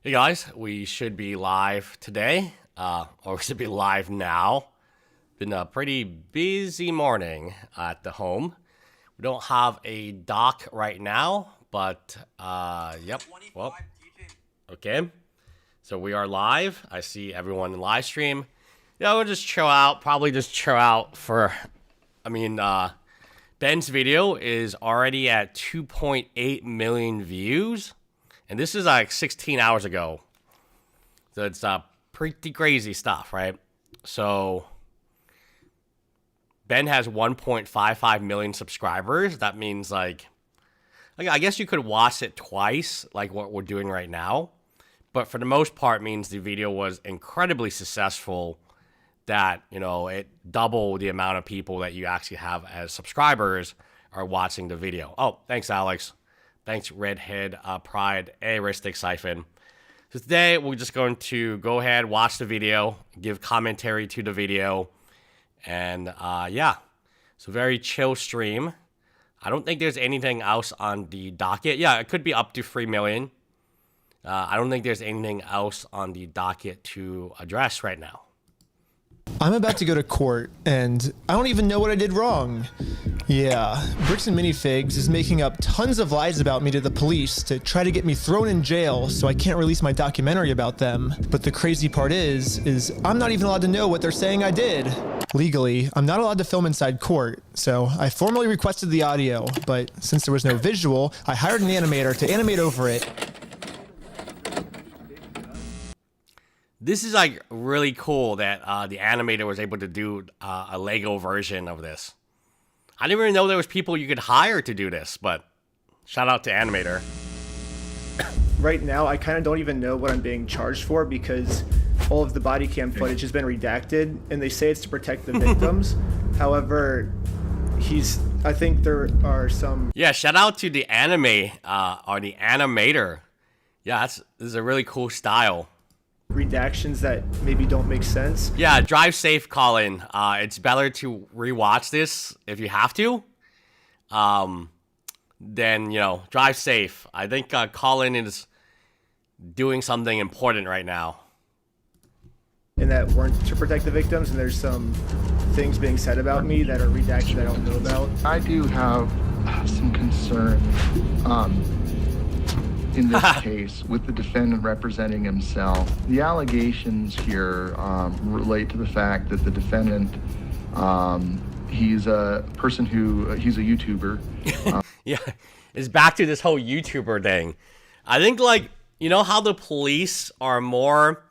Hey guys, we should be live today, or we should be live now. Been a pretty busy morning at the home. We don't have a doc right now, but yep. Well, okay. So we are live. I see everyone in live stream. Yeah, we'll just chill out. Probably just chill out for. Ben's video is already at 2.8 million views. And this is like 16 hours ago. So it's pretty crazy stuff, right? So Ben has 1.55 million subscribers. That means like I guess you could watch it twice, like what we're doing right now. But for the most part means the video was incredibly successful, that, you know, it doubled the amount of people that you actually have as subscribers are watching the video. Oh, thanks, Alex. Thanks, Redhead, Pride, Aristic Siphon. So today, we're just going to go ahead, watch the video, give commentary to the video, and yeah. So very chill stream. I don't think there's anything else on the docket. Yeah, it could be up to 3 million. I don't think there's anything else on the docket to address right now. I'm about to go to court, and I don't even know what I did wrong. Yeah, Bricks and Minifigs is making up tons of lies about me to the police to try to get me thrown in jail so I can't release my documentary about them. But the crazy part is I'm not even allowed to know what they're saying I did. Legally, I'm not allowed to film inside court, so I formally requested the audio, but since there was no visual, I hired an animator to animate over it. This is like really cool that the animator was able to do a Lego version of this. I didn't even know there was people you could hire to do this, but shout out to animator. Right now, I kind of don't even know what I'm being charged for because all of the body cam footage has been redacted, and they say it's to protect the victims. However, I think there are some... Yeah, shout out to the or the animator. Yeah, this is a really cool style. Redactions that maybe don't make sense. Yeah, drive safe, Colin. It's better to rewatch this if you have to. Then, you know, drive safe. I think Colin is doing something important right now. And that weren't to protect the victims, and there's some things being said about me that are redacted I don't know about. I do have some concern. In this case, with the defendant representing himself, the allegations here relate to the fact that the defendant, he's a person he's a YouTuber. Yeah, it's back to this whole YouTuber thing. I think, like, you know how the police are more,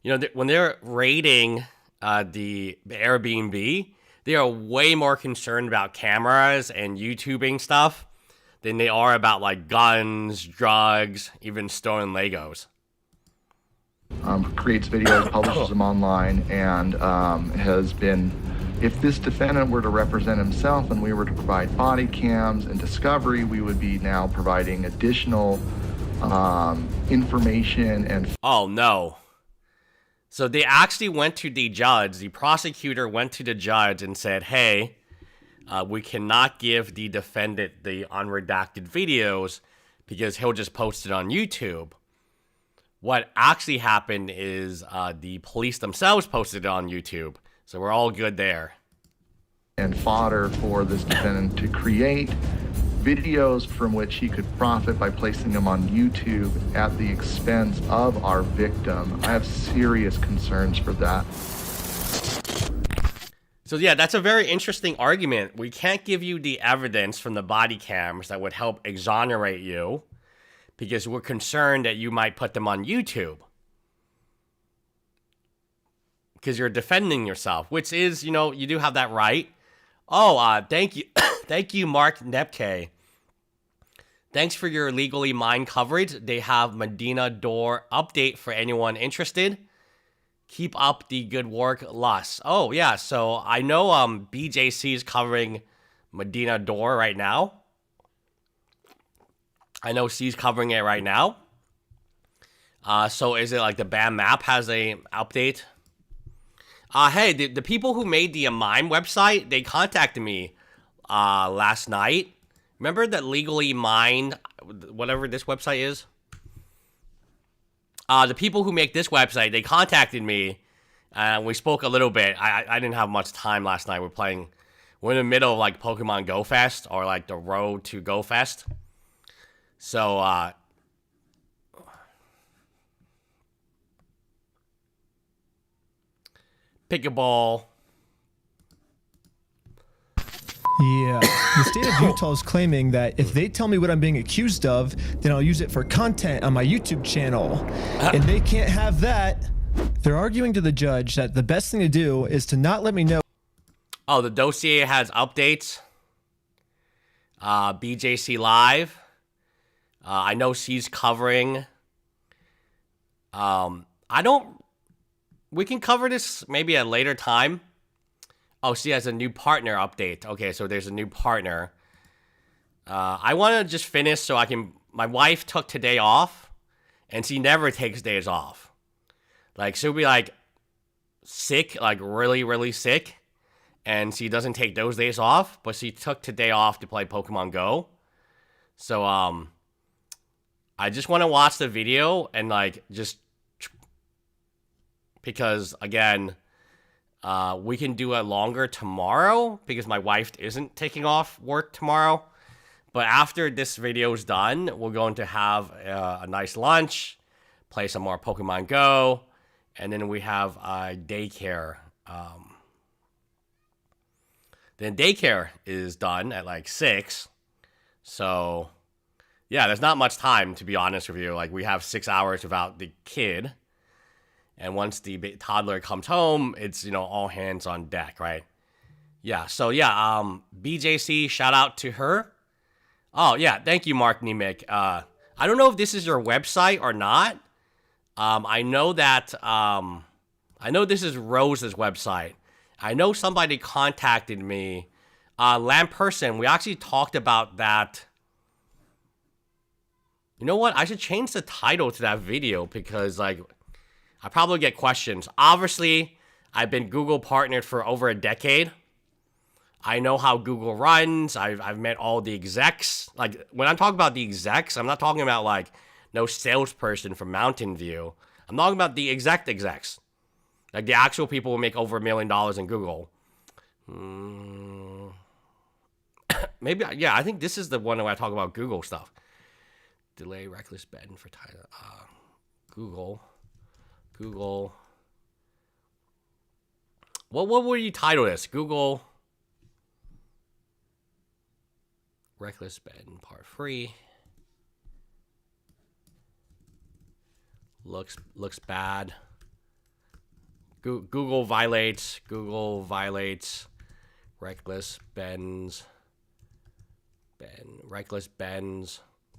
you know, when they're raiding the Airbnb, they are way more concerned about cameras and YouTubing stuff than they are about, like, guns, drugs, even stolen Legos. Creates videos, publishes them online, and has been, if this defendant were to represent himself and we were to provide body cams and discovery, we would be now providing additional information and... Oh, no. So they actually went to the judge, the prosecutor went to the judge and said, hey, we cannot give the defendant the unredacted videos because he'll just post it on YouTube. What actually happened is the police themselves posted it on YouTube. So we're all good there. And fodder for this defendant to create videos from which he could profit by placing them on YouTube at the expense of our victim. I have serious concerns for that. So yeah, that's a very interesting argument. We can't give you the evidence from the body cams that would help exonerate you because we're concerned that you might put them on YouTube. Because you're defending yourself, which is, you know, you do have that right. Oh, thank you. Thank you, Mark Nepke. Thanks for your Legally Mine coverage. They have Medina Door update for anyone interested. Keep up the good work, Lus. Oh, yeah, so I know BJC is covering Medina Door right now. I know C's covering it right now. So is it like the BAM map has a update? Hey, the people who made the Mime website, they contacted me last night. Remember that Legally Mine, whatever this website is? The people who make this website, they contacted me. We spoke a little bit. I didn't have much time last night. We're in the middle of like Pokemon Go Fest or like the road to Go Fest. So, pick a ball. Yeah, the state of Utah is claiming that if they tell me what I'm being accused of, then I'll use it for content on my YouTube channel. And they can't have that. They're arguing to the judge that the best thing to do is to not let me know. Oh, the dossier has updates. BJC Live. I know she's covering. We can cover this maybe at a later time. Oh, she has a new partner update. Okay, so there's a new partner. I want to just finish so I can... My wife took today off, and she never takes days off. Like, she'll be, like, sick, like, really, really sick, and she doesn't take those days off, but she took today off to play Pokemon Go. So, I just want to watch the video and, like, just... Because, again... we can do it longer tomorrow because my wife isn't taking off work tomorrow. But after this video is done, we're going to have a nice lunch, play some more Pokemon Go, and then we have daycare. Then daycare is done at like 6. So, yeah, there's not much time, to be honest with you. Like, we have 6 hours without the kid. And once the toddler comes home, it's, all hands on deck, right? Yeah, so yeah, BJC, shout out to her. Oh, yeah, thank you, Mark Nemick. I don't know if this is your website or not. I know that, I know this is Rose's website. I know somebody contacted me. Lamperson, we actually talked about that. You know what? I should change the title to that video because, like... I probably get questions. Obviously, I've been Google partnered for over a decade. I know how Google runs. I've met all the execs. Like, when I'm talking about the execs, I'm not talking about, like, no salesperson from Mountain View. I'm talking about the execs. Like, the actual people who make over $1 million in Google. Maybe, yeah, I think this is the one where I talk about Google stuff. Delay reckless betting for Tyler. Google. What would you title this? Google reckless betting part 3. Looks bad. Google violates reckless Ben's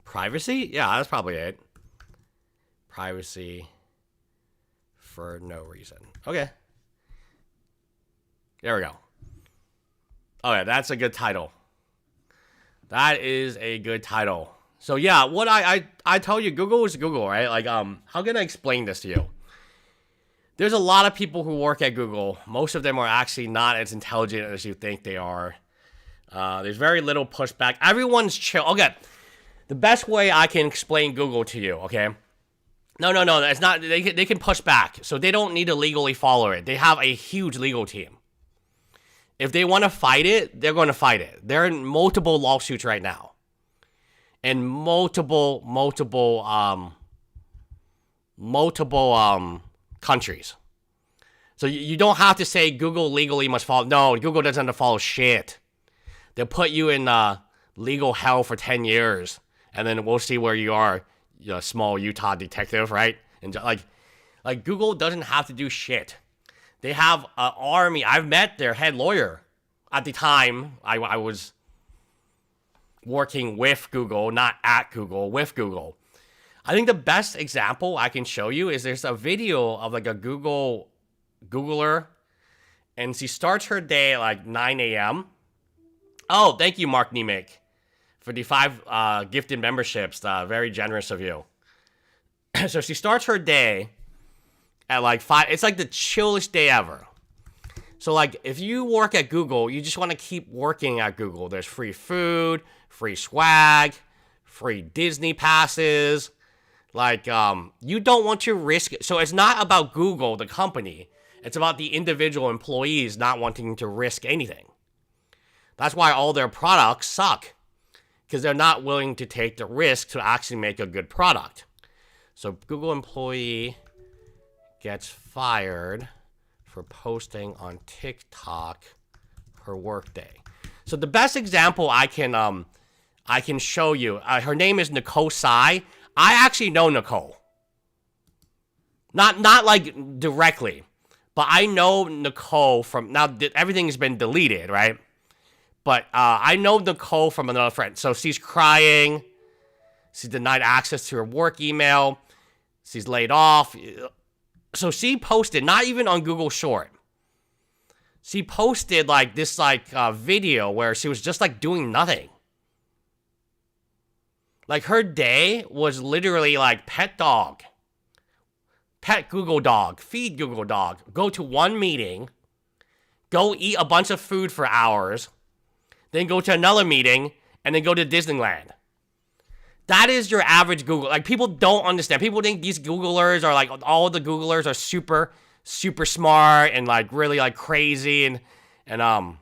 privacy? Yeah, that's probably it. Privacy for no reason. Okay. There we go. Okay, that's a good title. That is a good title. So yeah, what I tell you, Google is Google, right? Like, how can I explain this to you? There's a lot of people who work at Google. Most of them are actually not as intelligent as you think they are. There's very little pushback. Everyone's chill. Okay, the best way I can explain Google to you, okay? No, that's not. They can push back, so they don't need to legally follow it. They have a huge legal team. If they want to fight it, they're going to fight it. They're in multiple lawsuits right now, and multiple countries. So you don't have to say Google legally must follow. No, Google doesn't have to follow shit. They'll put you in legal hell for 10 years, and then we'll see where you are. You're a small Utah detective, right? And like Google doesn't have to do shit. They have an army. I've met their head lawyer at the time. I was working with Google, not at Google, with Google. I think the best example I can show you is there's a video of like a Googler, and she starts her day at like 9 a.m. Oh, thank you, Mark Nemick, for the 5 gifted memberships. Very generous of you. So she starts her day at like 5. It's like the chillest day ever. So like if you work at Google, you just want to keep working at Google. There's free food, free swag, free Disney passes. Like, you don't want to risk it. So it's not about Google, the company. It's about the individual employees not wanting to risk anything. That's why all their products suck. Because they're not willing to take the risk to actually make a good product. So Google employee gets fired for posting on TikTok her workday. So the best example I can show you, her name is Nicole Tsai. I actually know Nicole. Not like directly, but I know Nicole from, now everything has been deleted, right? But I know Nicole from another friend. So she's crying. She's denied access to her work email. She's laid off. So she posted, not even on Google Short. She posted like this video where she was just like doing nothing. Like her day was literally like pet dog, pet Google dog, feed Google dog, go to one meeting, go eat a bunch of food for hours, then go to another meeting, and then go to Disneyland. That is your average Google. Like, people don't understand. People think these Googlers are like, all the Googlers are super, super smart and like really like crazy and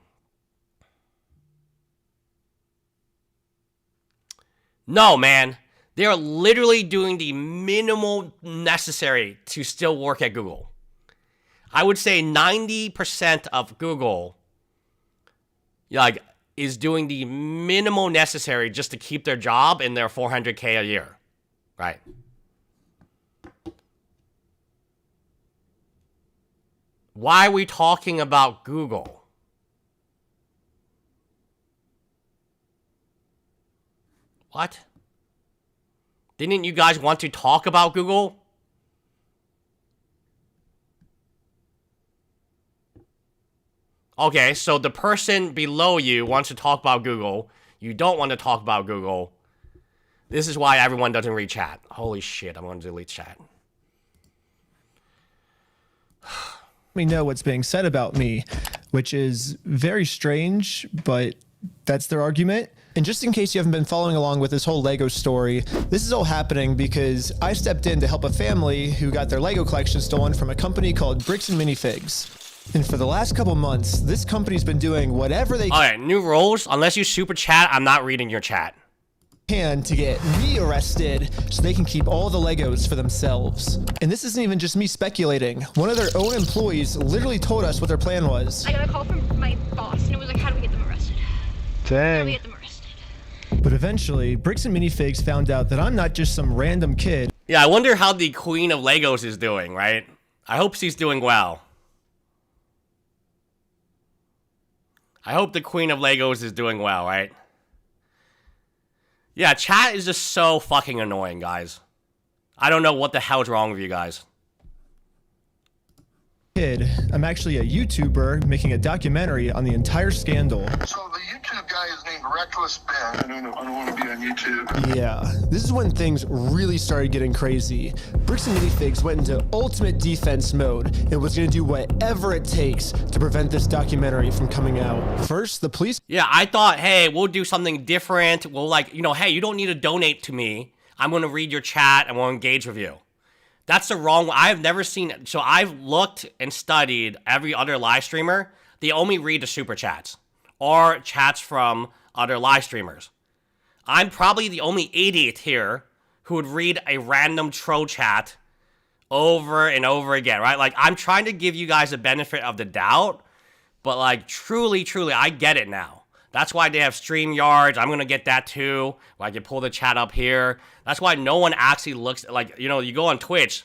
no, man. They are literally doing the minimal necessary to still work at Google. I would say 90% of Google like is doing the minimal necessary just to keep their job and their $400K a year. Right? Why are we talking about Google? What? Didn't you guys want to talk about Google? Okay, so the person below you wants to talk about Google. You don't want to talk about Google. This is why everyone doesn't read chat. Holy shit, I'm going to delete chat. Me know what's being said about me, which is very strange, but that's their argument. And just in case you haven't been following along with this whole Lego story, this is all happening because I stepped in to help a family who got their Lego collection stolen from a company called Bricks and Minifigs. And for the last couple months, this company's been doing whatever they Alright, new rules. Unless you super chat, I'm not reading your chat. can to get me arrested so they can keep all the Legos for themselves. And this isn't even just me speculating. One of their own employees literally told us what their plan was. I got a call from my boss, and it was like, how do we get them arrested? How do we get them arrested? But eventually, Bricks and Minifigs found out that I'm not just some random kid. Yeah, I wonder how the Queen of Legos is doing, right? I hope she's doing well. I hope the Queen of Legos is doing well, right? Yeah, chat is just so fucking annoying, guys. I don't know what the hell's wrong with you guys. I'm actually a YouTuber making a documentary on the entire scandal. So the YouTube guy is named Reckless Ben. I don't want to be on YouTube. Yeah, this is when things really started getting crazy. Bricks and Minifigs went into ultimate defense mode and was going to do whatever it takes to prevent this documentary from coming out. First, the police... Yeah, I thought, hey, we'll do something different. We'll like, you know, hey, you don't need to donate to me. I'm going to read your chat and we'll engage with you. That's the wrong... I've never seen... So I've looked and studied every other live streamer. They only read the super chats or chats from other live streamers. I'm probably the only idiot here who would read a random troll chat over and over again, right? Like, I'm trying to give you guys the benefit of the doubt, but like, truly, I get it now. That's why they have StreamYards. I'm going to get that too. Where I can pull the chat up here. That's why no one actually looks like, you know, you go on Twitch,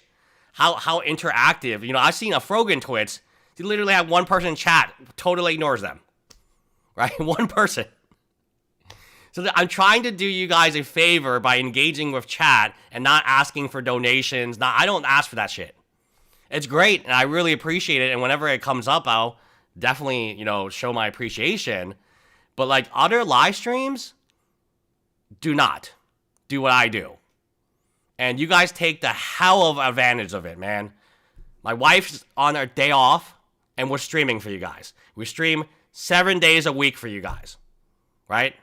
how interactive. You know, I've seen a Frogan Twitch. You literally have one person in chat, totally ignores them. Right? One person. So I'm trying to do you guys a favor by engaging with chat and not asking for donations. I don't ask for that shit. It's great, and I really appreciate it. And whenever it comes up, I'll definitely, you know, show my appreciation. But like other live streams, do not do what I do. And you guys take the hell of advantage of it, man. My wife's on her day off, and we're streaming for you guys. We stream 7 days a week for you guys, right?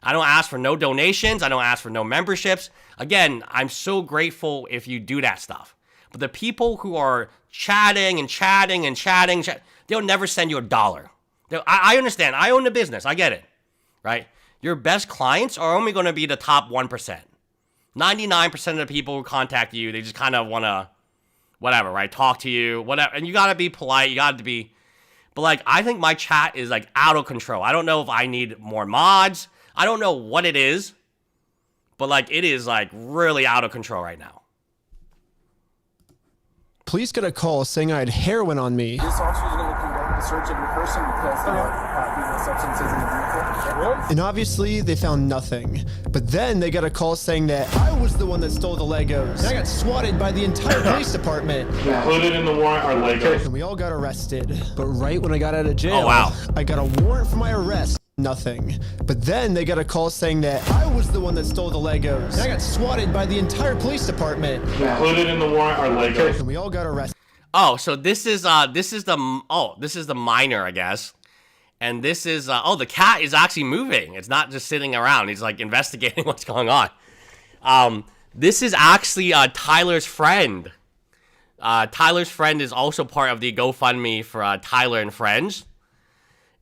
I don't ask for no donations. I don't ask for no memberships. Again, I'm so grateful if you do that stuff. But the people who are chatting, they'll never send you $1. I understand. I own the business. I get it, right? Your best clients are only going to be the top 1%. 99% of the people who contact you, they just kind of want to, whatever, right? Talk to you, whatever. And you got to be polite. You got to be, but like, I think my chat is like out of control. I don't know if I need more mods. I don't know what it is, but like, it is like really out of control right now. Police got a call saying I had heroin on me. This officer is going to conduct a search of your person because there are illegal substances in the vehicle. Really? And obviously, they found nothing. But then they got a call saying that I was the one that stole the Legos. And I got swatted by the entire police department. Included in the warrant are Legos. And we all got arrested. But right when I got out of jail, oh, wow. I got a warrant for my arrest. Nothing. But then they got a call saying that I was the one that stole the Legos. And I got swatted by the entire police department. Included in the warrant are Legos. And we all got arrested. Oh, so this is the minor, I guess. And this is the cat is actually moving. It's not just sitting around. He's like investigating what's going on. This is actually Tyler's friend. Tyler's friend is also part of the GoFundMe for Tyler and Friends.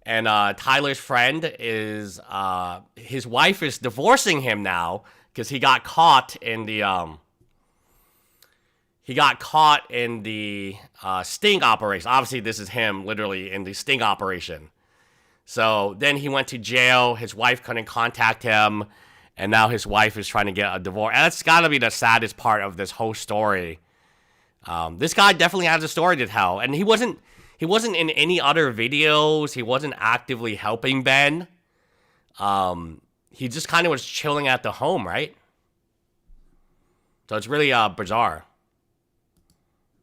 And Tyler's friend is his wife is divorcing him now because he got caught in the sting operation. Obviously, this is him literally in the sting operation. So then he went to jail. His wife couldn't contact him, and now his wife is trying to get a divorce. And that's got to be the saddest part of this whole story. This guy definitely has a story to tell, and he wasn't in any other videos. He wasn't actively helping Ben. He just kind of was chilling at the home, right? So it's really bizarre.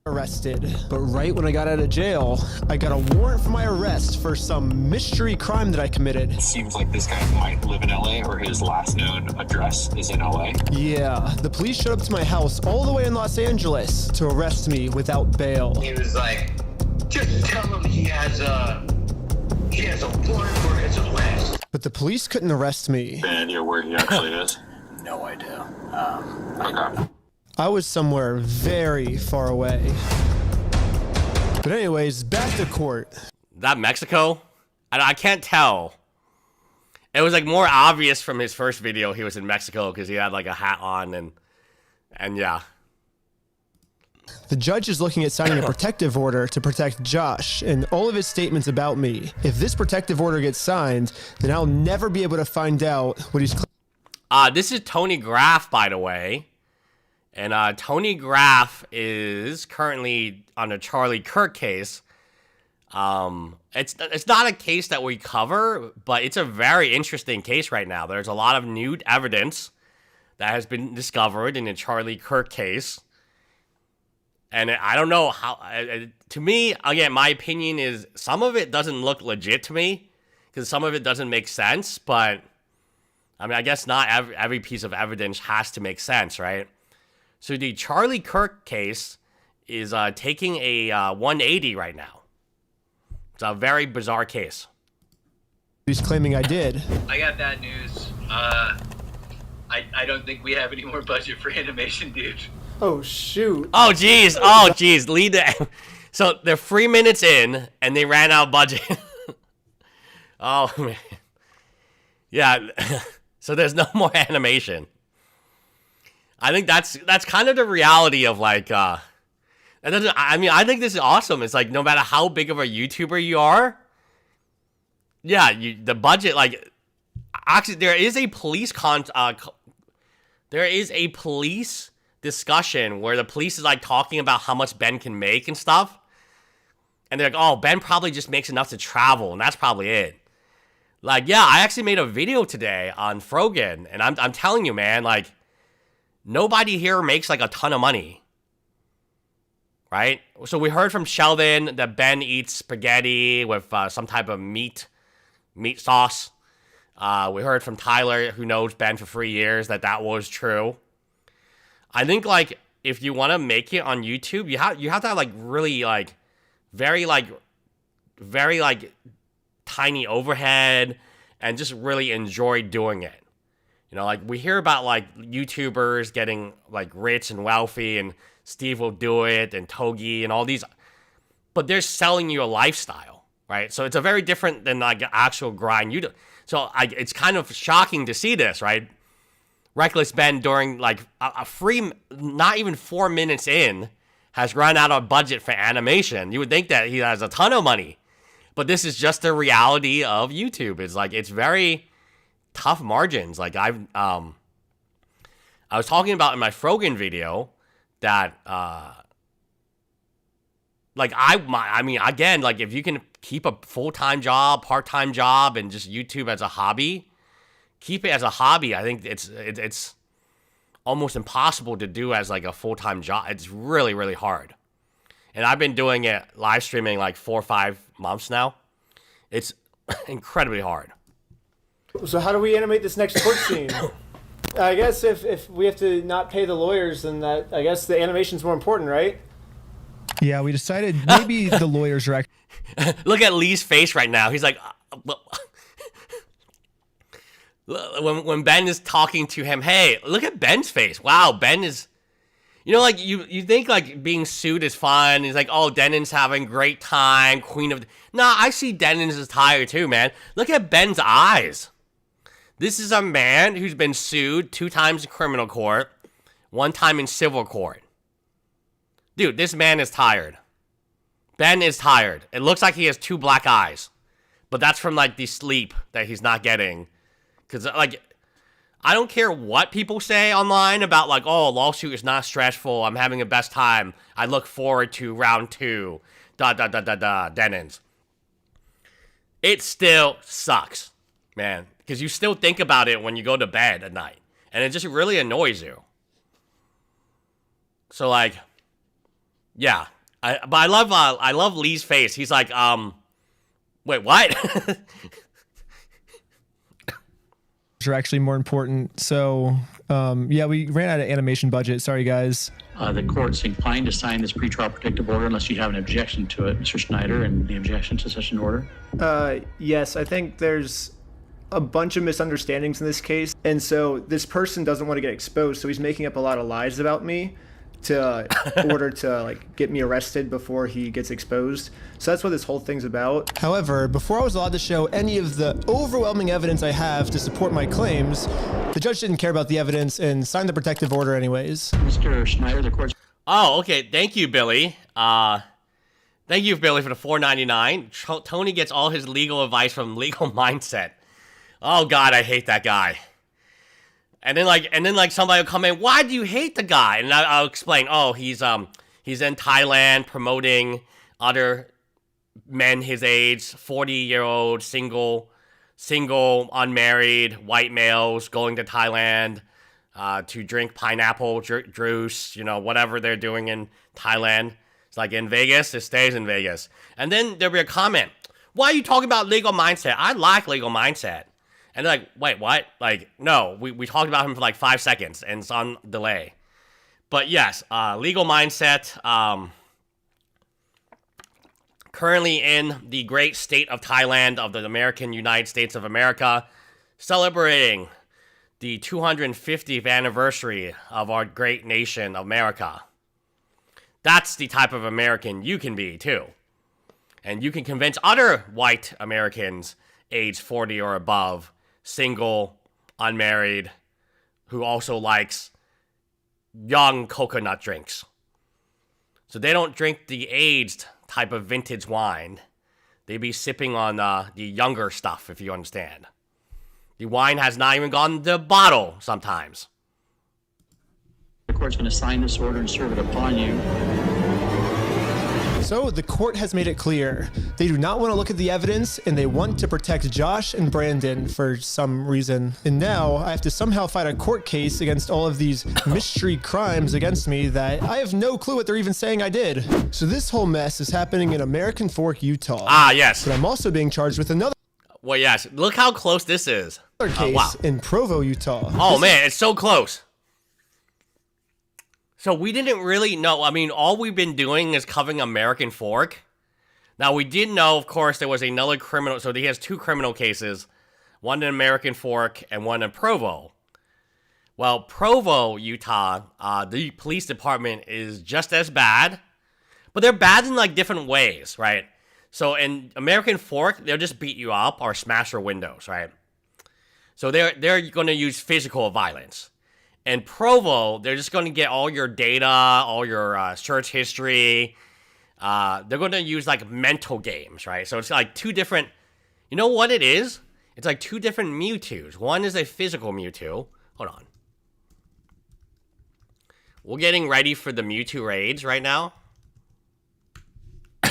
Arrested. But right when I got out of jail, I got a warrant for my arrest for some mystery crime that I committed. It seems like this guy might live in LA, or his last known address is in LA. Yeah, the police showed up to my house all the way in Los Angeles to arrest me without bail. He was like, just tell him he has a warrant for his arrest. But the police couldn't arrest me. Ben, you're where he actually is? No idea. Okay. I was somewhere very far away. But anyways, back to court. That Mexico? I can't tell. It was like more obvious from his first video he was in Mexico because he had like a hat on and yeah. The judge is looking at signing a protective order to protect Josh and all of his statements about me. If this protective order gets signed, then I'll never be able to find out what he's this is Tony Graff, by the way. And Tony Graff is currently on a Charlie Kirk case. It's not a case that we cover, but it's a very interesting case right now. There's a lot of new evidence that has been discovered in the Charlie Kirk case. And I don't know how, to me, again, my opinion is some of it doesn't look legit to me because some of it doesn't make sense. But, I mean, I guess not every piece of evidence has to make sense, right? So the Charlie Kirk case is taking a 180 right now. It's a very bizarre case. He's claiming I did. I got bad news. I don't think we have any more budget for animation, dude. Oh, shoot. Oh, jeez. Lead the... So they're 3 minutes in, and they ran out of budget. Oh, man. Yeah. So there's no more animation. I think that's kind of the reality of like, I think this is awesome. It's like, no matter how big of a YouTuber you are, yeah, the budget, like, actually, there is a police discussion where the police is like talking about how much Ben can make and stuff. And they're like, oh, Ben probably just makes enough to travel, and that's probably it. Like, yeah, I actually made a video today on Frogan, and I'm telling you, man, like, nobody here makes like a ton of money, right? So we heard from Sheldon that Ben eats spaghetti with some type of meat sauce. We heard from Tyler, who knows Ben for 3 years, that was true. I think like if you want to make it on YouTube, you have to have like really like very tiny overhead and just really enjoy doing it. You know, like we hear about like YouTubers getting like rich and wealthy, and Steve will do it, and Togi and all these, but they're selling you a lifestyle, right? So it's a very different than like actual grind you do. So it's kind of shocking to see this, right? Reckless Ben during like a free, not even 4 minutes in, has run out of budget for animation. You would think that he has a ton of money, but this is just the reality of YouTube. It's like, it's very tough margins. Like I was talking about in my Frogan video that, like I mean, again, like if you can keep a full-time job, part-time job, and just YouTube as a hobby, keep it as a hobby. I think it's almost impossible to do as like a full-time job. It's really, really hard. And I've been doing it live streaming like 4 or 5 months now. It's incredibly hard. So how do we animate this next court scene? I guess if we have to not pay the lawyers, then I guess the animation's more important, right? Yeah, we decided maybe the lawyers are actually... Look at Lee's face right now. He's like... when Ben is talking to him, hey, look at Ben's face. Wow, Ben is... You know, like, you think, like, being sued is fun. He's like, oh, Denon's having great time, queen of... Nah, I see Denon's is tired too, man. Look at Ben's eyes. This is a man who's been sued 2 times in criminal court, 1 time in civil court. Dude, this man is tired. Ben is tired. It looks like he has 2 black eyes. But that's from, like, the sleep that he's not getting. Because, like, I don't care what people say online about, like, oh, lawsuit is not stressful. I'm having the best time. I look forward to round 2. Denon's. It still sucks, man. Because you still think about it when you go to bed at night. And it just really annoys you. So, like, yeah. But I love Lee's face. He's like, wait, what? are actually more important. So, yeah, we ran out of animation budget. Sorry, guys. The court's inclined to sign this pretrial protective order unless you have an objection to it, Mr. Schneider, and the objection to such an order. Yes, I think there's a bunch of misunderstandings in this case. And so this person doesn't want to get exposed, so he's making up a lot of lies about me to order to like get me arrested before he gets exposed. So that's what this whole thing's about. However, before I was allowed to show any of the overwhelming evidence I have to support my claims, the judge didn't care about the evidence and signed the protective order anyways. Mr. Schneider, the court's... Oh, okay. Thank you, Billy. Thank you, Billy, for the $4.99. Tony gets all his legal advice from Legal Mindset. Oh God, I hate that guy. And then somebody will come in, why do you hate the guy? And I'll explain, oh, he's in Thailand promoting other men his age, 40-year-old, single, unmarried, white males going to Thailand to drink pineapple juice, you know, whatever they're doing in Thailand. It's like in Vegas, it stays in Vegas. And then there'll be a comment, why are you talking about Legal Mindset? I like Legal Mindset. And they're like, wait, what? Like, no, we talked about him for like 5 seconds, and it's on delay. But yes, Legal Mindset, currently in the great state of Thailand of the United States of America, celebrating the 250th anniversary of our great nation, America. That's the type of American you can be, too. And you can convince other white Americans age 40 or above, single, unmarried, who also likes young coconut drinks. So they don't drink the aged type of vintage wine. They be sipping on the younger stuff, if you understand. The wine has not even gone to the bottle sometimes. The court's going to sign this order and serve it upon you. So the court has made it clear they do not want to look at the evidence and they want to protect Josh and Brandon for some reason. And now I have to somehow fight a court case against all of these mystery crimes against me that I have no clue what they're even saying I did. So this whole mess is happening in American Fork, Utah. Ah, yes. But I'm also being charged with another well, yes. Look how close this is. Case in Provo, Utah. Oh, man, it's so close. So we didn't really know. I mean, all we've been doing is covering American Fork. Now, we did know, of course, there was another criminal. So he has 2 criminal cases, one in American Fork and one in Provo. Well, Provo, Utah, the police department is just as bad, but they're bad in like different ways, right? So in American Fork, they'll just beat you up or smash your windows, right? So they're going to use physical violence. In Provo, they're just going to get all your data, all your search history. They're going to use like mental games, right? So it's like two different. You know what it is? It's like two different Mewtwo's. One is a physical Mewtwo. Hold on. We're getting ready for the Mewtwo raids right now.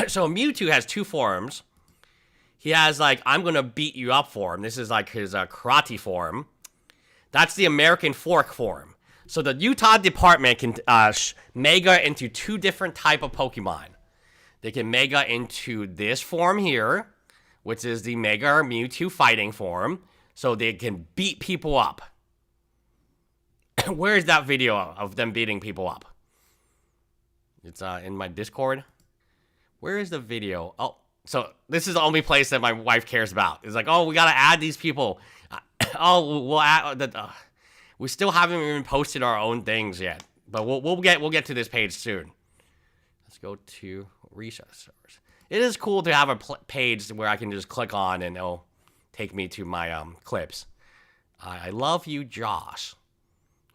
So Mewtwo has two forms. He has like, I'm going to beat you up form. This is like his karate form. That's the American Fork form. So the Utah department can mega into two different type of Pokemon. They can mega into this form here, which is the Mega Mewtwo fighting form. So they can beat people up. Where is that video of them beating people up? It's in my Discord. Where is the video? Oh, so this is the only place that my wife cares about. It's like, oh, we gotta add these people. Oh, we'll add the. We still haven't even posted our own things yet, but we'll get to this page soon. Let's go to resource servers. It is cool to have a page where I can just click on and it'll take me to my clips. I love you, Josh.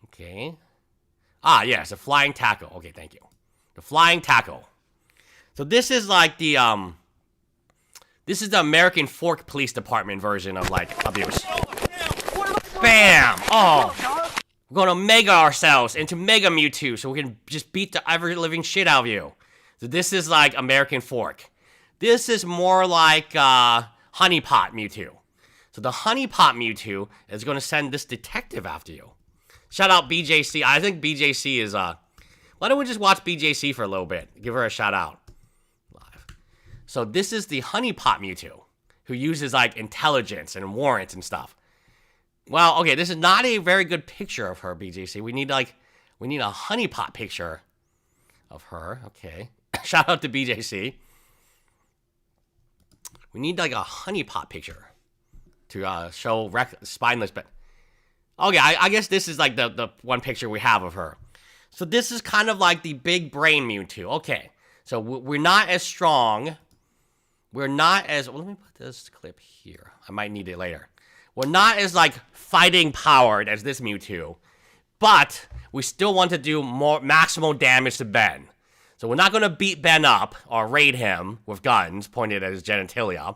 Okay. Ah, yes, a flying tackle. Okay, thank you. The flying tackle. So this is like the this is the American Fork Police Department version of like abuse. Bam! Oh, we're gonna mega ourselves into Mega Mewtwo so we can just beat the ever living shit out of you. So this is like American Fork. This is more like Honey Pot Mewtwo. So the Honey Pot Mewtwo is gonna send this detective after you. Shout out BJC. I think BJC is why don't we just watch BJC for a little bit? Give her a shout out. Live. So this is the Honey Pot Mewtwo, who uses like intelligence and warrants and stuff. Well, okay, this is not a very good picture of her, BJC. We need a Honey Pot picture of her. Okay. Shout out to BJC. We need like a Honey Pot picture to show spineless, but okay, I guess this is like the one picture we have of her. So this is kind of like the big brain Mewtwo. Okay, so we're not as strong. We're not as... Well, let me put this clip here. I might need it later. We're not as like fighting powered as this Mewtwo, but we still want to do more maximal damage to Ben. So we're not going to beat Ben up or raid him with guns pointed at his genitalia.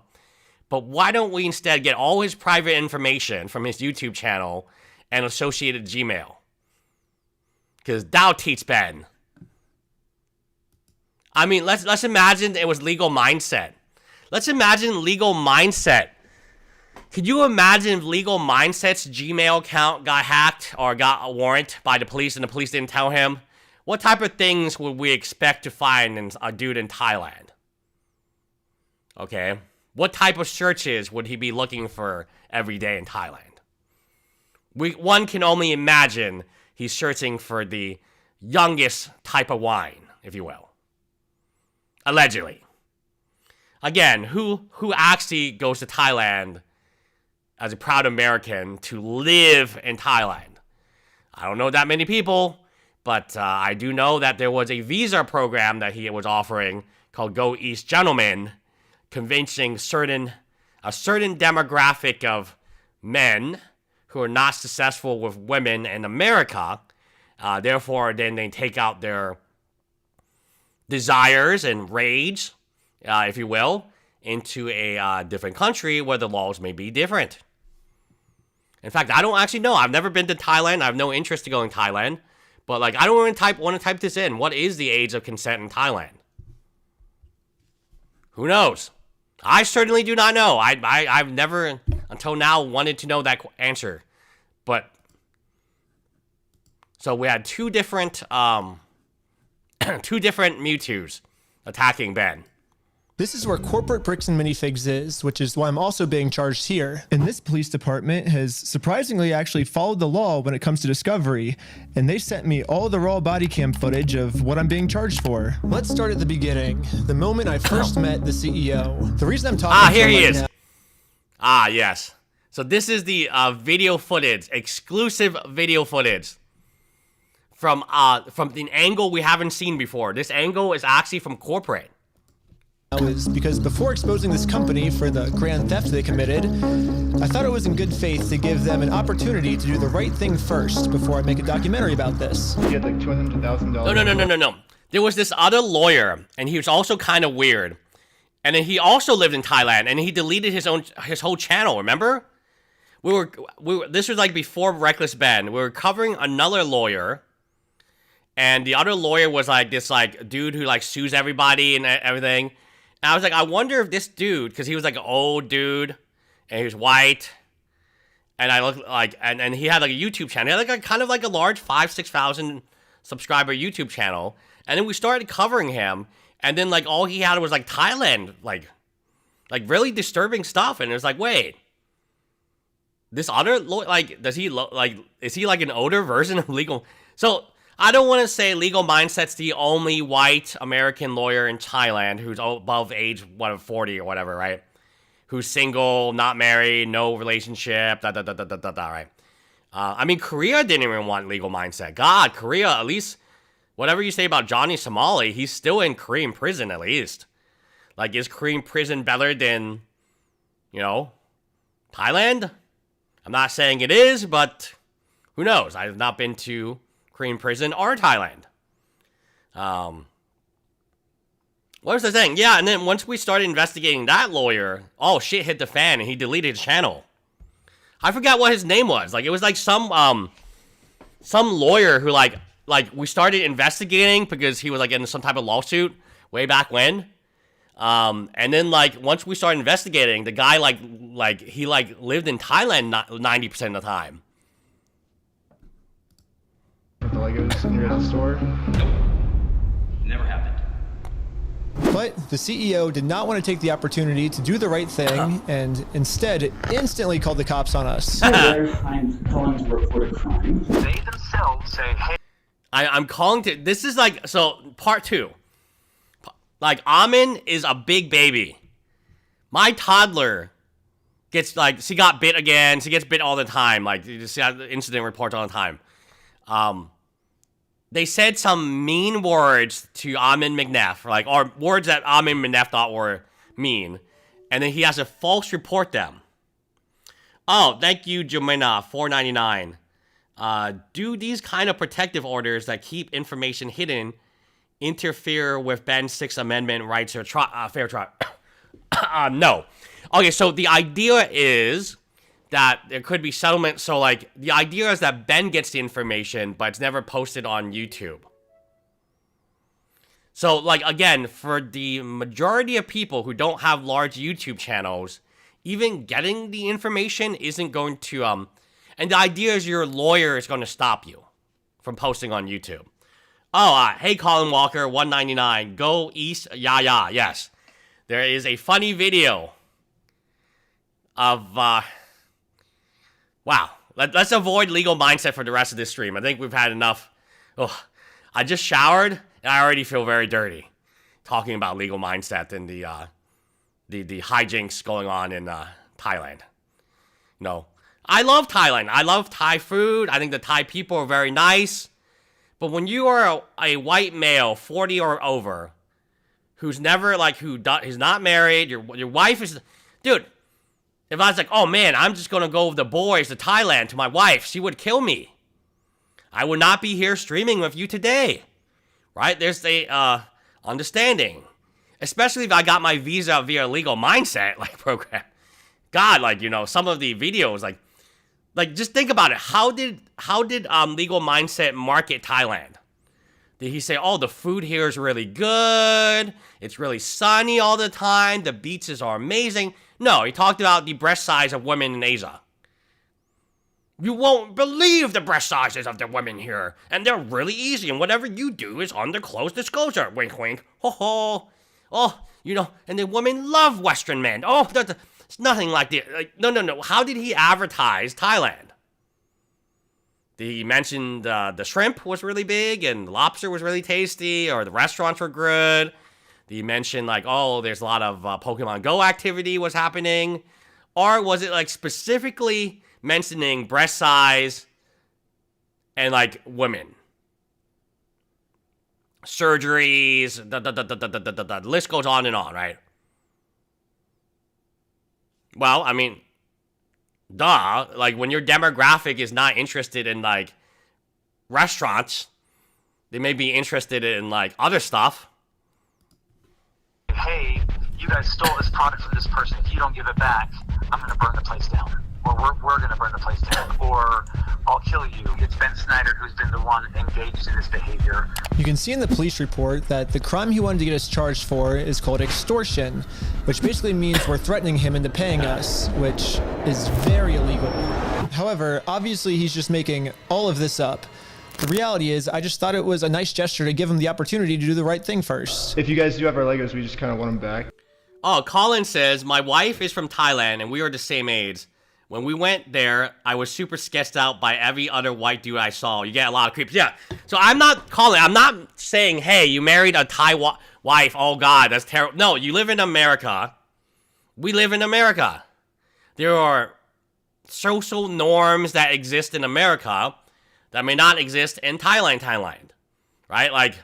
But why don't we instead get all his private information from his YouTube channel and associated Gmail? Because that'll teach Ben. I mean, let's imagine it was legal mindset. Let's imagine legal mindset. Could you imagine if legal mindset's Gmail account got hacked or got a warrant by the police and the police didn't tell him? What type of things would we expect to find in a dude in Thailand? Okay. What type of searches would he be looking for every day in Thailand? One can only imagine he's searching for the youngest type of wine, if you will. Allegedly. Again, who actually goes to Thailand as a proud American to live in Thailand? I don't know that many people, but I do know that there was a visa program that he was offering called Go East Gentlemen, convincing a certain demographic of men who are not successful with women in America. Therefore, then they take out their desires and rage, if you will, into a different country where the laws may be different. In fact, I don't actually know. I've never been to Thailand. I have no interest to go in Thailand. But like, I don't want to type this in. What is the age of consent in Thailand? Who knows? I certainly do not know. I've never, until now, wanted to know that answer. But, so we had two different Mewtwo's attacking Ben. This is where corporate Bricks and Minifigs is, which is why I'm also being charged here. And this police department has surprisingly actually followed the law when it comes to discovery, and they sent me all the raw body cam footage of what I'm being charged for. Let's start at the beginning, the moment I first met the CEO. The reason I'm talking here he is. Now, yes. So this is the video footage, exclusive video footage from the angle we haven't seen before. This angle is actually from corporate. Is because before exposing this company for the grand theft they committed, I thought it was in good faith to give them an opportunity to do the right thing first before I make a documentary about this. You had like $200,000. No. There was this other lawyer, and he was also kind of weird. And then he also lived in Thailand, and he deleted his whole channel. Remember? This was like before Reckless Ben. We were covering another lawyer, and the other lawyer was like this like dude who like sues everybody and everything. And I was like, I wonder if this dude, because he was like an old dude, and he was white, and I looked like, and he had like a YouTube channel. He had like kind of like a large 5,000-6,000 subscriber YouTube channel. And then we started covering him, and then like all he had was like Thailand, like really disturbing stuff. And it was like, wait, this other like, is he like an older version of Legal? So I don't want to say Legal Mindset's the only white American lawyer in Thailand who's above age 40 or whatever, right? Who's single, not married, no relationship, right? I mean, Korea didn't even want Legal Mindset. God, Korea, at least, whatever you say about Johnny Somali, he's still in Korean prison at least. Like, is Korean prison better than, Thailand? I'm not saying it is, but who knows? I have not been to Korean prison or Thailand. What was I saying? Yeah, and then once we started investigating that lawyer, oh, shit hit the fan, and he deleted his channel. I forgot what his name was. Like, it was like some lawyer who, like we started investigating because he was, like, in some type of lawsuit way back when. And then, like, once we started investigating, the guy, he lived in Thailand 90% of the time. The Legos in your store? Nope. Never happened. But the CEO did not want to take the opportunity to do the right thing and instead instantly called the cops on us. I'm calling to report a crime. They themselves say, hey. I'm calling to... This is like... So, part 2. Like, Ammon is a big baby. My toddler gets, like... She got bit again. She gets bit all the time. Like, you just see incident reports all the time. They said some mean words to Ammon McNeff, or words that Ammon McNeff thought were mean, and then he has to false report them. Oh, thank you, Jemina, $4.99. Do these kind of protective orders that keep information hidden interfere with Ben's Sixth Amendment rights or fair trial? No. Okay, so the idea is that there could be settlement. So, like, the idea is that Ben gets the information, but it's never posted on YouTube. So, like, again, for the majority of people who don't have large YouTube channels, even getting the information isn't going to, and the idea is your lawyer is going to stop you from posting on YouTube. Oh, hey, Colin Walker, $1.99. Go East, yeah, yes. There is a funny video of, wow, let's avoid Legal Mindset for the rest of this stream. I think we've had enough. Oh, I just showered, and I already feel very dirty talking about Legal Mindset and the hijinks going on in Thailand. I love Thailand. I love Thai food. I think the Thai people are very nice. But when you are a white male, 40 or over, who's never, who's not married, your wife is... Dude... If I was like, oh man, I'm just going to go with the boys to Thailand to my wife, she would kill me. I would not be here streaming with you today. Right? There's a understanding. Especially if I got my visa via Legal Mindset program. God, some of the videos, just think about it. How did Legal Mindset market Thailand? Did he say, oh, the food here is really good. It's really sunny all the time. The beaches are amazing. No, he talked about the breast size of women in Asia. You won't believe the breast sizes of the women here. And they're really easy. And whatever you do is under close disclosure. Wink, wink. Ho, ho. Oh, and the women love Western men. Oh, it's nothing like this. No. How did he advertise Thailand? He mentioned the shrimp was really big and the lobster was really tasty, or the restaurants were good. He mentioned, there's a lot of Pokemon Go activity was happening. Or was it like specifically mentioning breast size and like women? Surgeries, the list goes on and on, right? Well, I mean, duh. Like, when your demographic is not interested in, like, restaurants, they may be interested in, like, other stuff. Hey, you guys stole this product from this person. If you don't give it back, I'm going to burn the place down. Or we're going to burn the place down. Or I'll kill you. It's Ben Snyder who's been the one engaged in this behavior. You can see in the police report that the crime he wanted to get us charged for is called extortion, which basically means we're threatening him into paying us, which is very illegal. However, obviously he's just making all of this up. The reality is, I just thought it was a nice gesture to give him the opportunity to do the right thing first. If you guys do have our Legos, we just kind of want them back. Oh, Colin says, my wife is from Thailand and we are the same age. When we went there, I was super sketched out by every other white dude I saw. You get a lot of creeps. Yeah. So I'm not calling. I'm not saying, hey, you married a Thai wife. Oh, God, that's terrible. No, you live in America. We live in America. There are social norms that exist in America that may not exist in Thailand. Right? Like,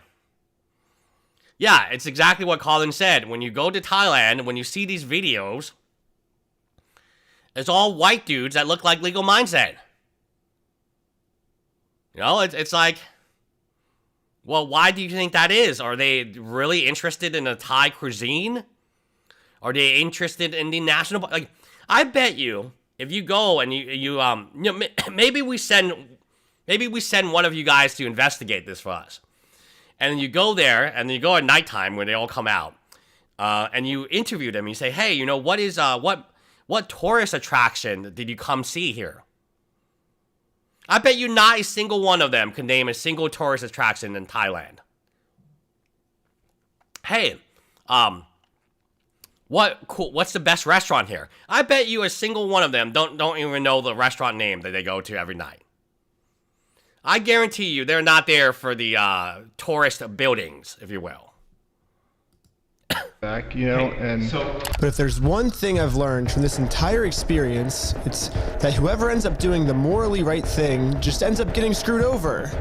yeah, it's exactly what Colin said. When you go to Thailand, when you see these videos, it's all white dudes that look like Legal Mindset. You know, it's like, well, why do you think that is? Are they really interested in the Thai cuisine? Are they interested in the national? Like, I bet you, if you go and you know, maybe we send one of you guys to investigate this for us, and you go there and you go at nighttime when they all come out, and you interview them. And you say, hey, you know, what tourist attraction did you come see here? I bet you not a single one of them can name a single tourist attraction in Thailand. Hey, what's the best restaurant here? I bet you a single one of them don't even know the restaurant name that they go to every night. I guarantee you they're not there for the tourist buildings, if you will. Back, you know, and but if there's one thing I've learned from this entire experience, it's that whoever ends up doing the morally right thing just ends up getting screwed over.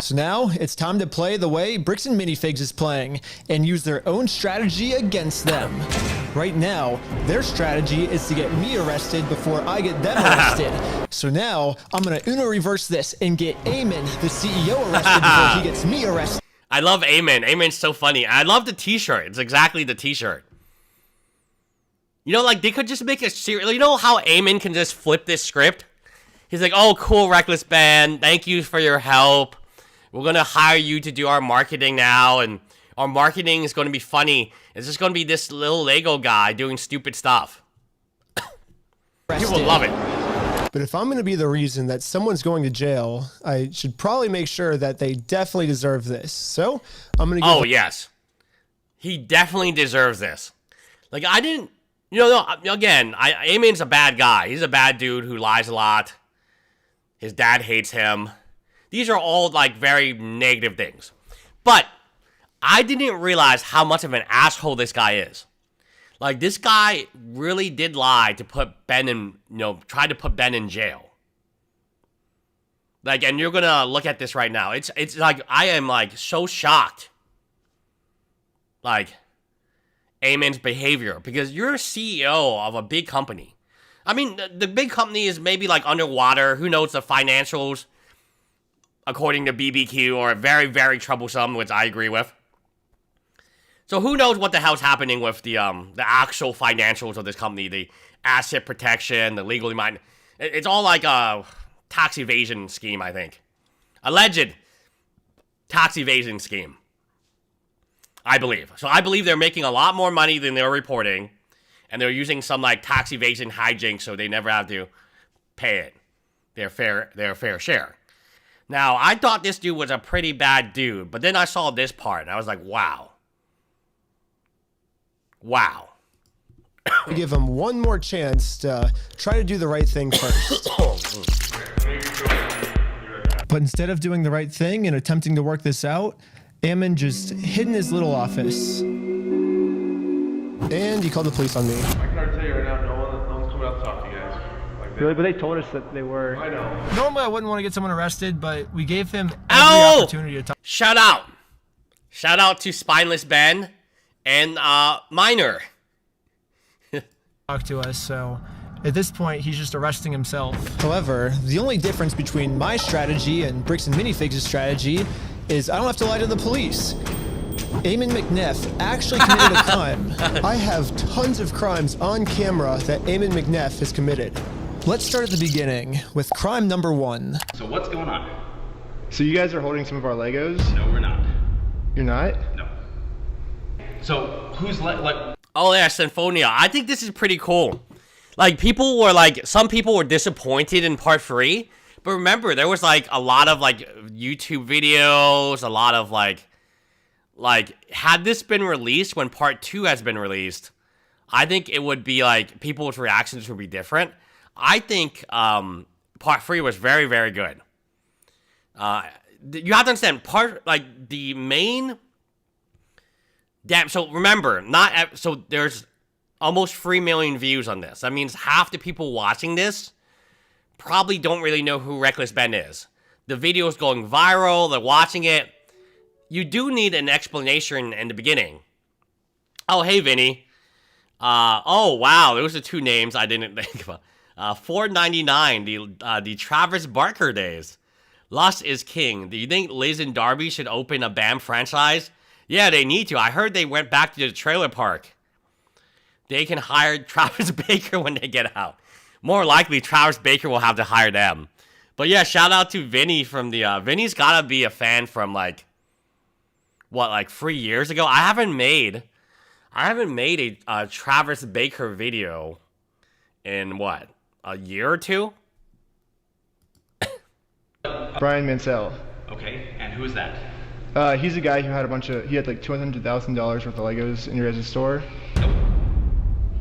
So now it's time to play the way Bricks and Minifigs is playing and use their own strategy against them. Right now, their strategy is to get me arrested before I get them arrested. So now I'm gonna Uno reverse this and get Ammon, the CEO, arrested before he gets me arrested. I love Ammon. Ammon's so funny. I love the t-shirt. It's exactly the t-shirt. You know, like, they could just make a serious... You know how Ammon can just flip this script? He's like, oh, cool, Reckless Ben. Thank you for your help. We're going to hire you to do our marketing now, and our marketing is going to be funny. It's just going to be this little Lego guy doing stupid stuff. People love it. But if I'm going to be the reason that someone's going to jail, I should probably make sure that they definitely deserve this. So I'm going to give... Oh, yes. He definitely deserves this. Like, I didn't... You know, again, Ammon's a bad guy. He's a bad dude who lies a lot. His dad hates him. These are all, like, very negative things. But I didn't realize how much of an asshole this guy is. Like, this guy really did lie to put Ben in, you know, try to put Ben in jail. Like, and you're gonna look at this right now. It's like, I am, like, so shocked. Like, Ammon's behavior. Because you're a CEO of a big company. I mean, the big company is maybe, like, underwater. Who knows, the financials, according to BBQ, are very, very troublesome, which I agree with. So who knows what the hell's happening with the actual financials of this company, the asset protection, the legally mind. It's all like a tax evasion scheme, I think. Alleged tax evasion scheme. I believe. So I believe they're making a lot more money than they're reporting, and they're using some like tax evasion hijinks so they never have to pay it. Their fair share. Now, I thought this dude was a pretty bad dude, but then I saw this part, and I was like, wow. Wow. Give him one more chance to try to do the right thing first. But instead of doing the right thing and attempting to work this out, Ammon just hid in his little office. And he called the police on me. I can already tell you right now, no one's coming about to talk to you guys. Really? But they told us that they were. I know. Normally, I wouldn't want to get someone arrested, but we gave him every opportunity to talk. Shout out to Spineless Ben and Minor. Talk to us, so at this point, he's just arresting himself. However, the only difference between my strategy and Bricks and Minifigs' strategy is I don't have to lie to the police. Ammon McNeff actually committed a crime. I have tons of crimes on camera that Ammon McNeff has committed. Let's start at the beginning with crime number 1. So what's going on? So you guys are holding some of our Legos? No, we're not. You're not? No. So who's like? Oh yeah, Symphonia. I think this is pretty cool. Like people were like, some people were disappointed in part 3, but remember there was like a lot of like YouTube videos, a lot of like had this been released when part 2 has been released, I think it would be like people's reactions would be different. I think part 3 was very, very good. You have to understand the main. Damn. So remember, so there's almost 3 million views on this. That means half the people watching this probably don't really know who Reckless Ben is. The video is going viral. They're watching it. You do need an explanation in the beginning. Oh, hey, Vinny. Oh, wow. Those are 2 names I didn't think about. 499, the Travis Barker days. Lust is king. Do you think Liz and Darby should open a BAM franchise? Yeah, they need to. I heard they went back to the trailer park. They can hire Travis Baker when they get out. More likely, Travis Baker will have to hire them. But yeah, shout out to Vinny from the... Vinny's gotta be a fan from, like 3 years ago? I haven't made a Travis Baker video in, what, a year or 2? Brian Mansell. Okay, and who is that? He's a guy who had he had like $200,000 worth of Legos in your guys' store. Nope.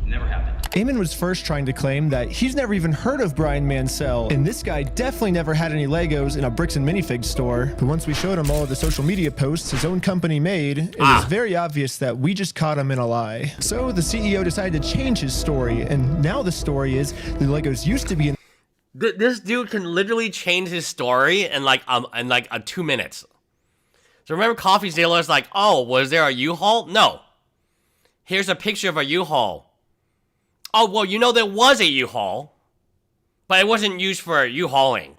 Never happened. Ammon was first trying to claim that he's never even heard of Brian Mansell, and this guy definitely never had any Legos in a Bricks and Minifigs store. But once we showed him all of the social media posts his own company made, it was very obvious that we just caught him in a lie. So the CEO decided to change his story, and now the story is the Legos used to be in... This dude can literally change his story in like 2 minutes. So remember CoffeeZilla is like, oh, was there a U-Haul? No. Here's a picture of a U-Haul. Oh, well, there was a U-Haul, but it wasn't used for U-Hauling.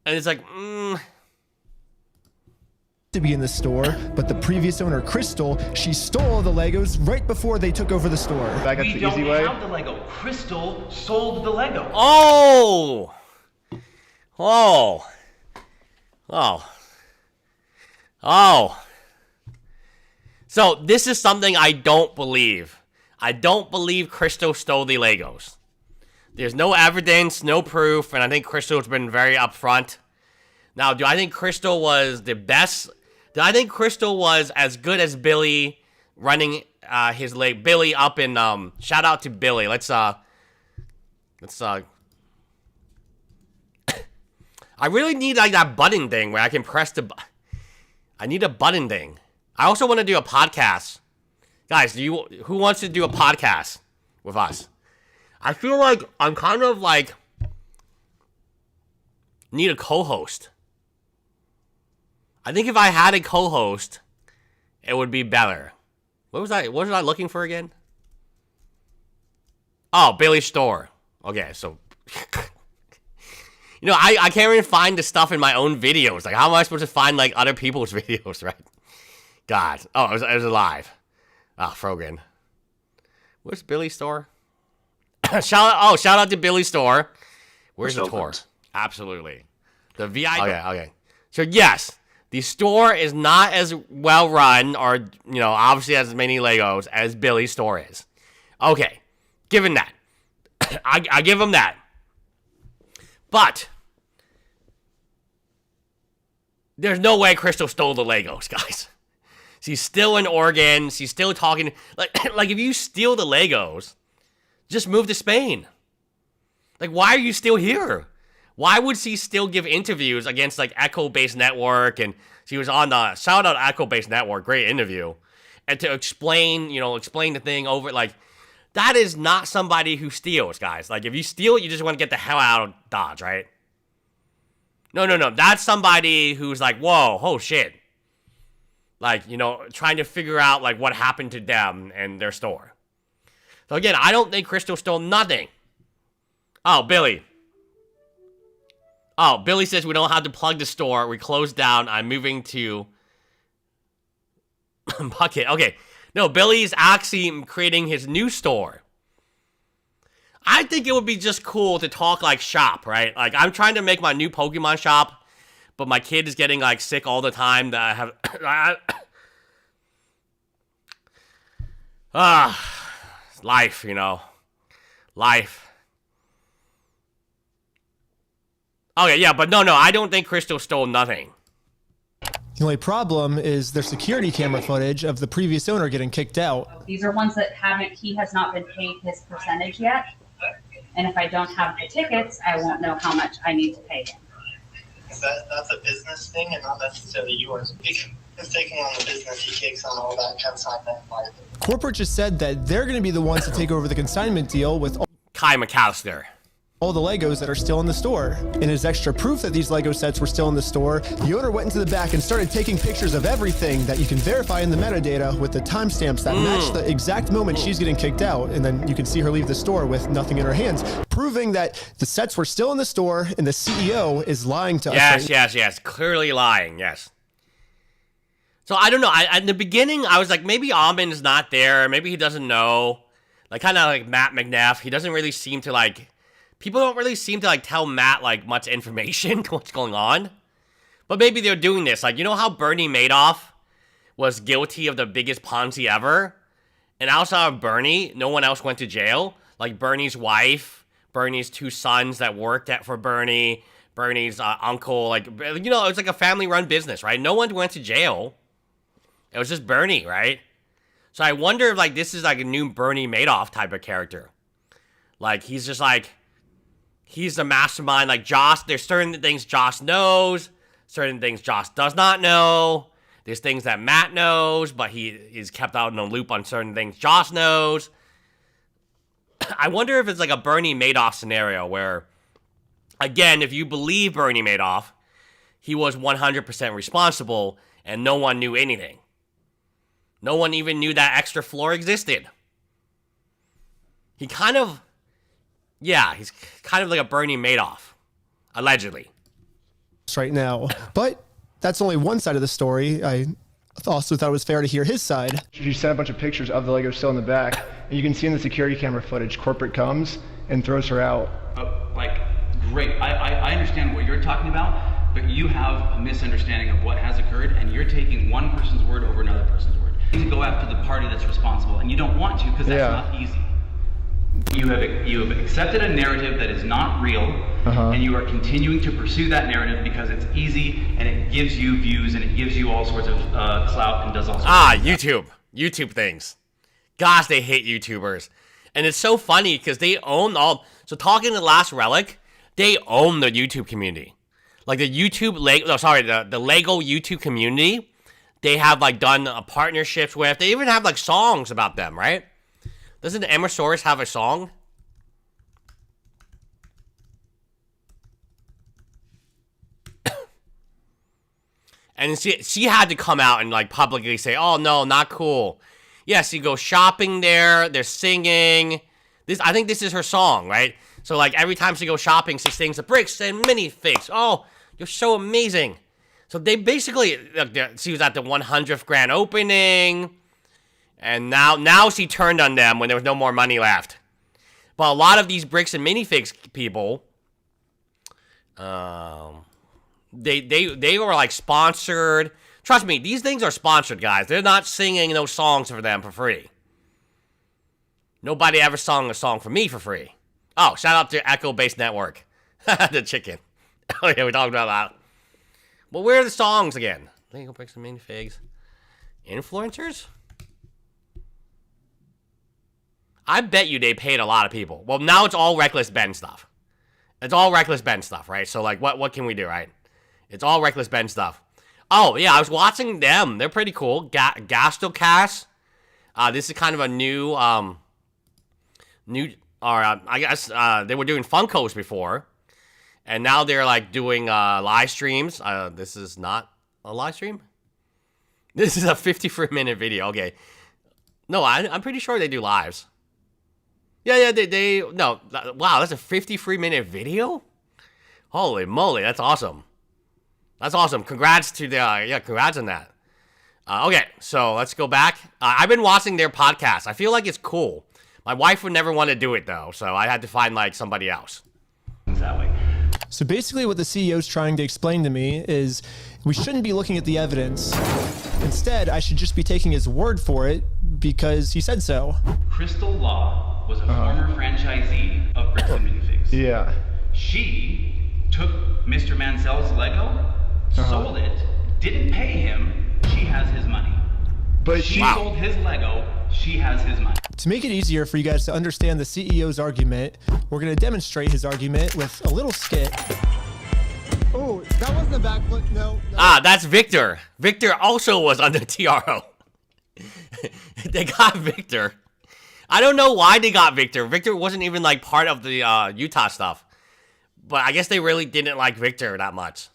And it's like, to be in the store, but the previous owner, Crystal, she stole the Legos right before they took over the store. Back up the easy way. We don't have the Lego. Crystal sold the Lego. Oh! Oh. Oh. Oh. So this is something I don't believe. I don't believe Crystal stole the Legos. There's no evidence, no proof, and I think Crystal's been very upfront. Now, do I think Crystal was the best? Do I think Crystal was as good as Billy running Billy up in shout out to Billy. Let's I really need like that button thing where I can press I need a button thing. I also want to do a podcast. Guys, who wants to do a podcast with us? I feel like I'm kind of like need a co-host. I think if I had a co-host, it would be better. What was I looking for again? Oh, Billy's store. Okay, so I can't even find the stuff in my own videos. Like, how am I supposed to find like other people's videos, right? God. Oh, it was alive. Ah, Frogan. Where's Billy's store? Shout out to Billy's store. Where's the tour? Absolutely. The VIP. Okay. So yes, the store is not as well run or, obviously has as many Legos as Billy's store is. Okay. Given that. I give him that. But there's no way Crystal stole the Legos, guys. She's still in Oregon. She's still talking. Like if you steal the Legos, just move to Spain. Like, why are you still here? Why would she still give interviews against, like, Echo-Based Network? And she was on the, shout out Echo-Based Network, great interview. And to explain the thing over, like, That is not somebody who steals, guys. Like, if you steal, you just want to get the hell out of Dodge, right? No. That's somebody who's like, whoa, oh shit. Like, you know, trying to figure out, like, what happened to them and their store. So, again, I don't think Crystal stole nothing. Oh, Billy. Oh, Billy says we don't have to plug the store. We closed down. I'm moving to Bucket. Okay. No, Billy's actually creating his new store. I think it would be just cool to talk like shop, right? Like, I'm trying to make my new Pokemon shop, but my kid is getting like sick all the time that I have life, you know. Life. Okay, yeah, but no, I don't think Crystal stole nothing. The only problem is their security camera footage of the previous owner getting kicked out. These are ones that he has not been paid his percentage yet. And if I don't have the tickets, I won't know how much I need to pay him. That's a business thing and not necessarily yours. He's taking on the business, he takes on all that consignment. Corporate just said that they're going to be the ones to take over the consignment deal with Kai McAllister. All the Legos that are still in the store. And as extra proof that these Lego sets were still in the store, the owner went into the back and started taking pictures of everything that you can verify in the metadata with the timestamps that match the exact moment she's getting kicked out. And then you can see her leave the store with nothing in her hands, proving that the sets were still in the store and the CEO is lying to us. Yes. Clearly lying, yes. So I don't know. In the beginning, I was like, maybe Ammon is not there. Maybe he doesn't know. Like, kind of like Matt McNeff. He doesn't really seem to like... People don't really seem to, like, tell Matt, like, much information what's going on. But maybe they're doing this. Like, you know how Bernie Madoff was guilty of the biggest Ponzi ever? And outside of Bernie, no one else went to jail? Like, Bernie's wife, Bernie's two sons that worked for Bernie, Bernie's uncle. Like, you know, it was like a family-run business, right? No one went to jail. It was just Bernie, right? So I wonder if, like, this is, like, a new Bernie Madoff type of character. Like, he's just, like... He's the mastermind, like Josh. There's certain things Josh knows, certain things Josh does not know. There's things that Matt knows, but he is kept out in a loop on certain things Josh knows. I wonder if it's like a Bernie Madoff scenario where, again, if you believe Bernie Madoff, he was 100% responsible and no one knew anything. No one even knew that extra floor existed. He kind of... Yeah, he's kind of like a Bernie Madoff, allegedly. Right now, but that's only one side of the story. I also thought it was fair to hear his side. You sent a bunch of pictures of the Lego still in the back, and you can see in the security camera footage, corporate comes and throws her out. Great. I understand what you're talking about, but you have a misunderstanding of what has occurred, and you're taking one person's word over another person's word. You need to go after the party that's responsible, and you don't want to because that's not easy. You have accepted a narrative that is not real, and you are continuing to pursue that narrative because it's easy and it gives you views and it gives you all sorts of clout and does all sorts of YouTube things. Gosh, they hate YouTubers. And it's so funny because they own all... So talking to Last Relic, they own the YouTube community. Like the the Lego YouTube community, they have like done partnerships with. They even have like songs about them, right? Doesn't Amosaurus have a song? And she had to come out and like publicly say, "Oh no, not cool." Yes, you go shopping there. They're singing. I think this is her song, right? So like every time she goes shopping, she sings the Bricks and Minifigs. Oh, you're so amazing. So they basically, she was at the 100th grand opening. And now she turned on them when there was no more money left. But a lot of these Bricks and Minifigs people, they were like sponsored. Trust me, these things are sponsored, guys. They're not singing those songs for them for free. Nobody ever sung a song for me for free. Oh, shout out to Echo Base Network. The chicken. Oh yeah, we talked about that. Well, where are the songs again? Lego Bricks and Minifigs. Influencers? I bet you they paid a lot of people. Well, now it's all Reckless Ben stuff. It's all Reckless Ben stuff, right? So, like, what can we do, right? It's all Reckless Ben stuff. Oh, yeah, I was watching them. They're pretty cool. Gastocast. This is kind of a new, I guess they were doing Funkos before, and now they're like doing live streams. This is not a live stream. This is a 53-minute video. Okay, no, I'm pretty sure they do lives. Yeah, no. Wow, that's a 53-minute video. Holy moly, that's awesome. That's awesome. Congrats to the congrats on that. Okay, so let's go back. I've been watching their podcast. I feel like it's cool. My wife would never want to do it though, so I had to find like somebody else. That way. So basically what the CEO is trying to explain to me is we shouldn't be looking at the evidence. Instead, I should just be taking his word for it because he said so. Crystal Law was a former franchisee of Bricks and Minifigs. Yeah. She took Mr. Mansell's Lego, sold it, didn't pay him, she has his money. But she sold his Lego, she has his money. To make it easier for you guys to understand the CEO's argument, we're going to demonstrate his argument with a little skit. Oh, that wasn't a backflip. No. That's Victor. Victor also was under TRO. They got Victor. I don't know why they got Victor. Victor wasn't even like part of the Utah stuff. But I guess they really didn't like Victor that much.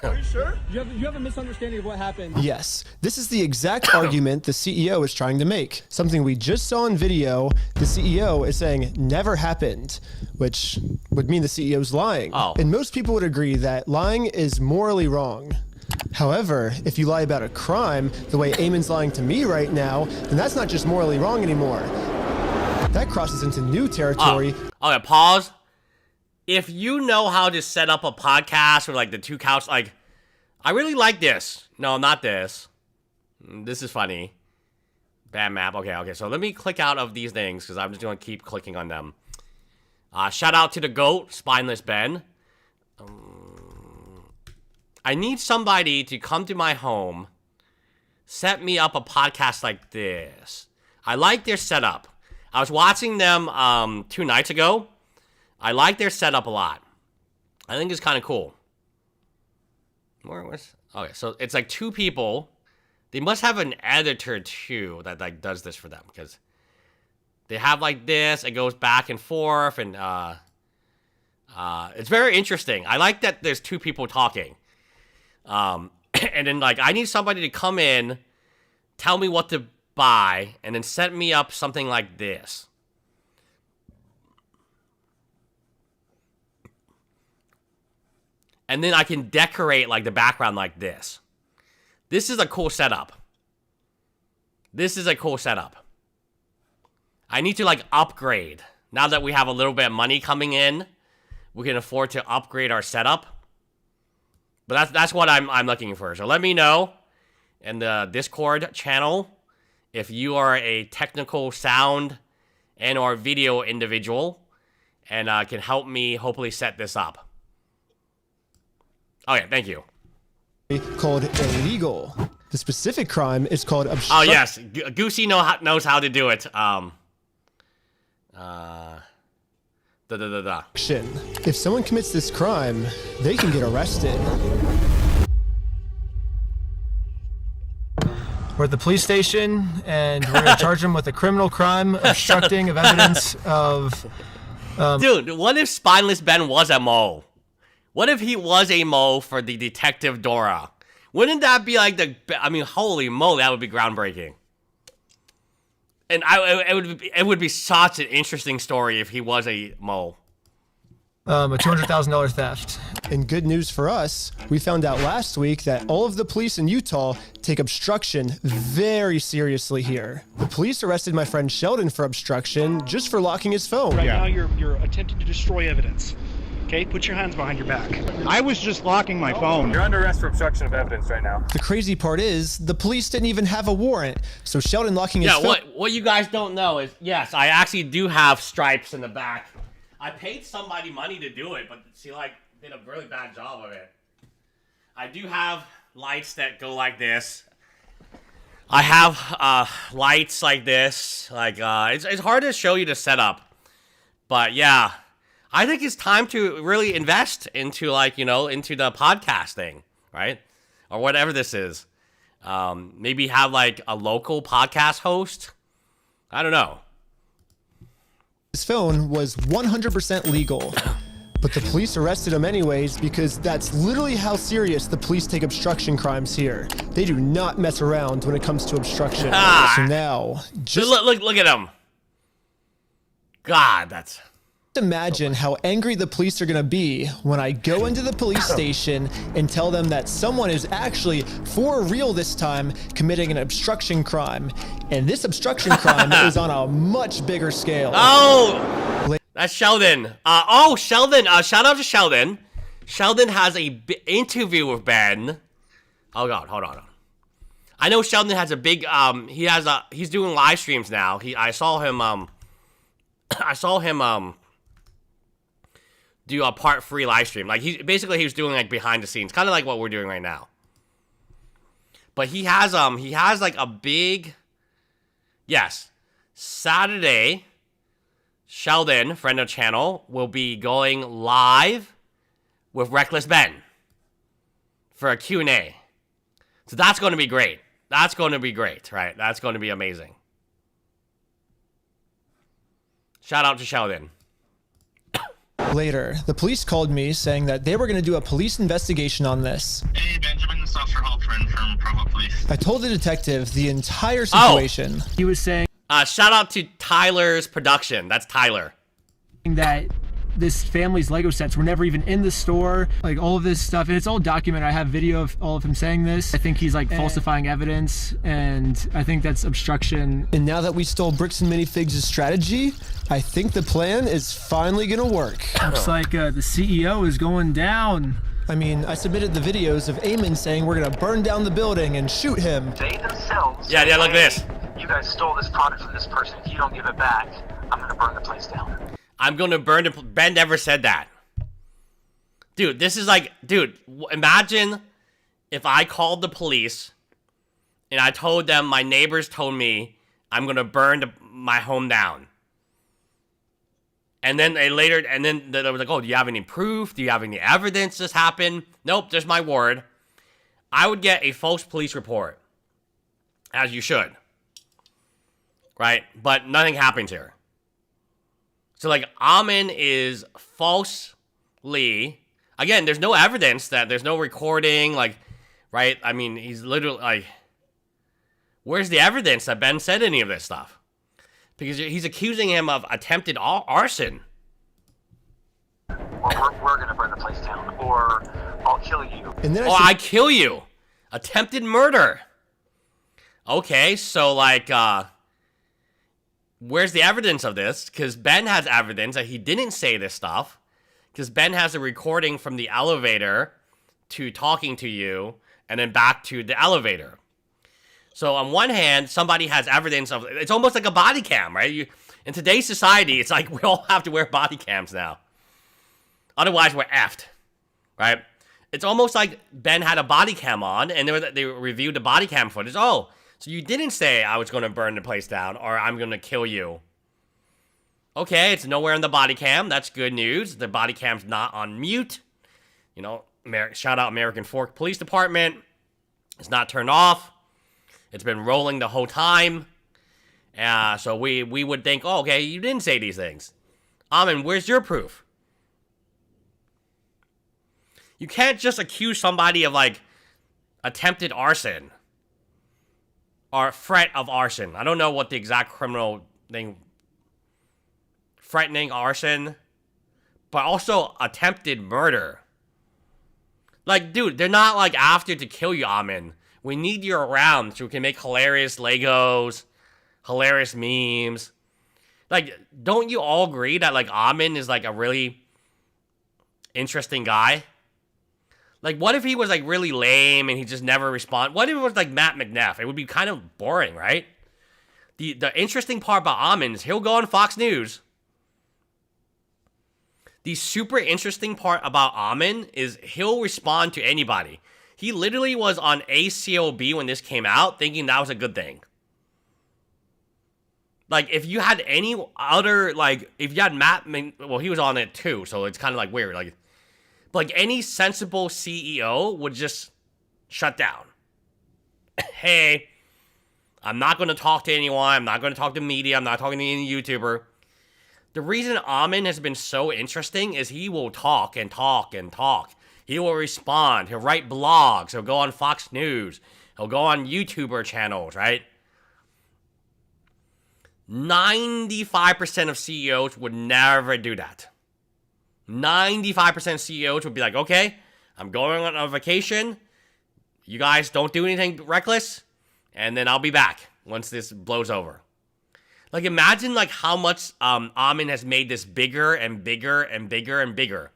Are you sure? You have a misunderstanding of what happened. Yes, this is the exact argument the CEO is trying to make. Something we just saw in video, the CEO is saying never happened, which would mean the CEO is lying. And most people would agree that lying is morally wrong. However, if you lie about a crime, the way Ammon's lying to me right now, then that's not just morally wrong anymore. That crosses into new territory. Okay, pause. If you know how to set up a podcast or like the two couch, like, I really like this. No, not this. This is funny. Bad map. Okay. So let me click out of these things because I'm just going to keep clicking on them. Shout out to the GOAT, Spineless Ben. I need somebody to come to my home, set me up a podcast like this. I like their setup. I was watching them 2 nights ago. I like their setup a lot. I think it's kind of cool. Okay, so it's like 2 people. They must have an editor too that like does this for them because they have like this. It goes back and forth, and it's very interesting. I like that there's 2 people talking. And then like I need somebody to come in, tell me what to buy, and then set me up something like this. And then I can decorate like the background like this. This is a cool setup. I need to like upgrade. Now that we have a little bit of money coming in, we can afford to upgrade our setup. But that's what I'm looking for. So let me know in the Discord channel if you are a technical sound and or video individual and can help me hopefully set this up. Okay, thank you. Called illegal. The specific crime is called obstruction. Oh yes, Goosey knows how to do it. If someone commits this crime, they can get arrested. We're at the police station, and we're gonna charge them with a criminal crime, obstructing of evidence of. Dude, what if Spineless Ben was a mole? What if he was a mole for the Detective Dora? Wouldn't that be like holy moly, that would be groundbreaking. And it would be such an interesting story if he was a mole. A $200,000 theft. And good news for us, we found out last week that all of the police in Utah take obstruction very seriously here. The police arrested my friend Sheldon for obstruction just for locking his phone. Right now you're attempting to destroy evidence. Okay, put your hands behind your back. I was just locking my phone. You're under arrest for obstruction of evidence right now. The crazy part is, the police didn't even have a warrant, so Sheldon locking his phone... Yeah, what you guys don't know is, yes, I actually do have stripes in the back. I paid somebody money to do it, but she, like, did a really bad job of it. I do have lights that go like this. I have lights like this. Like, it's hard to show you the setup. But, yeah... I think it's time to really invest into, like, into the podcast thing, right? Or whatever this is. Maybe have, like, a local podcast host. I don't know. His phone was 100% legal. But the police arrested him anyways because that's literally how serious the police take obstruction crimes here. They do not mess around when it comes to obstruction. So now, just look at him. God, that's... imagine how angry the police are gonna be when I go into the police station and tell them that someone is actually, for real this time, committing an obstruction crime. And this obstruction crime is on a much bigger scale. Oh! That's Sheldon. Sheldon. Shout out to Sheldon. Sheldon has a interview with Ben. Oh God, hold on. I know Sheldon has a big. He's doing live streams now. I saw him. Do a part 3 live stream. Like he was doing like behind the scenes, kind of like what we're doing right now. But he has like a big. Yes, Saturday. Sheldon, friend of the channel, will be going live with Reckless Ben for a Q&A. So that's going to be great. That's going to be great, right? That's going to be amazing. Shout out to Sheldon. Later, the police called me saying that they were going to do a police investigation on this. Hey, Benjamin, this is Officer Halpern from Provo Police. I told the detective the entire situation. He was saying... shout out to Tyler's production. That's Tyler. That this family's Lego sets were never even in the store. Like all of this stuff, and it's all documented. I have video of all of him saying this. I think he's like falsifying evidence, and I think that's obstruction. And now that we stole Bricks and Minifigs' strategy, I think the plan is finally gonna work. Looks like the CEO is going down. I mean, I submitted the videos of Ammon saying we're gonna burn down the building and shoot him. They themselves. Yeah, look at this. You guys stole this product from this person. If you don't give it back, I'm gonna burn the place down. I'm gonna burn the... Ben never said that. Dude, this is like... Dude, imagine if I called the police and I told them my neighbors told me I'm gonna burn my home down. And then they later... And then they were like, oh, do you have any proof? Do you have any evidence this happened? Nope, just my word. I would get a false police report. As you should. Right? But nothing happens here. So, like, Ammon is falsely... Again, there's no evidence that... There's no recording, like... Right? I mean, he's literally, like... Where's the evidence that Ben said any of this stuff? Because he's accusing him of attempted arson. Or we're gonna burn the place down. Or I'll kill you. And then I kill you. Attempted murder. Okay, so, like, where's the evidence of this? Because Ben has evidence that he didn't say this stuff. Because Ben has a recording from the elevator to talking to you and then back to the elevator. So on one hand, somebody has evidence of... It's almost like a body cam, right? In today's society, it's like we all have to wear body cams now. Otherwise, we're effed, right? It's almost like Ben had a body cam on and they reviewed the body cam footage. Oh, so you didn't say I was going to burn the place down or I'm going to kill you. Okay, it's nowhere in the body cam. That's good news. The body cam's not on mute. You know, shout out American Fork Police Department. It's not turned off. It's been rolling the whole time. So we would think, oh, okay, you didn't say these things. Ammon, where's your proof? You can't just accuse somebody of, like, attempted arson. Or threat of arson. I don't know what the exact criminal thing... Threatening arson. But also attempted murder. Like, dude, they're not, like, after to kill you, Ammon. We need you around so we can make hilarious Legos. Hilarious memes. Like, don't you all agree that, like, Ammon is, like, a really interesting guy? Like, what if he was, like, really lame and he just never responded? What if it was, like, Matt McNeff? It would be kind of boring, right? The interesting part about Ammon is he'll go on Fox News. The super interesting part about Ammon is he'll respond to anybody. He literally was on ACOB when this came out, thinking that was a good thing. Like, if you had any other, like, if you had Matt, well, he was on it too, so it's kind of, like, weird. Like, any sensible CEO would just shut down. Hey, I'm not going to talk to anyone. I'm not going to talk to media. I'm not talking to any YouTuber. The reason Ammon has been so interesting is he will talk and talk and talk. He will respond. He'll write blogs. He'll go on Fox News. He'll go on YouTuber channels, right? 95% of CEOs would never do that. 95% of CEOs would be like, okay, I'm going on a vacation. You guys don't do anything reckless, and then I'll be back once this blows over. Like, imagine, like, how much Ammon has made this bigger and bigger and bigger and bigger.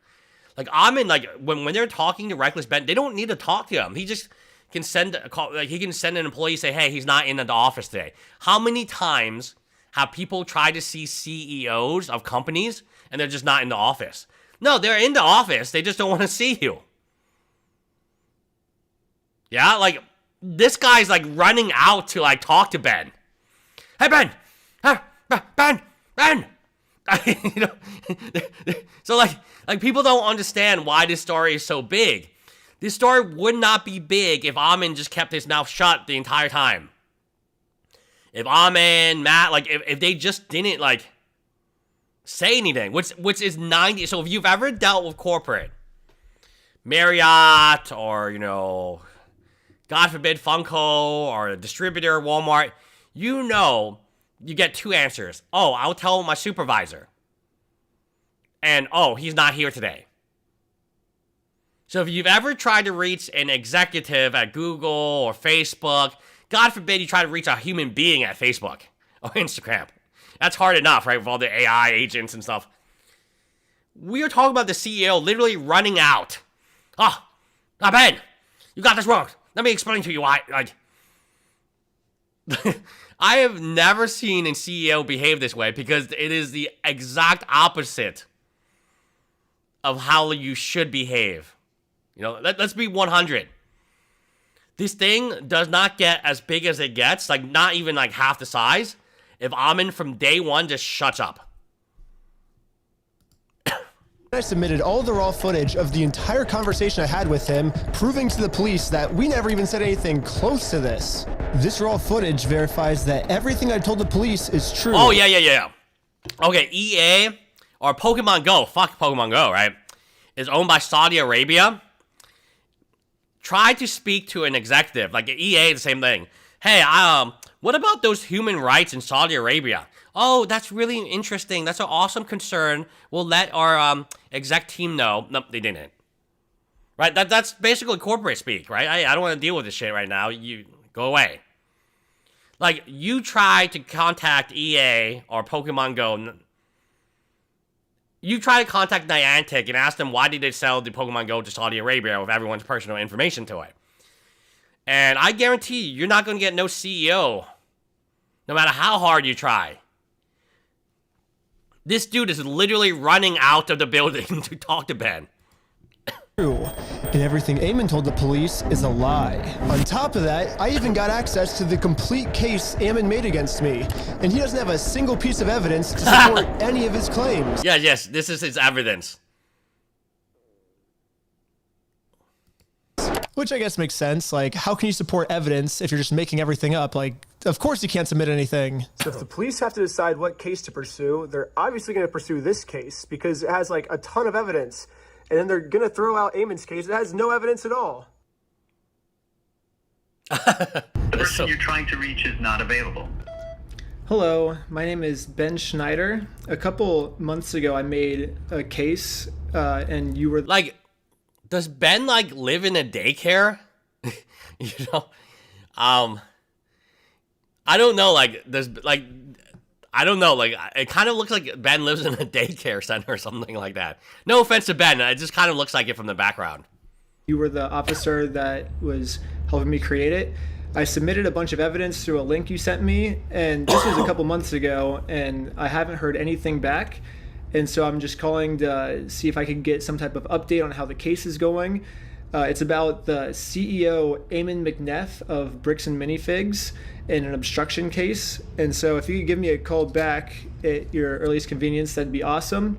Like, Ammon, like, when they're talking to Reckless Ben, they don't need to talk to him. He just can send a call. Like, he can send an employee, say, hey, he's not in the office today. How many times have people tried to see CEOs of companies, and they're just not in the office? No, they're in the office. They just don't want to see you. Yeah, like, this guy's, like, running out to, like, talk to Ben. Hey, Ben! Ben! You know, so, like, people don't understand why this story is so big. This story would not be big if Ammon just kept his mouth shut the entire time. If Ammon, Matt, like, if they just didn't, like, say anything, which is 90. So if you've ever dealt with corporate, Marriott, or, you know, God forbid, Funko, or a distributor, Walmart, you know, you get two answers. Oh, I'll tell my supervisor. And, oh, he's not here today. So if you've ever tried to reach an executive at Google or Facebook, God forbid you try to reach a human being at Facebook or Instagram. That's hard enough, right, with all the AI agents and stuff. We are talking about the CEO literally running out. Oh, Ben, you got this wrong. Let me explain to you why. Like, I have never seen a CEO behave this way, because it is the exact opposite of how you should behave. You know, let's be 100. This thing does not get as big as it gets, like not even like half the size, if Ammon from day one just shuts up. I submitted all the raw footage of the entire conversation I had with him, proving to the police that we never even said anything close to this. This raw footage verifies that everything I told the police is true. Oh, yeah. Okay, EA, or Pokemon Go, fuck Pokemon Go, right, is owned by Saudi Arabia. Try to speak to an executive, like EA, the same thing. Hey, what about those human rights in Saudi Arabia? Oh, that's really interesting. That's an awesome concern. We'll let our exec team know. Nope, they didn't. Right? That's basically corporate speak, right? I don't want to deal with this shit right now. You go away. Like, you try to contact EA or Pokemon Go. You try to contact Niantic and ask them why did they sell the Pokemon Go to Saudi Arabia with everyone's personal information to it. And I guarantee you're not going to get no CEO, no matter how hard you try. This dude is literally running out of the building to talk to Ben. And everything Ammon told the police is a lie. On top of that, I even got access to the complete case Ammon made against me, and he doesn't have a single piece of evidence to support any of his claims. Yes, this is his evidence. Which I guess makes sense. Like, how can you support evidence if you're just making everything up? Like, of course you can't submit anything. So if the police have to decide what case to pursue, they're obviously going to pursue this case because it has, like, a ton of evidence. And then they're going to throw out Ammon's case. It has no evidence at all. The person you're trying to reach is not available. Hello, my name is Ben Schneider. A couple months ago, I made a case, and you were... Like, does Ben, like, live in a daycare? You know? I don't know, like, there's, like... I don't know, like, it kind of looks like Ben lives in a daycare center or something like that. No offense to Ben, it just kind of looks like it from the background. You were the officer that was helping me create it. I submitted a bunch of evidence through a link you sent me, and this was a couple months ago, and I haven't heard anything back. And so I'm just calling to see if I can get some type of update on how the case is going. It's about the CEO, Ammon McNeff of Bricks and Minifigs, in an obstruction case. And so if you could give me a call back at your earliest convenience, that'd be awesome.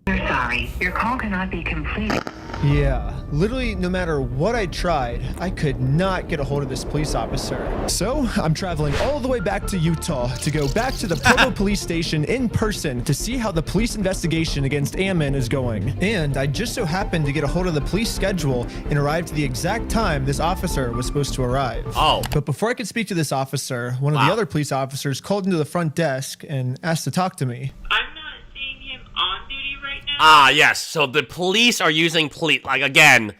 We're sorry, your call cannot be completed. Yeah, literally no matter what I tried, I could not get a hold of this police officer. So I'm traveling all the way back to Utah to go back to the Provo police station in person to see how the police investigation against Ammon is going. And I just so happened to get a hold of the police schedule and arrived at the exact time this officer was supposed to arrive. Oh. But before I could speak to this officer, one of the other police officers called into the front desk and asked to talk to me. Ah, yes. So the police are using like, again,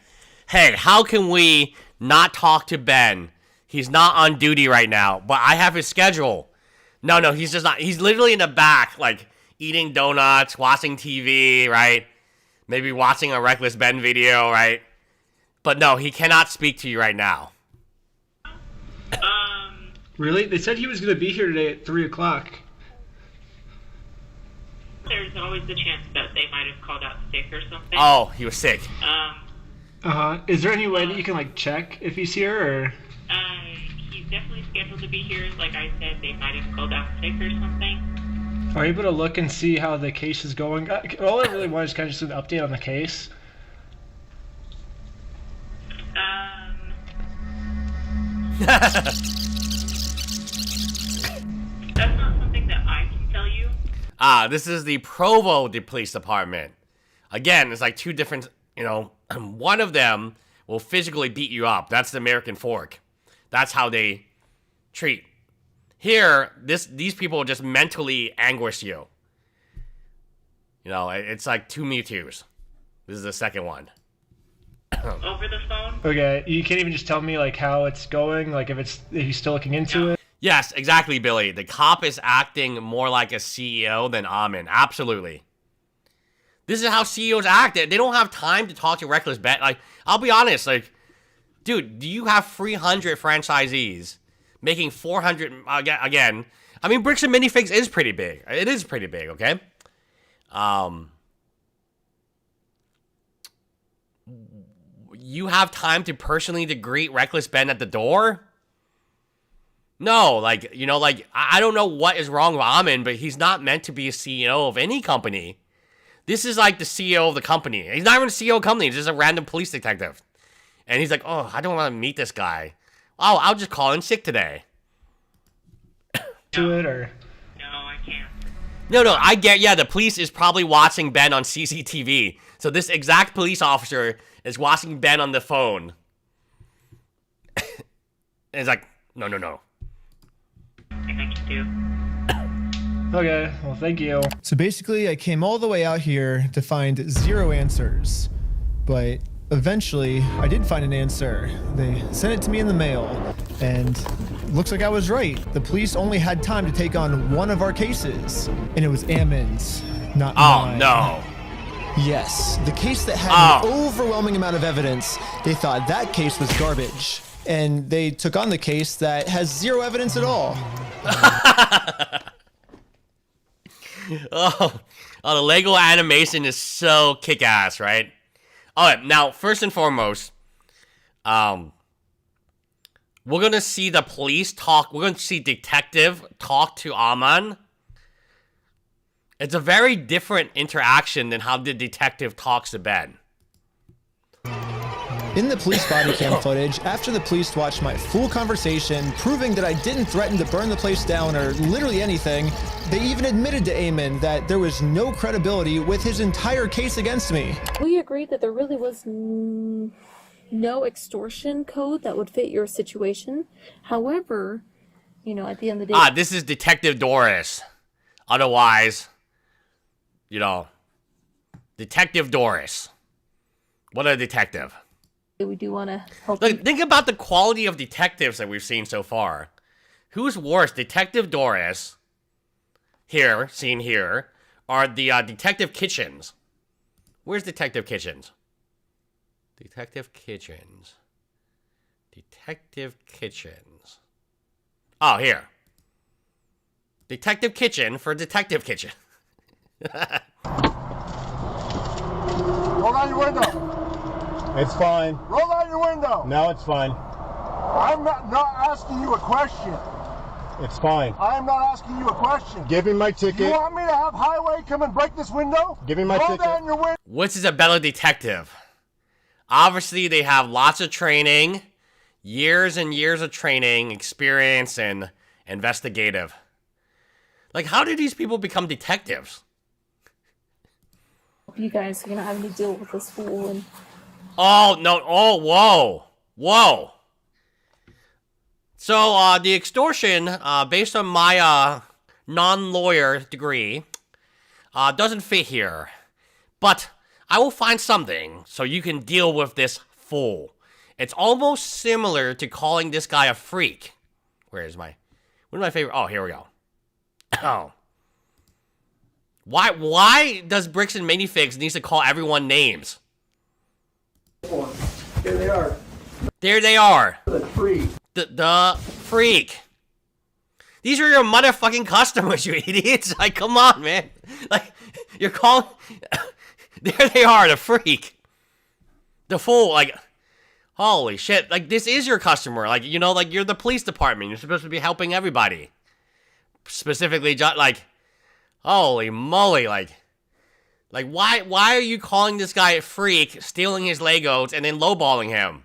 hey, how can we not talk to Ben? He's not on duty right now, but I have his schedule. No, he's just not. He's literally in the back, like, eating donuts, watching TV, right? Maybe watching a Reckless Ben video, right? But no, he cannot speak to you right now. Really? They said he was going to be here today at 3 o'clock. There's always the chance that they might have called out sick or something. Oh, he was sick. Is there any way that you can, like, check if he's here, or? He's definitely scheduled to be here. Like I said, they might have called out sick or something. Are you able to look and see how the case is going? All I really want is kind of just an update on the case. That's not something that I can tell you. This is the Provo Police Department. Again, it's like two different, one of them will physically beat you up. That's the American Fork. That's how they treat. Here, these people just mentally anguish you. It's like two Mewtwo's. This is the second one. Over the phone? Okay, you can't even just tell me, like, how it's going, like, if he's still looking into it? Yes, exactly, Billy. The cop is acting more like a CEO than Ammon. Absolutely. This is how CEOs act. They don't have time to talk to Reckless Ben. Like, I'll be honest, like, dude, do you have 300 franchisees making 400 again? I mean, Bricks and Minifigs is pretty big. It is pretty big, okay? You have time to personally to greet Reckless Ben at the door? No, like, I don't know what is wrong with Ammon, but he's not meant to be a CEO of any company. This is like the CEO of the company. He's not even a CEO of the company. He's just a random police detective. And he's like, oh, I don't want to meet this guy. Oh, I'll just call in sick today. To it, or? No, I can't. No, I get, the police is probably watching Ben on CCTV. So this exact police officer is watching Ben on the phone. And it's like, no. Okay, well, thank you. So basically, I came all the way out here to find 0 answers. But eventually, I did find an answer. They sent it to me in the mail. And looks like I was right. The police only had time to take on one of our cases. And it was Ammon's, not mine. Oh, no. Yes, the case that had an overwhelming amount of evidence. They thought that case was garbage. And they took on the case that has 0 evidence at all. Oh, the Lego animation is so kick-ass, right? All right, now, first and foremost, we're going to see the police talk. We're going to see Detective talk to Ammon. It's a very different interaction than how the detective talks to Ben. In the police body cam footage, after the police watched my full conversation, proving that I didn't threaten to burn the place down or literally anything, they even admitted to Ammon that there was no credibility with his entire case against me. We agreed that there really was no extortion code that would fit your situation. However, at the end of the day... This is Detective Doris. Otherwise, Detective Doris. What a detective. We do want to help. Look, think about the quality of detectives that we've seen so far. Who's worse, Detective Doris, seen here, or the Detective Kitchens? Where's Detective Kitchens? Detective Kitchens. Oh, here. Detective Kitchen for Detective Kitchen. Roll down your window. It's fine. Roll down your window. No, it's fine. I'm not asking you a question. It's fine. I'm not asking you a question. Give me my ticket. You want me to have Highway come and break this window? Give me my ticket. Roll down your window. Which is a better detective? Obviously, they have lots of training, years and years of training, experience, and investigative. Like, how did these people become detectives? You guys are gonna have to deal with this fool. And Oh, no. Oh, whoa. Whoa. So, the extortion, based on my non-lawyer degree, doesn't fit here. But I will find something so you can deal with this fool. It's almost similar to calling this guy a freak. One of my favorite? Oh, here we go. Oh. Why does Bricks and Minifigs needs to call everyone names? Here they are. There they are. The freak. The freak. These are your motherfucking customers, you idiots. Like, come on, man. Like, you're calling... There they are, the freak. The fool, like... Holy shit. Like, this is your customer. Like, you know, like, you're the police department. You're supposed to be helping everybody. Specifically, like... Holy moly, like... Like, why are you calling this guy a freak, stealing his Legos, and then lowballing him?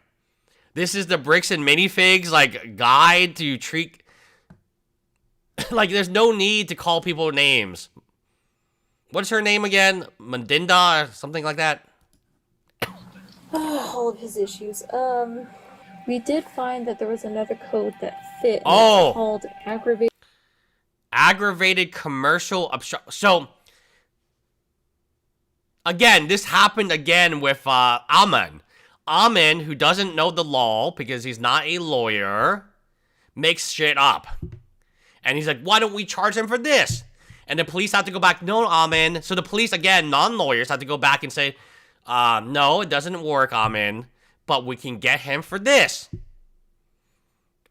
This is the Bricks and Minifigs, like, guide to treat... Like, there's no need to call people names. What's her name again? Mandinda or something like that? all of his issues. We did find that there was another code that fit. Oh! Called aggravated commercial obstruction. So, again, this happened again with Ammon. Ammon, who doesn't know the law because he's not a lawyer, makes shit up. And he's like, why don't we charge him for this? And the police have to go back, no, Ammon. So the police, again, non-lawyers, have to go back and say, no, it doesn't work, Ammon, but we can get him for this.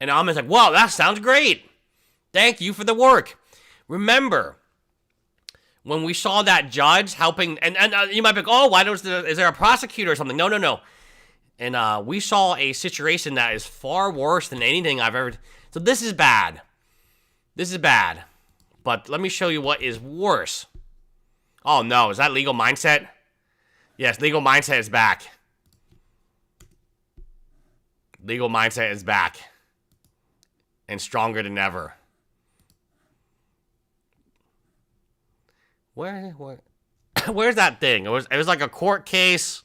And Ammon's like, wow, that sounds great. Thank you for the work. Remember, when we saw that judge helping, and you might be like, oh, is there a prosecutor or something? No. And we saw a situation that is far worse than anything I've ever... So this is bad. This is bad. But let me show you what is worse. Oh, no. Is that Legal Mindset? Yes, Legal Mindset is back. Legal Mindset is back. And stronger than ever. Where's that thing? It was like a court case.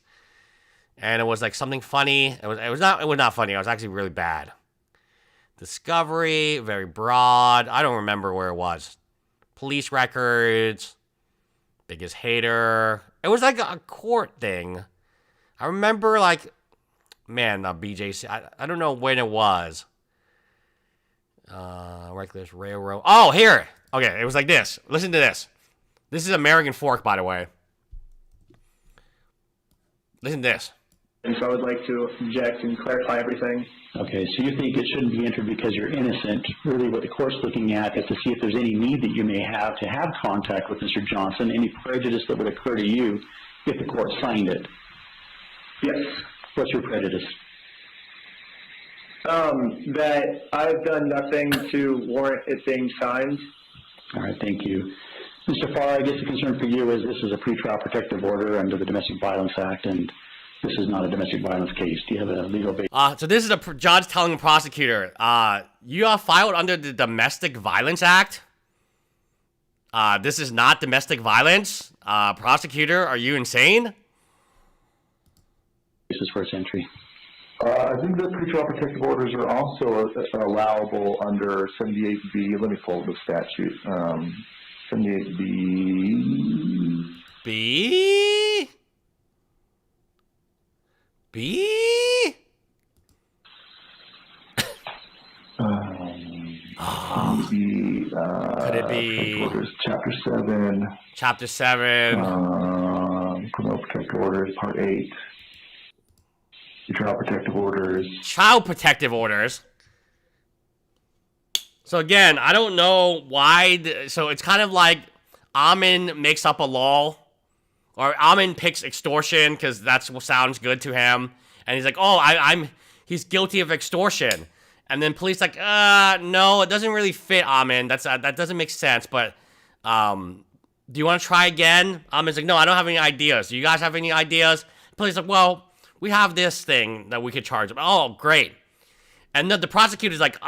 And it was like something funny. It was not funny. It was actually really bad. Discovery, very broad. I don't remember where it was. Police records. Biggest hater. It was like a court thing. I remember like, man, BJC. I don't know when it was. Reckless Railroad. Oh, here. Okay, it was like this. Listen to this. This is American Fork, by the way. Listen to this. And so I would like to object and clarify everything. Okay, so you think it shouldn't be entered because you're innocent. Really what the court's looking at is to see if there's any need that you may have to have contact with Mr. Johnson, any prejudice that would occur to you if the court signed it. Yes. What's your prejudice? That I've done nothing to warrant it being signed. All right, thank you. Mr. Farr, I guess the concern for you is this is a pretrial protective order under the Domestic Violence Act, and this is not a domestic violence case. Do you have a legal basis? So this is a judge telling the prosecutor, you are filed under the Domestic Violence Act. This is not domestic violence. Prosecutor, are you insane? This is first entry. I think that pretrial protective orders are also allowable under 78B. Let me pull the statute. 78B. B? Could it be orders, Chapter 7? Chapter 7. Criminal protective orders, Part 8. Child protective orders. Child protective orders. So again, I don't know why. So it's kind of like Ammon makes up a law, or Ammon picks extortion because that's what sounds good to him, and he's like, "Oh, he's guilty of extortion," and then police like, no, it doesn't really fit, Ammon. That doesn't make sense. But do you want to try again? Ammon's like, no, I don't have any ideas. Do you guys have any ideas? Police like, well, we have this thing that we could charge him. Oh, great. And then the prosecutor's like,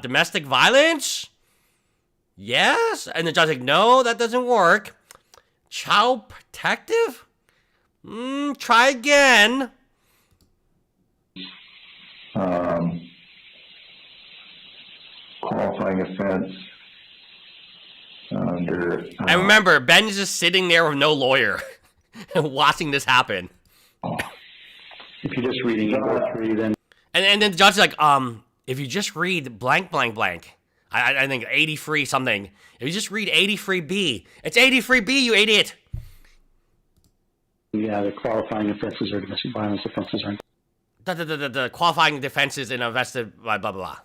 domestic violence? Yes? And the judge's like, no, that doesn't work. Child protective? Try again. Qualifying offense under... And remember, Ben is just sitting there with no lawyer watching this happen. If you're just reading it, then... And then the judge is like, if you just read blank, blank, blank, I think 83 something. If you just read 83B, it's 83B, you idiot. Yeah, the qualifying offenses or domestic violence offenses aren't... The qualifying defenses in invested blah, blah, blah.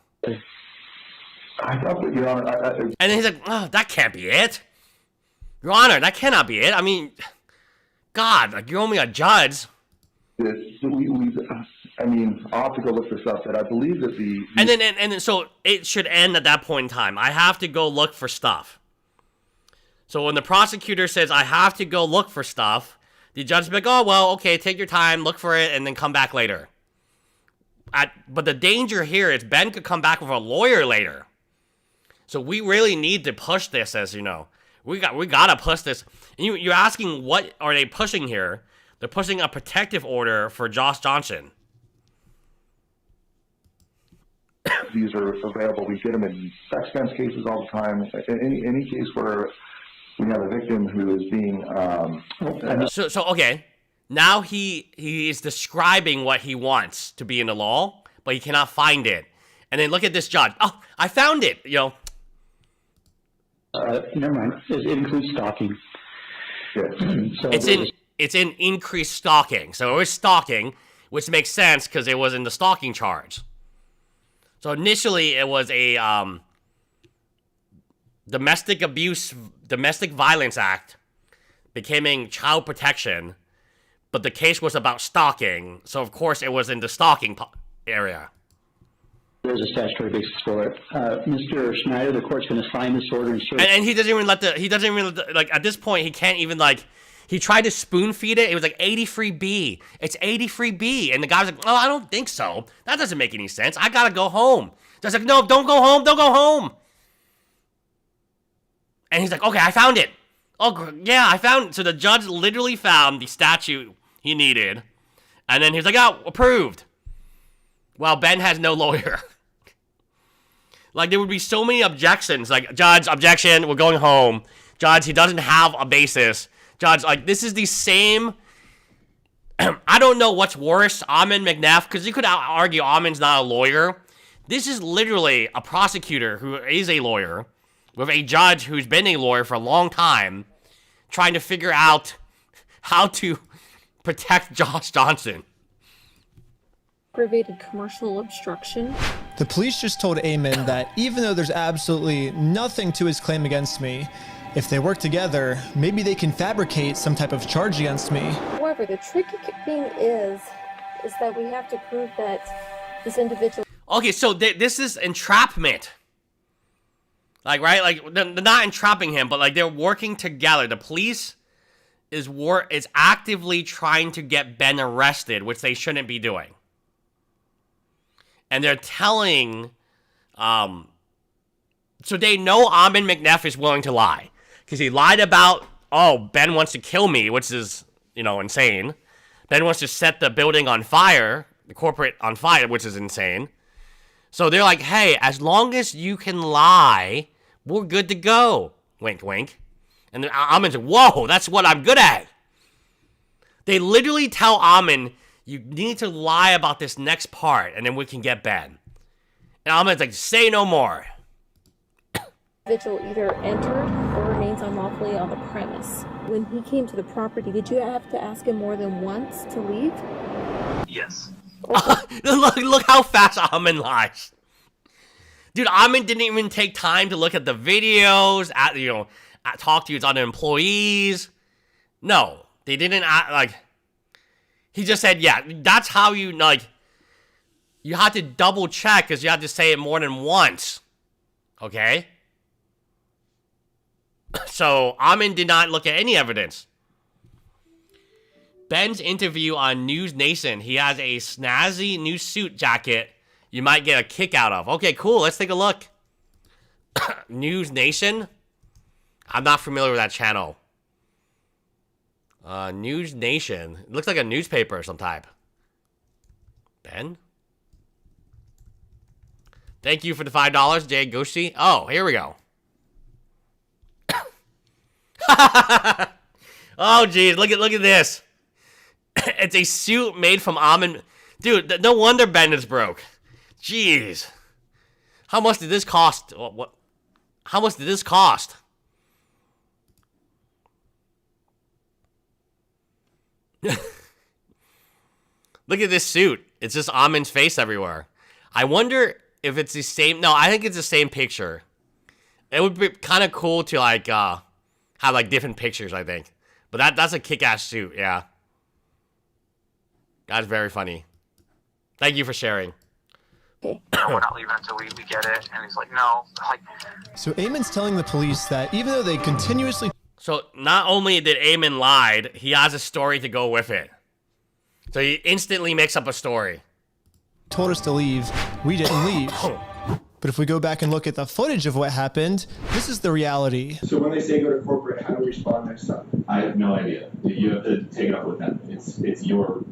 I thought that, Your Honor, and then he's like, oh, that can't be it. Your Honor, that cannot be it. I mean, God, like, you're only a judge. I mean, I'll have to go look this up, but I believe that the... And then, so it should end at that point in time. I have to go look for stuff. So when the prosecutor says, I have to go look for stuff, the judge will be like, oh, well, okay, take your time, look for it, and then come back later. But the danger here is Ben could come back with a lawyer later. So we really need to push this, as you know. We gotta push this. And you're asking, what are they pushing here? They're pushing a protective order for Josh Johnson. These are available. We get them in sex offense cases all the time. In any case where we have a victim who is being... So okay. Now he is describing what he wants to be in the law, but he cannot find it. And then look at this judge. Oh, I found it, you know. Never mind. It includes stalking. So it's in increased stalking. So it was stalking, which makes sense because it was in the stalking charge. So initially it was a domestic violence act becoming child protection, but the case was about stalking. So of course it was in the stalking area. There's a statutory basis for it. Mr. Schneider, the court's going to sign this order and serve. And he doesn't even let like, at this point, he can't even, like, he tried to spoon feed it. It was like 83B. It's 83B. And the guy was like, oh, I don't think so. That doesn't make any sense. I got to go home. Just like, no, don't go home. Don't go home. And he's like, okay, I found it. Oh, yeah, I found it. So the judge literally found the statute he needed. And then he was like, oh, approved. Well, Ben has no lawyer. Like, there would be so many objections. Like, judge, objection, we're going home. Judge, he doesn't have a basis. Judge, like, this is the same... I don't know what's worse, Ammon, McNeff, because you could argue Ammon's not a lawyer. This is literally a prosecutor who is a lawyer with a judge who's been a lawyer for a long time trying to figure out how to protect Josh Johnson. Aggravated commercial obstruction. The police just told Ammon that even though there's absolutely nothing to his claim against me, if they work together, maybe they can fabricate some type of charge against me. However, the tricky thing is that we have to prove that this individual... Okay, so this is entrapment. Like, right? Like, they're not entrapping him, but, like, they're working together. The police is actively trying to get Ben arrested, which they shouldn't be doing. And they're telling, so they know Ammon McNeff is willing to lie. Because he lied about, oh, Ben wants to kill me, which is, you know, insane. Ben wants to set the building on fire, the corporate on fire, which is insane. So they're like, hey, as long as you can lie, we're good to go. Wink, wink. And then Ammon's like, whoa, that's what I'm good at. They literally tell Ammon, you need to lie about this next part, and then we can get Ben. And Ammon's like, say no more. Individual either entered or remains unlawfully on the premise. When he came to the property, did you have to ask him more than once to leave? Yes. Look how fast Ammon lies. Dude, Ammon didn't even take time to look at the videos, talk to his other employees. No, they didn't, he just said, yeah, that's how you, like, you have to double check because you have to say it more than once. Okay? So, Ammon did not look at any evidence. Ben's interview on News Nation. He has a snazzy new suit jacket you might get a kick out of. Okay, cool. Let's take a look. News Nation? I'm not familiar with that channel. News Nation. It looks like a newspaper of some type. Ben? Thank you for the $5, Jay Goshi. Oh, here we go. Oh, geez. Look at this. It's a suit made from Ammon. Dude, no wonder Ben is broke. Jeez. How much did this cost? What? How much did this cost? Look at this suit. It's just Ammon's face everywhere. I wonder if it's the same. No, I think it's the same picture. It would be kind of cool to like have like different pictures, I think. But that's a kick-ass suit, yeah. That's very funny. Thank you for sharing. We're not leaving until we get it. And he's like, no. Like, So Ammon's telling the police that even though they continuously... So not only did Ammon lied, he has a story to go with it. So he instantly makes up a story. Told us to leave, we didn't leave. But if we go back and look at the footage of what happened, this is the reality. So when they say go to corporate, how do we respond next time? I have no idea. You have to take it up with them. It's your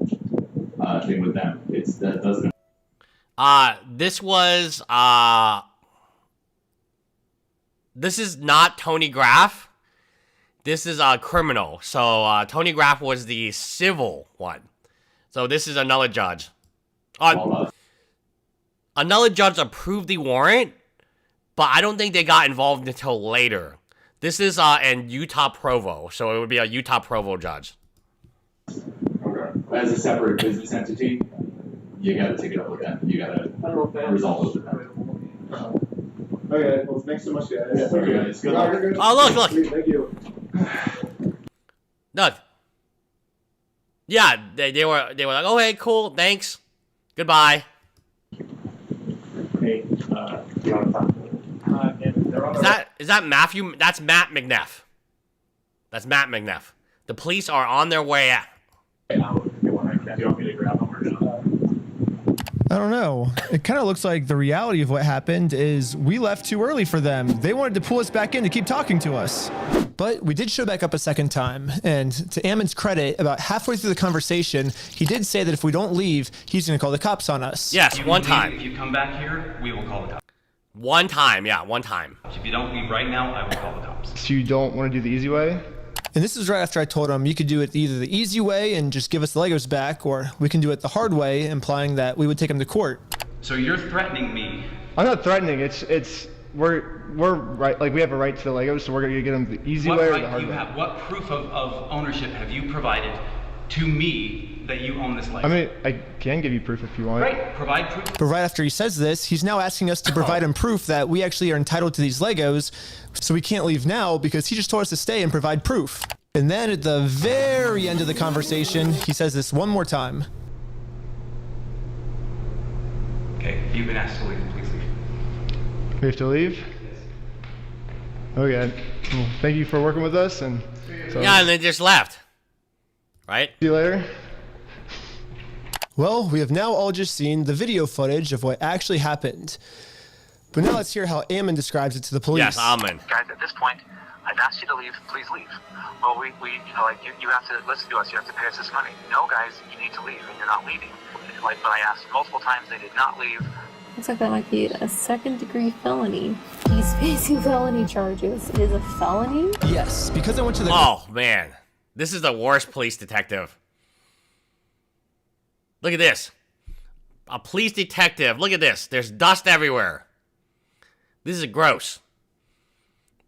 thing with them. That doesn't. This is not Tony Graff. This is a criminal. So Tony Graff was the civil one. So this is another judge. Another judge approved the warrant, but I don't think they got involved until later. This is in Utah Provo, so it would be a Utah Provo judge. Okay. As a separate business entity, you got to take it up with them. You got to resolve it with them. Okay, well, thanks so much, guys. Yeah, thank you, guys. Good luck. Oh, look. Thank you. Look. Yeah, they were like, oh, hey, cool, thanks. Goodbye. Hey, do you want to talk? Is that Matthew? That's Matt McNeff. That's Matt McNeff. The police are on their way out. Do you want me to grab them or not? I don't know. It kind of looks like the reality of what happened is we left too early for them. They wanted to pull us back in to keep talking to us. But we did show back up a second time, and to Ammon's credit, about halfway through the conversation, he did say that if we don't leave, he's going to call the cops on us. Yes, one time. If you come back here, we will call the cops. One time, yeah, one time. If you don't leave right now, I will call the cops. So you don't want to do the easy way? And this is right after I told him you could do it either the easy way and just give us the Legos back, or we can do it the hard way, implying that we would take him to court. So you're threatening me. I'm not threatening. We're right. Like, we have a right to the Legos, so we're gonna get them the easy way or the hard way. What proof of ownership have you provided to me that you own this Lego? I mean, I can give you proof if you want. Right, provide proof. But right after he says this, he's now asking us to provide him proof that we actually are entitled to these Legos, so we can't leave now because he just told us to stay and provide proof. And then at the very end of the conversation, he says this one more time. Okay, you've been asked to leave. Please leave. We have to leave? Okay. Well, thank you for working with us. And so yeah, and they just left. Right? See you later. Well, we have now all just seen the video footage of what actually happened. But now let's hear how Ammon describes it to the police. Yes, Ammon. guys, at this point, I've asked you to leave. Please leave. Well, we you know, like, you have to listen to us. You have to pay us this money. No, guys, you need to leave, and you're not leaving. Like, but I asked multiple times, they did not leave. Looks like that might be a second-degree felony. He's facing felony charges. It is a felony? Yes, because I went to the... Oh, man. This is the worst police detective. Look at this. A police detective. Look at this. There's dust everywhere. This is gross.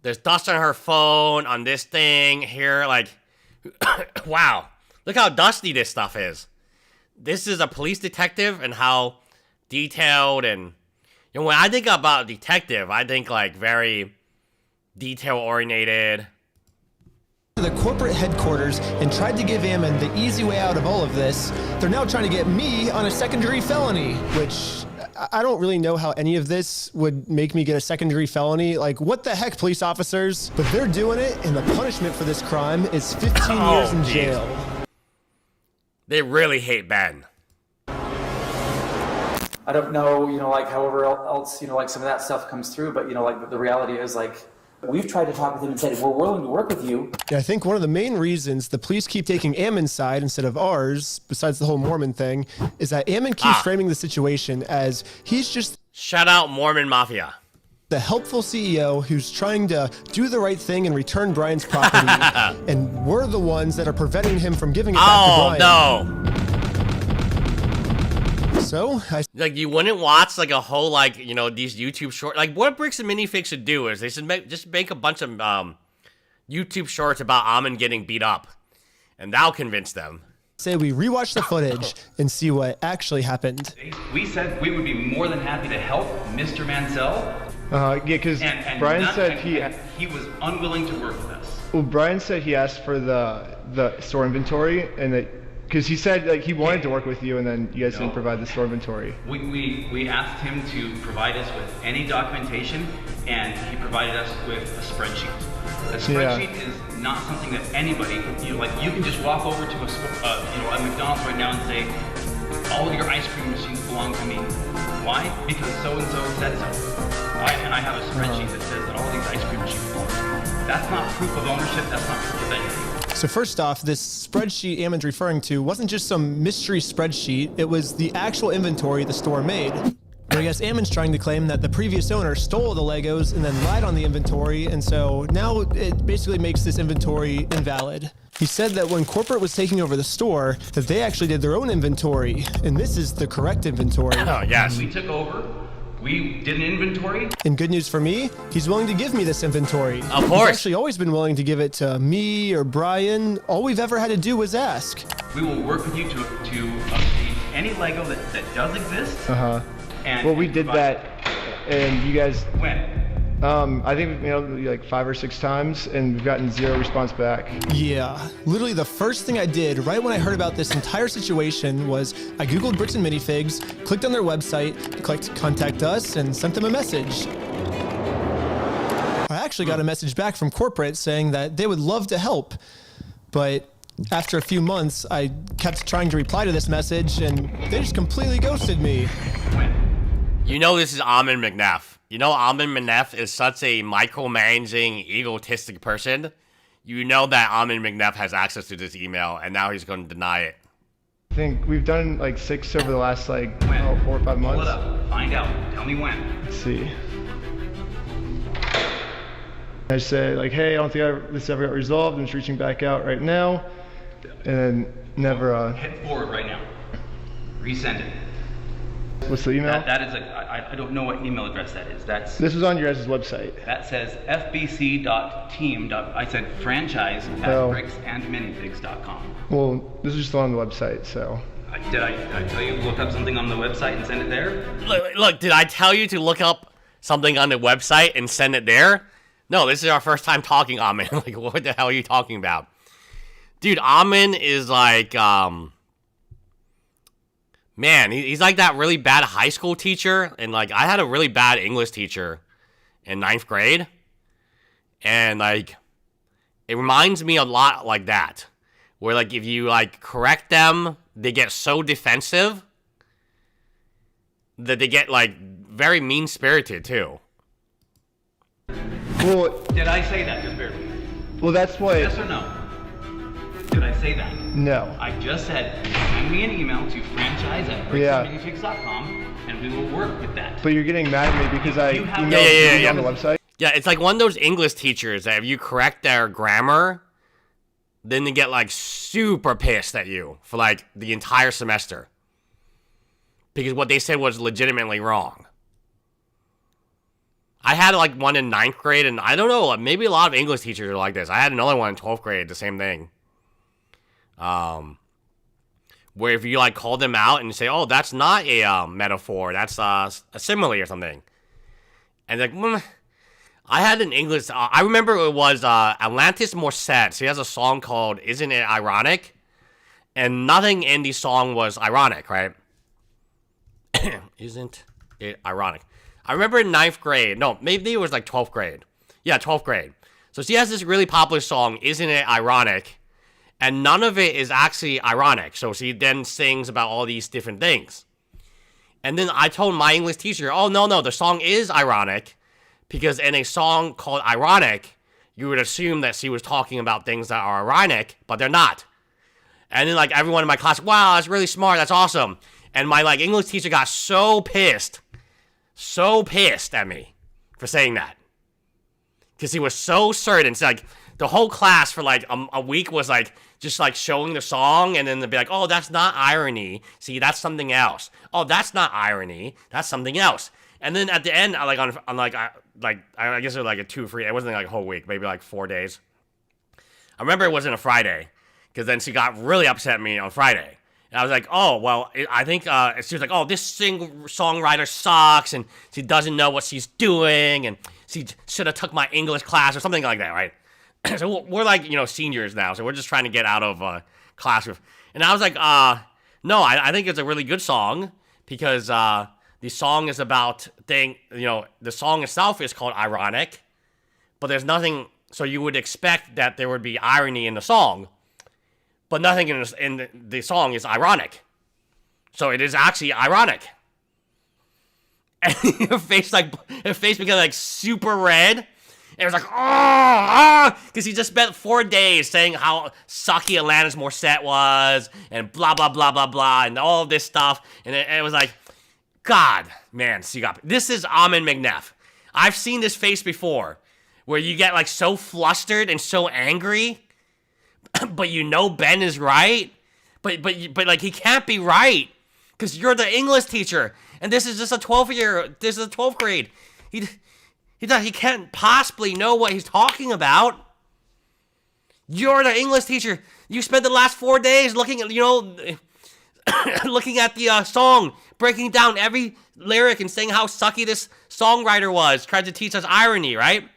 There's dust on her phone, on this thing here. Like, wow. Look how dusty this stuff is. This is a police detective and how detailed and... You know, when I think about a detective, I think, like, very detail-oriented. The corporate headquarters and tried to give Ammon the easy way out of all of this. They're now trying to get me on a second-degree felony, which I don't really know how any of this would make me get a second-degree felony. Like, what the heck, police officers? But they're doing it, and the punishment for this crime is 15 years in jail. They really hate Ben. I don't know, like however else, like some of that stuff comes through, but like the reality is like we've tried to talk with him and said, we're willing to work with you. Yeah, I think one of the main reasons the police keep taking Ammon's side instead of ours, besides the whole Mormon thing, is that Ammon keeps framing the situation as he's just... Shout out Mormon Mafia. The helpful CEO who's trying to do the right thing and return Brian's property, and we're the ones that are preventing him from giving it back to Brian. Oh, no. So, like, you wouldn't watch, like, a whole, like, these YouTube shorts. Like, what Bricks and Minifigs should do is they should make a bunch of YouTube shorts about Ammon getting beat up. And that'll convince them. Say we rewatch the footage and see what actually happened. We said we would be more than happy to help Mr. Mansell. Yeah, because Brian said he was unwilling to work with us. Well, Brian said he asked for the store inventory, and that because he said like he wanted to work with you, and then you guys didn't provide the store inventory. We asked him to provide us with any documentation, and he provided us with a spreadsheet. A spreadsheet is not something that anybody, you can just walk over to a McDonald's right now and say, all of your ice cream machines belong to me. Why? Because so-and-so said so. And I have a spreadsheet that says that all these ice cream machines belong to me. That's not proof of ownership, that's not proof of anything. So first off, this spreadsheet Ammon's referring to wasn't just some mystery spreadsheet, it was the actual inventory the store made. But I guess Ammon's trying to claim that the previous owner stole the Legos and then lied on the inventory, and so now it basically makes this inventory invalid. He said that when corporate was taking over the store, that they actually did their own inventory, and this is the correct inventory. Oh, yes. We took over, we did an inventory. And good news for me, he's willing to give me this inventory. Of course. He's actually always been willing to give it to me or Brian. All we've ever had to do was ask. We will work with you to obtain any Lego that does exist. Well, we did that, and you guys... When? I think, like 5 or 6 times, and we've gotten 0 response back. Yeah. Literally the first thing I did right when I heard about this entire situation was I Googled Bricks and Minifigs, clicked on their website, clicked Contact Us, and sent them a message. I actually got a message back from corporate saying that they would love to help, but after a few months, I kept trying to reply to this message, and they just completely ghosted me. This is Ammon McNeff. Ammon McNeff is such a micromanaging, egotistic person. That Ammon McNeff has access to this email, and now he's going to deny it. I think we've done like 6 over the last 4 or 5 months. Pull it up. Find out. Tell me when. Let's see. I say like, hey, I don't think this ever got resolved. I'm just reaching back out right now, and then never. Hit forward right now. Resend it. What's the email? That is I don't know what email address that is. This was on your guys' website. That says fbc.team. I said franchise at bricksandminifigs.com. Well, this is just on the website, so. Did I tell you to look up something on the website and send it there? Look, did I tell you to look up something on the website and send it there? No, this is our first time talking, Ammon. Like, what the hell are you talking about? Dude, Ammon is like, man, he's like that really bad high school teacher. And, like, I had a really bad English teacher in 9th grade. And, like, it reminds me a lot like that. Where, like, if you, like, correct them, they get so defensive that they get, like, very mean-spirited, too. Well, did I say that, just barely? Well, that's what... Yes or no? Did I say that? No. I just said, send me an email to franchise@bricksandminifigs.com, and we will work with that. But you're getting mad at me because I emailed you on the website? Yeah, it's like one of those English teachers that if you correct their grammar, then they get, like, super pissed at you for, like, the entire semester. Because what they said was legitimately wrong. I had, like, one in 9th grade, and I don't know, maybe a lot of English teachers are like this. I had another one in 12th grade, the same thing. Where if you, like, call them out and say, oh, that's not a metaphor, that's a simile or something. And, like, I had an English, I remember it was Atlantis Morissette. She has a song called Isn't It Ironic? And nothing in the song was ironic, right? Isn't it ironic? I remember in 9th grade, no, maybe it was like 12th grade. Yeah, 12th grade. So she has this really popular song, Isn't It Ironic? And none of it is actually ironic. So she then sings about all these different things. And then I told my English teacher, oh, no, the song is ironic. Because in a song called Ironic, you would assume that she was talking about things that are ironic, but they're not. And then, like, everyone in my class, wow, that's really smart, that's awesome. And my, like, English teacher got so pissed at me for saying that. Because he was so certain. So, like, the whole class for, like, a week was, like, just, like, showing the song, and then they'd be like, oh, that's not irony. See, that's something else. Oh, that's not irony. That's something else. And then at the end, I guess it was, like, a 2 or 3, it wasn't, like, a whole week, maybe, like, 4 days. I remember it wasn't a Friday, because then she got really upset at me on Friday. And I was like, oh, well, I think, she was like, oh, this songwriter sucks, and she doesn't know what she's doing, and she should have took my English class, or something like that, right? So we're like, seniors now, so we're just trying to get out of class. And I was like, no, I think it's a really good song, because the song is about the song itself is called Ironic, but there's nothing, so you would expect that there would be irony in the song, but nothing in the song is ironic. So it is actually ironic. And her face became, like, super red. And it was like, because he just spent 4 days saying how sucky Alanis Morissette was, and blah, blah, blah, blah, blah, and all of this stuff. And it was like, God, man, this is Ammon McNeff. I've seen this face before, where you get, like, so flustered and so angry, but Ben is right, but like, he can't be right, because you're the English teacher, and this is just this is a 12th grade. He can't possibly know what he's talking about. You're the English teacher. You spent the last 4 days looking at, looking at the song, breaking down every lyric and saying how sucky this songwriter was, tried to teach us irony, right?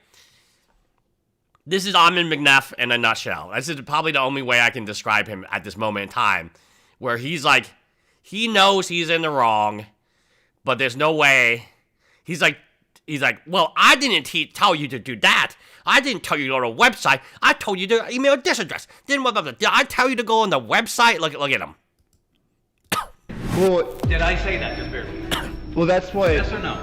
This is Ammon McNeff in a nutshell. This is probably the only way I can describe him at this moment in time, where he's like, he knows he's in the wrong, but there's no way. He's like, well, I didn't tell you to do that. I didn't tell you to go to a website. I told you to email this address. Did I tell you to go on the website? Look at him. Well, did I say that, just barely? Well, that's what. Yes or no?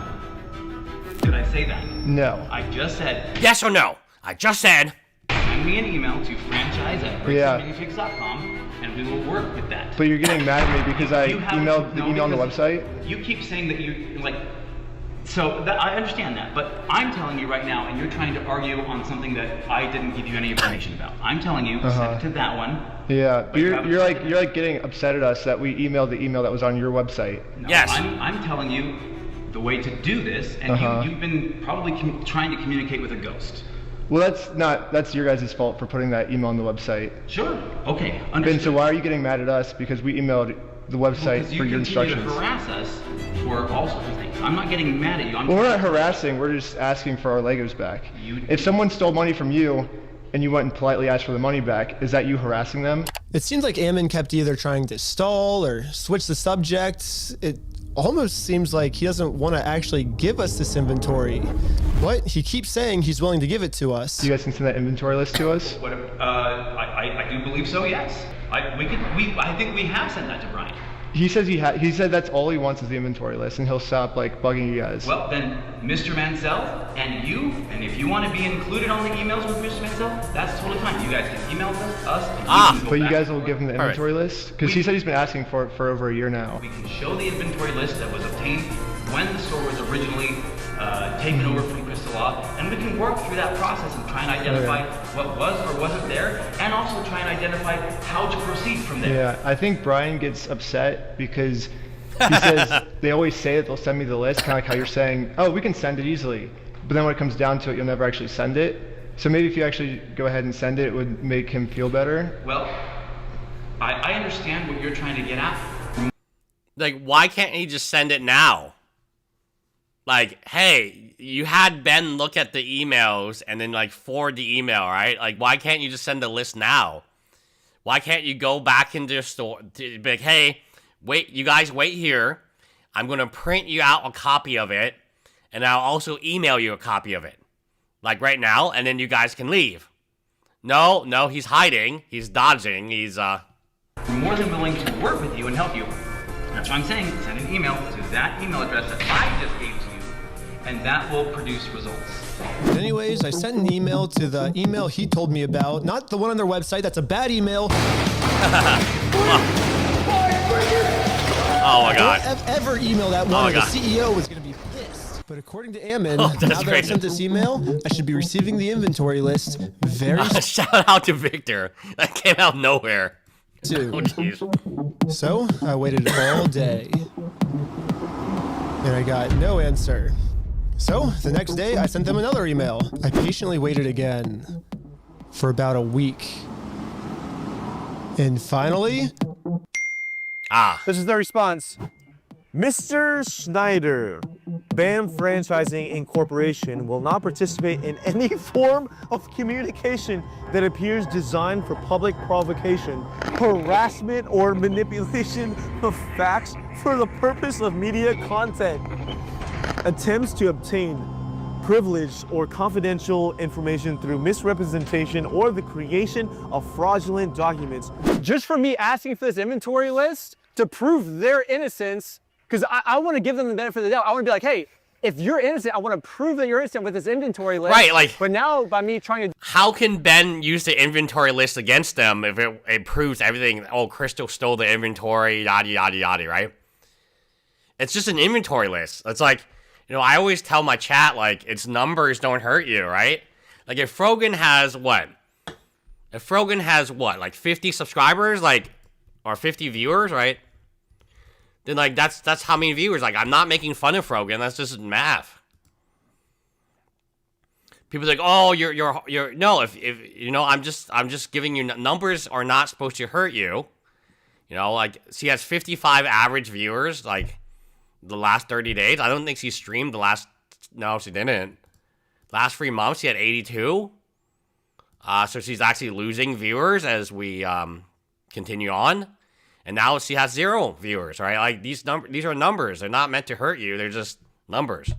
Did I say that? No. I just said. Yes or no? I just said. Send me an email to franchise@minifigs.com, and we will work with that. But you're getting mad at me because I emailed the email on the website? You keep saying that so I understand that, but I'm telling you right now, and you're trying to argue on something that I didn't give you any information about. I'm telling you, send it to that one. Yeah, but you're like getting upset at us that we emailed the email that was on your website. No, yes. I'm telling you the way to do this, and you've been probably trying to communicate with a ghost. Well, that's your guys' fault for putting that email on the website. Sure. Okay. Understood. Ben, so why are you getting mad at us because we emailed the website for your instructions? You harass us for all sorts of things. I'm not getting mad at you. Well, we're not harassing. We're just asking for our Legos back. If someone stole money from you and you went and politely asked for the money back, is that you harassing them? It seems like Ammon kept either trying to stall or switch the subject. It almost seems like he doesn't want to actually give us this inventory, but he keeps saying he's willing to give it to us. You guys can send that inventory list to us? I do believe so, yes. I think we have sent that to Brian. He says he said that's all he wants is the inventory list, and he'll stop like bugging you guys. Well, then, Mr. Mansell and you, and if you want to be included on the emails with Mr. Mansell, that's totally fine. You guys can email us. But you guys will give him the inventory list? Because he said he's been asking for it for over a year now. We can show the inventory list that was obtained when the store was originally taken over from Crystal Law, and we can work through that process and try and identify what was or wasn't there, and also try and identify how to proceed from there. Yeah, I think Brian gets upset because he says they always say that they'll send me the list, kind of like how you're saying, oh, we can send it easily, but then when it comes down to it, you'll never actually send it. So maybe if you actually go ahead and send it, it would make him feel better. Well, I understand what you're trying to get at. Like, why can't he just send it now? Like, hey, you had Ben look at the emails and then, like, forward the email, right? Like, why can't you just send the list now? Why can't you go back into your store, be like, hey, wait, you guys wait here. I'm going to print you out a copy of it, and I'll also email you a copy of it. Like, right now, and then you guys can leave. No, he's hiding. He's dodging. He's, We're more than willing to work with you and help you. That's what I'm saying. Send an email to that email address that I just gave to you, and that will produce results. Anyways, I sent an email to the email he told me about, not the one on their website. That's a bad email. Oh my God. Don't ever email that one. The CEO was going to be pissed. But according to Ammon, now that I sent this email, I should be receiving the inventory list very soon. Shout out to Victor. That came out of nowhere. Oh, so I waited all day. And I got no answer. So the next day, I sent them another email. I patiently waited again for about a week. And finally... This is the response. Mr. Schneider, BAM Franchising Incorporation will not participate in any form of communication that appears designed for public provocation, harassment, or manipulation of facts for the purpose of media content. Attempts to obtain privileged or confidential information through misrepresentation or the creation of fraudulent documents. Just for me asking for this inventory list to prove their innocence, because I want to give them the benefit of the doubt. I want to be like, hey, if you're innocent, I want to prove that you're innocent with this inventory list. Right, like... But now, by me trying to... How can Ben use the inventory list against them if it proves everything? Oh, Crystal stole the inventory, yada, yada, yada, right? It's just an inventory list. It's like, you know, I always tell my chat, like, it's numbers don't hurt you, right? Like, if Frogan has what? If Frogan has what? Like 50 subscribers, like, or 50 viewers, right? Then, like, that's how many viewers. Like, I'm not making fun of Frogan. That's just math. People are like, oh, you're no. If you know, I'm just giving you numbers are not supposed to hurt you. You know, like, she has 55 average viewers, like, the last 30 days. I don't think she streamed the last. No, she didn't. Last 3 months, she had 82. So she's actually losing viewers as we continue on. And now she has 0 viewers, right? Like, these are numbers. They're not meant to hurt you. They're just numbers.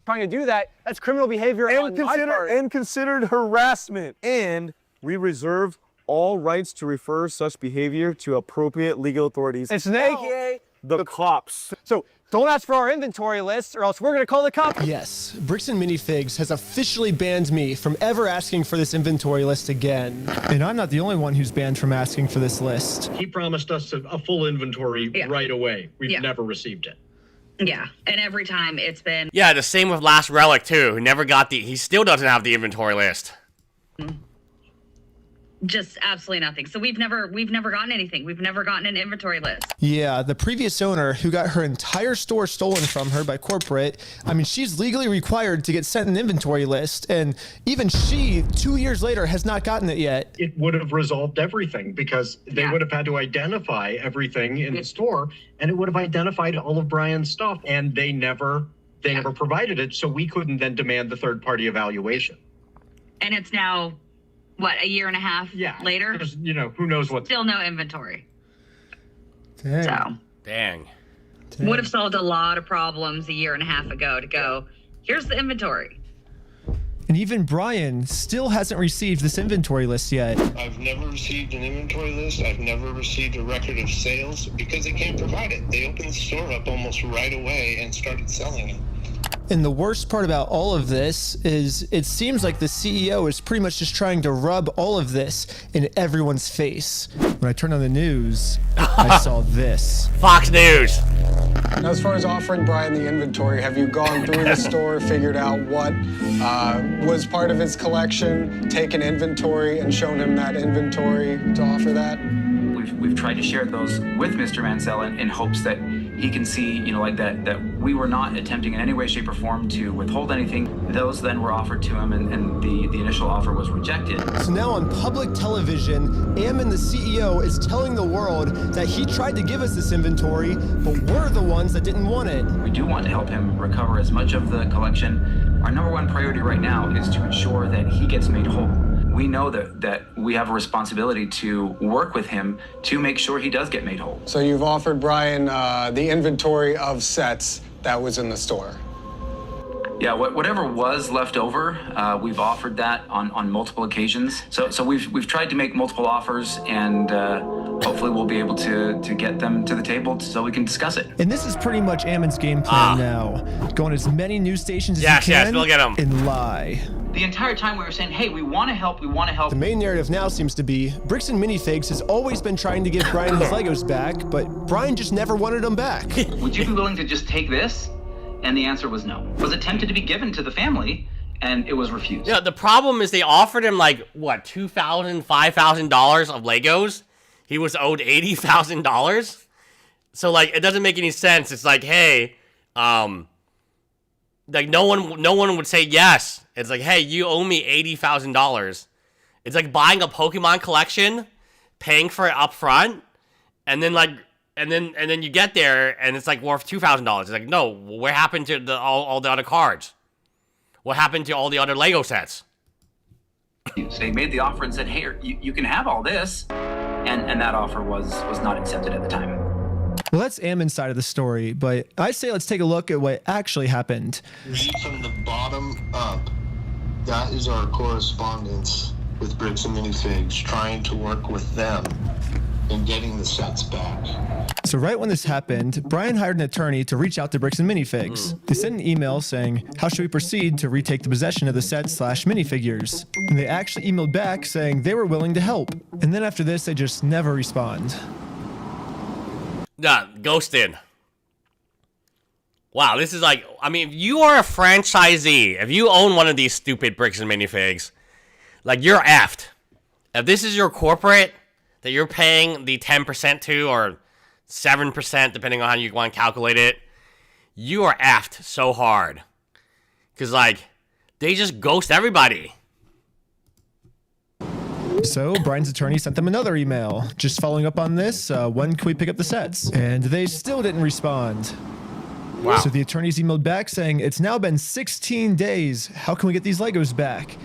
Trying to do that, that's criminal behavior on my part. And considered harassment. And we reserve all rights to refer such behavior to appropriate legal authorities. It's now, AKA the cops. So don't ask for our inventory list or else we're going to call the cops. Yes, Bricks and Minifigs has officially banned me from ever asking for this inventory list again. And I'm not the only one who's banned from asking for this list. He promised us a full inventory right away. We've never received it. Yeah, and every time it's been... Yeah, the same with Last Relic, too. Who never got he still doesn't have the inventory list. Just absolutely nothing. So we've never gotten anything. We've never gotten an inventory list. Yeah, the previous owner who got her entire store stolen from her by corporate, I mean, she's legally required to get sent an inventory list, and even she, 2 years later, has not gotten it yet. It would have resolved everything because they would have had to identify everything in the store, and it would have identified all of Brian's stuff, and they never provided it, so we couldn't then demand the third-party evaluation. And it's now... what, a year and a half later? You know, who knows what. Still no inventory. Dang. So. Dang. Would have solved a lot of problems a year and a half ago to go, here's the inventory. And even Brian still hasn't received this inventory list yet. I've never received an inventory list. I've never received a record of sales because they can't provide it. They opened the store up almost right away and started selling it. And the worst part about all of this is it seems like the CEO is pretty much just trying to rub all of this in everyone's face. When I turned on the news, I saw this. Fox News. Now, as far as offering Brian the inventory, have you gone through the store, figured out what was part of his collection, taken inventory and shown him that inventory to offer that? We've tried to share those with Mr. Mansell in hopes that he can see, you know, like that we were not attempting in any way, shape, or form to withhold anything. Those then were offered to him, and the initial offer was rejected. So now on public television, Ammon, the CEO, is telling the world that he tried to give us this inventory, but we're the ones that didn't want it. We do want to help him recover as much of the collection. Our number one priority right now is to ensure that he gets made whole. We know that we have a responsibility to work with him to make sure he does get made whole. So you've offered Brian the inventory of sets that was in the store? Yeah, whatever was left over, we've offered that on multiple occasions. So we've tried to make multiple offers, and hopefully we'll be able to get them to the table so we can discuss it. And this is pretty much Ammon's game plan now. Go on as many news stations as you can we'll get 'em. and lie. The entire time we were saying, hey, we want to help, we want to help. The main narrative now seems to be Bricks and Minifigs has always been trying to give Brian his Legos back, but Brian just never wanted them back. Would you be willing to just take this? And the answer was no. It was attempted to be given to the family, and it was refused. Yeah, the problem is they offered him like, what, $2,000, $5,000 of Legos? He was owed $80,000? So, like, it doesn't make any sense. It's like, hey, like, no one would say yes. It's like, hey, you owe me $80,000. It's like buying a Pokemon collection, paying for it up front, and then like, and then you get there and it's like worth $2,000. It's like, no, what happened to all the other cards? What happened to all the other Lego sets? So they made the offer and said, hey, you can have all this, and that offer was not accepted at the time. Well, that's Ammon's side of the story, but I say let's take a look at what actually happened. Read from the bottom up. That is our correspondence with Bricks and Minifigs, trying to work with them in getting the sets back. So right when this happened, Brian hired an attorney to reach out to Bricks and Minifigs. They sent an email saying, how should we proceed to retake the possession of the sets/minifigures? And they actually emailed back saying they were willing to help. And then after this, they just never respond. Nah, ghosted. Wow, this is like, I mean, if you are a franchisee, if you own one of these stupid Bricks and Minifigs, like, you're effed. If this is your corporate that you're paying the 10% to, or 7%, depending on how you want to calculate it, you are effed so hard. Because, like, they just ghost everybody. So Brian's attorney sent them another email, just following up on this, when can we pick up the sets? And they still didn't respond. Wow. So the attorneys emailed back saying, it's now been 16 days. How can we get these Legos back?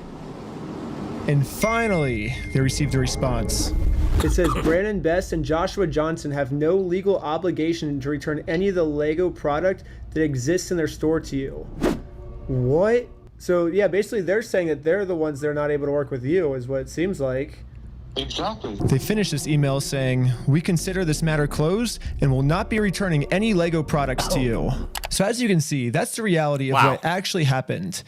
And finally, they received a response. It says Brandon Best and Joshua Johnson have no legal obligation to return any of the Lego product that exists in their store to you. What? So yeah, basically they're saying that they're the ones that are not able to work with you, is what it seems like. Exactly. They finished this email saying, we consider this matter closed and will not be returning any Lego products to you. So as you can see, that's the reality of what actually happened.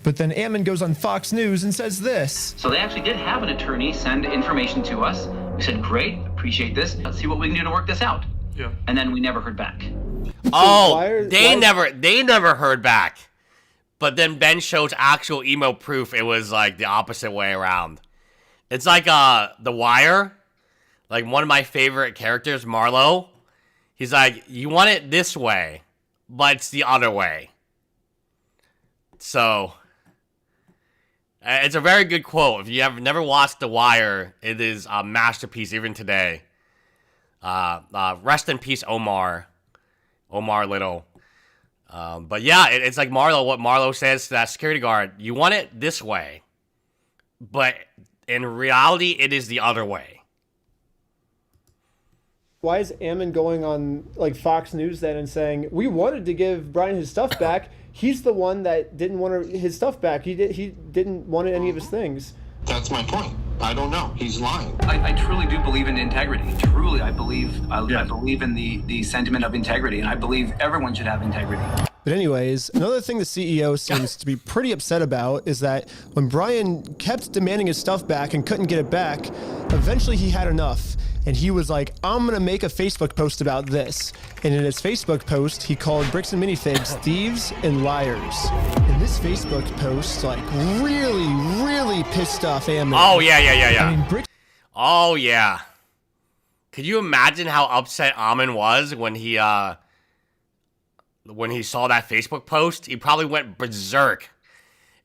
But then Ammon goes on Fox News and says this. So they actually did have an attorney send information to us. We said, great, appreciate this. Let's see what we can do to work this out. Yeah. And then we never heard back. Oh, they never heard back. But then Ben shows actual email proof it was like the opposite way around. It's like The Wire. Like one of my favorite characters, Marlo. He's like, you want it this way, but it's the other way. So it's a very good quote. If you have never watched The Wire, it is a masterpiece even today. Rest in peace, Omar Little. But yeah, it's like Marlo. What Marlo says to that security guard: you want it this way, but in reality, it is the other way. Why is Ammon going on like Fox News then and saying we wanted to give Brian his stuff back? He's the one that didn't want his stuff back. He didn't want any of his things. That's my point. I don't know. He's lying. I truly do believe in integrity. Truly, I believe in the sentiment of integrity, and I believe everyone should have integrity. But anyways, another thing the CEO seems to be pretty upset about is that when Brian kept demanding his stuff back and couldn't get it back, eventually he had enough. And he was like, I'm going to make a Facebook post about this. And in his Facebook post, he called Bricks and Minifigs thieves and liars. And this Facebook post, like, really pissed off Ammon. Oh, yeah. I mean, Oh, yeah. Could you imagine how upset Ammon was when he saw that Facebook post? He probably went berserk.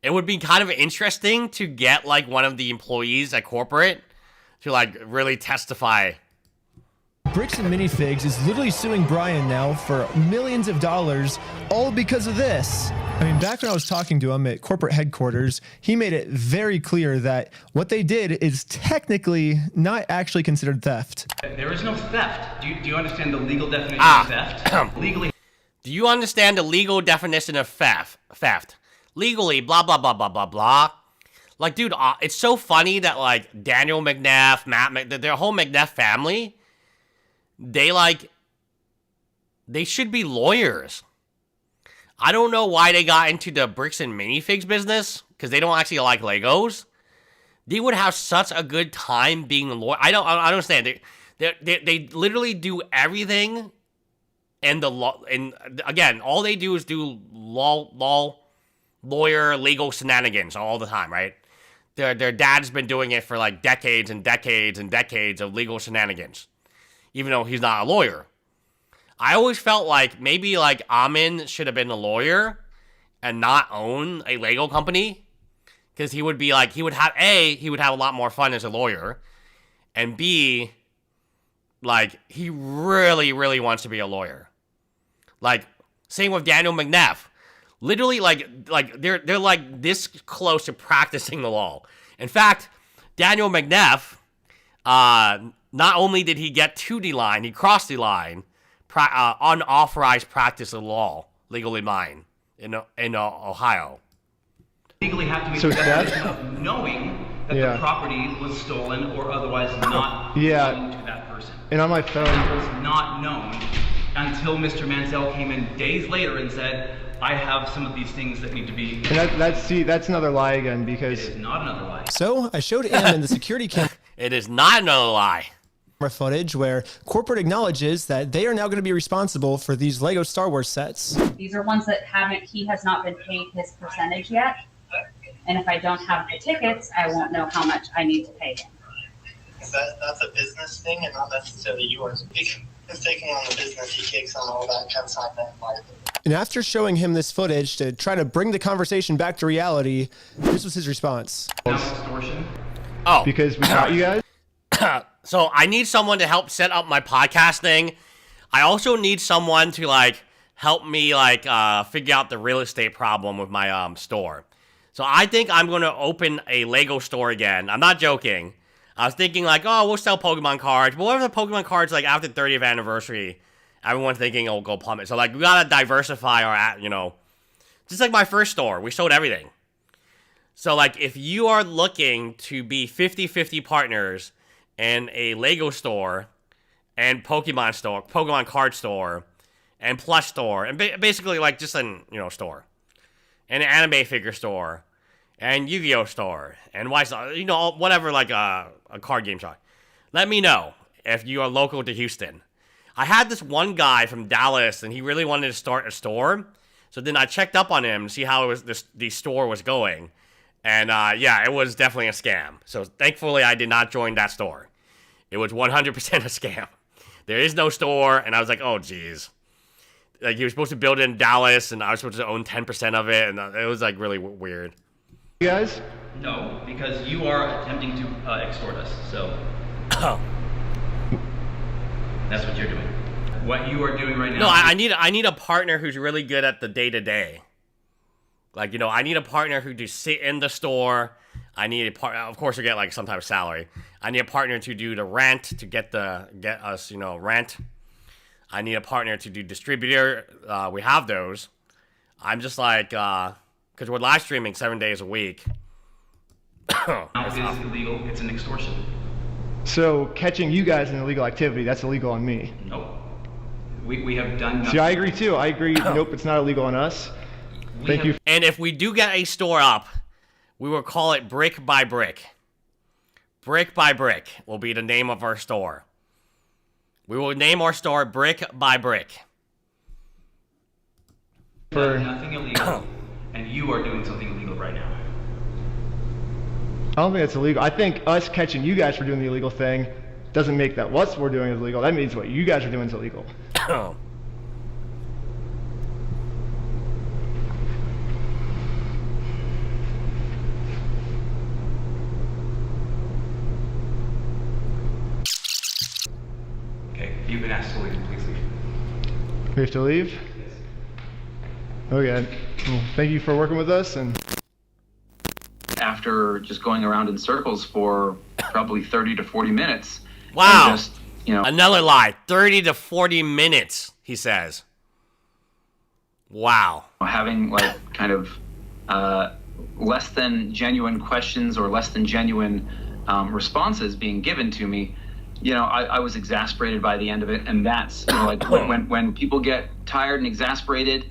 It would be kind of interesting to get, like, one of the employees at corporate to, like, really testify. Bricks and Minifigs is literally suing Brian now for millions of dollars, all because of this. I mean, back when I was talking to him at corporate headquarters, he made it very clear that what they did is technically not actually considered theft. There is no theft. Do you understand the legal definition of theft? Legally. Do you understand the legal definition of theft? Legally, blah, blah, blah, blah, blah, blah. Like, dude, it's so funny that, like, Daniel McNeff, their whole McNeff family, they should be lawyers. I don't know why they got into the bricks and minifigs business, because they don't actually like Legos. They would have such a good time being a lawyer. I don't understand. They literally do everything, and again, all they do is do lawyer, legal shenanigans all the time, right? Their dad's been doing it for like decades and decades and decades of legal shenanigans, even though he's not a lawyer. I always felt like maybe like Ammon should have been a lawyer and not own a Lego company, because he would be like, he would have a lot more fun as a lawyer, and B, like, he really, really wants to be a lawyer. Like, same with Daniel McNeff. Literally, like they're like this close to practicing the law. In fact, Daniel McNeff, not only did he get to the line, he crossed the line, unauthorized practice of law, legally mine, in Ohio. Legally have to be the definition of knowing that the property was stolen or otherwise not belonging to that person. And on my phone, that was not known until Mr. Mansell came in days later and said, I have some of these things that need to be... And that's another lie again, because... It is not another lie. So I showed Ammon the security camera. It is not another lie. Footage where corporate acknowledges that they are now going to be responsible for these Lego Star Wars sets. These are ones that he has not been paid his percentage yet. And if I don't have the tickets, I won't know how much I need to pay him. That's a business thing and not necessarily yours. He's taking on the business, he takes on all that kind of side that liability. And after showing him this footage to try to bring the conversation back to reality, this was his response. Extortion? Oh. Because we caught you guys? So I need someone to help set up my podcast thing. I also need someone to like help me like figure out the real estate problem with my store. So I think I'm going to open a Lego store again. I'm not joking. I was thinking like, oh, we'll sell Pokemon cards. But what if the Pokemon cards, like after 30th anniversary, everyone's thinking it'll go plummet. So like we got to diversify our, just like my first store, we sold everything. So like if you are looking to be 50-50 partners in a Lego store and Pokemon card store and plush store, and basically like just an, store, and an anime figure store, and Yu-Gi-Oh store, and whatever, like a card game shop. Let me know if you are local to Houston. I had this one guy from Dallas, and he really wanted to start a store. So then I checked up on him to see how the store was going. And it was definitely a scam. So thankfully, I did not join that store. It was 100% a scam. There is no store, and I was like, oh, geez. Like, he was supposed to build it in Dallas, and I was supposed to own 10% of it, and it was, like, really weird. You guys? No, because you are attempting to extort us, so... Oh. That's what you're doing. What you are doing right now... No, I need a partner who's really good at the day-to-day. Like, I need a partner who just sit in the store. I need a partner, of course, to get, like, some type of salary. I need a partner to do the rent, to get us, rent. I need a partner to do distributor. We have those. I'm just like, because we're live streaming 7 days a week. It is illegal. It's an extortion. So catching you guys in illegal activity, that's illegal on me. Nope. We have done nothing. See, I agree too. I agree. Nope, it's not illegal on us. Thank you. And if we do get a store up, we will call it Brick by Brick. Brick by Brick will be the name of our store. We will name our store Brick by Brick. Nothing illegal, and you are doing something illegal right now. I don't think it's illegal. I think us catching you guys for doing the illegal thing doesn't make that what we're doing is illegal. That means what you guys are doing is illegal. Okay, you've been asked to leave. Please leave. We have to leave? Yes. Okay. Well, thank you for working with us. And after just going around in circles for probably 30 to 40 minutes. Wow. Another lie. 30 to 40 minutes, he says. Wow. Having like kind of less than genuine questions or less than genuine responses being given to me, you know, I was exasperated by the end of it. And that's, you know, like when people get tired and exasperated,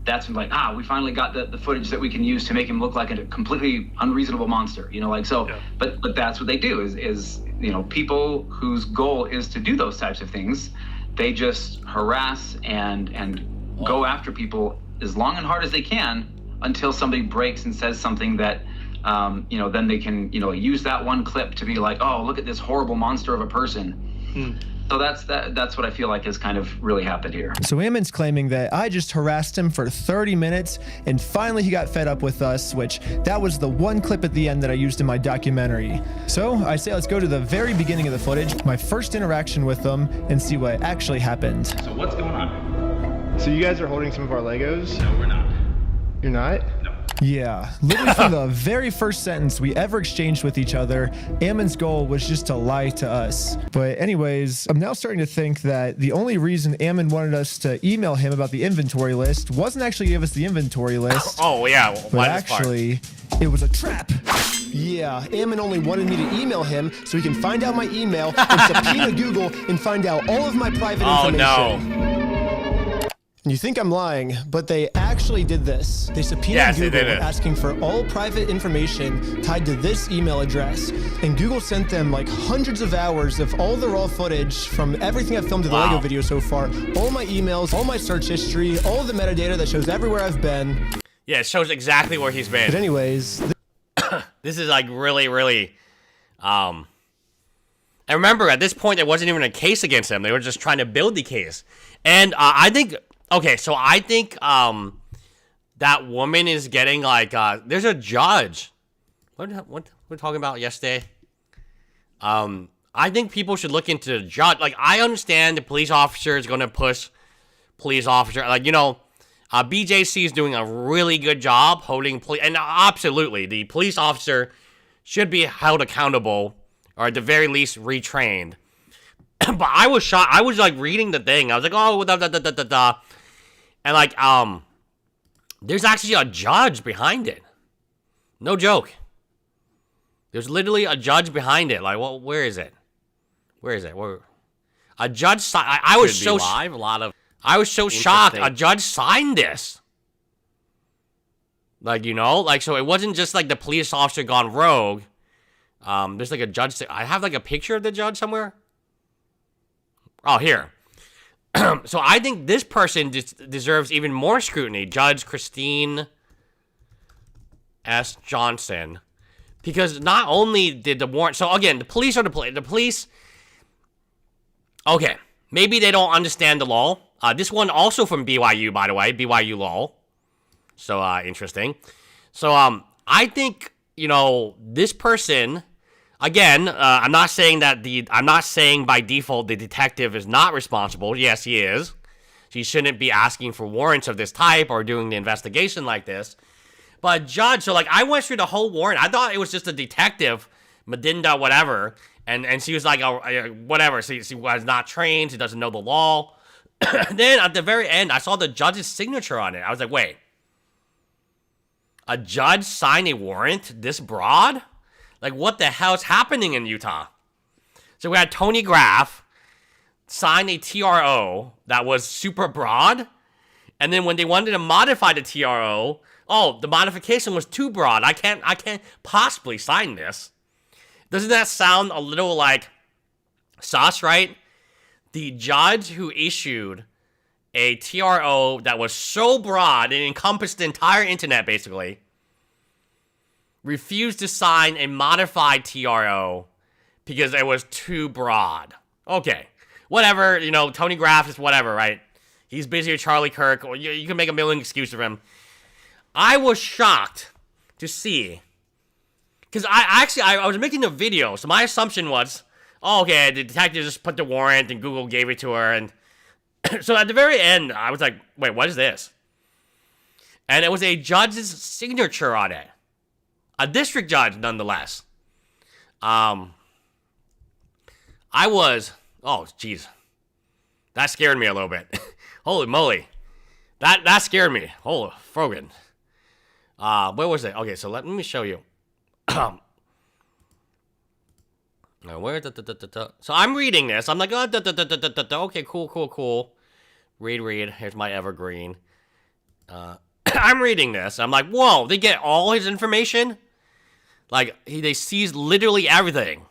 that's when like, we finally got the footage that we can use to make him look like a completely unreasonable monster, you know, like, so, but that's what they do is, you know, people whose goal is to do those types of things, they just harass and go after people as long and hard as they can until somebody breaks and says something that, you know, then they can, you know, use that one clip to be like, oh, look at this horrible monster of a person. So that's what I feel like has kind of really happened here. So Ammon's claiming that I just harassed him for 30 minutes and finally he got fed up with us, which that was the one clip at the end that I used in my documentary. So I say let's go to the very beginning of the footage, my first interaction with them, and see what actually happened. So what's going on? So you guys are holding some of our Legos? No, we're not. You're not? No. Yeah, literally from the very first sentence we ever exchanged with each other, Ammon's goal was just to lie to us. But anyways, I'm now starting to think that the only reason Ammon wanted us to email him about the inventory list wasn't actually give us the inventory list. Oh, yeah. But Why actually, it was a trap. Yeah, Ammon only wanted me to email him so he can find out my email and subpoena Google and find out all of my private information. No. And you think I'm lying, but they actually did this. They subpoenaed Google asking for all private information tied to this email address. And Google sent them like hundreds of hours of all the raw footage from everything I've filmed in the Lego video so far. All my emails, all my search history, all the metadata that shows everywhere I've been. Yeah, it shows exactly where he's been. But anyways, this is like really, and remember, at this point, there wasn't even a case against him. They were just trying to build the case. And I think... Okay, so I think that woman is getting like there's a judge. What we're talking about yesterday? I think people should look into the judge. Like, I understand the police officer is going to push police officer. Like, you know, BJC is doing a really good job holding police, and absolutely the police officer should be held accountable or at the very least retrained. But I was shocked. I was like reading the thing. I was like, oh, and like, there's actually a judge behind it. No joke. There's literally a judge behind it. Like, well, where is it? Where is it? Where? A judge signed. I was so live. A lot of. I was so shocked. A judge signed this. Like, you know, like, so it wasn't just like the police officer gone rogue. There's like a judge. I have like a picture of the judge somewhere. Oh, here. So I think this person deserves even more scrutiny. Judge Christine S. Johnson. Because not only did the warrant... So again, the police are the police... Okay. Maybe they don't understand the law. This one also from BYU, by the way. BYU law. So, interesting. So, I think, you know, this person... Again, I'm not saying by default the detective is not responsible. Yes, he is. He shouldn't be asking for warrants of this type or doing the investigation like this. But judge, so like I went through the whole warrant. I thought it was just a detective, Medinda, whatever, and she was like, whatever. She was not trained. She doesn't know the law. Then at the very end, I saw the judge's signature on it. I was like, wait, a judge signed a warrant this broad? Like, what the hell is happening in Utah? So we had Tony Graff sign a TRO that was super broad. And then when they wanted to modify the TRO, oh, the modification was too broad. I can't possibly sign this. Doesn't that sound a little like sus, right? The judge who issued a TRO that was so broad, it encompassed the entire internet, basically, refused to sign a modified TRO because it was too broad. Okay, whatever, you know, Tony Graff is whatever, right? He's busy with Charlie Kirk, or you can make a million excuses for him. I was shocked to see, because I was making a video, so my assumption was, oh, okay, the detective just put the warrant and Google gave it to her, and so at the very end, I was like, wait, what is this? And it was a judge's signature on it. A district judge, nonetheless. I was... Oh, jeez. That scared me a little bit. Holy moly. That scared me. Holy Frogan. Where was it? Okay, so let me show you. Now, where so I'm reading this. I'm like, oh, okay, cool. Read. Here's my evergreen. I'm reading this. I'm like, whoa, they get all his information? Like, they seize literally everything.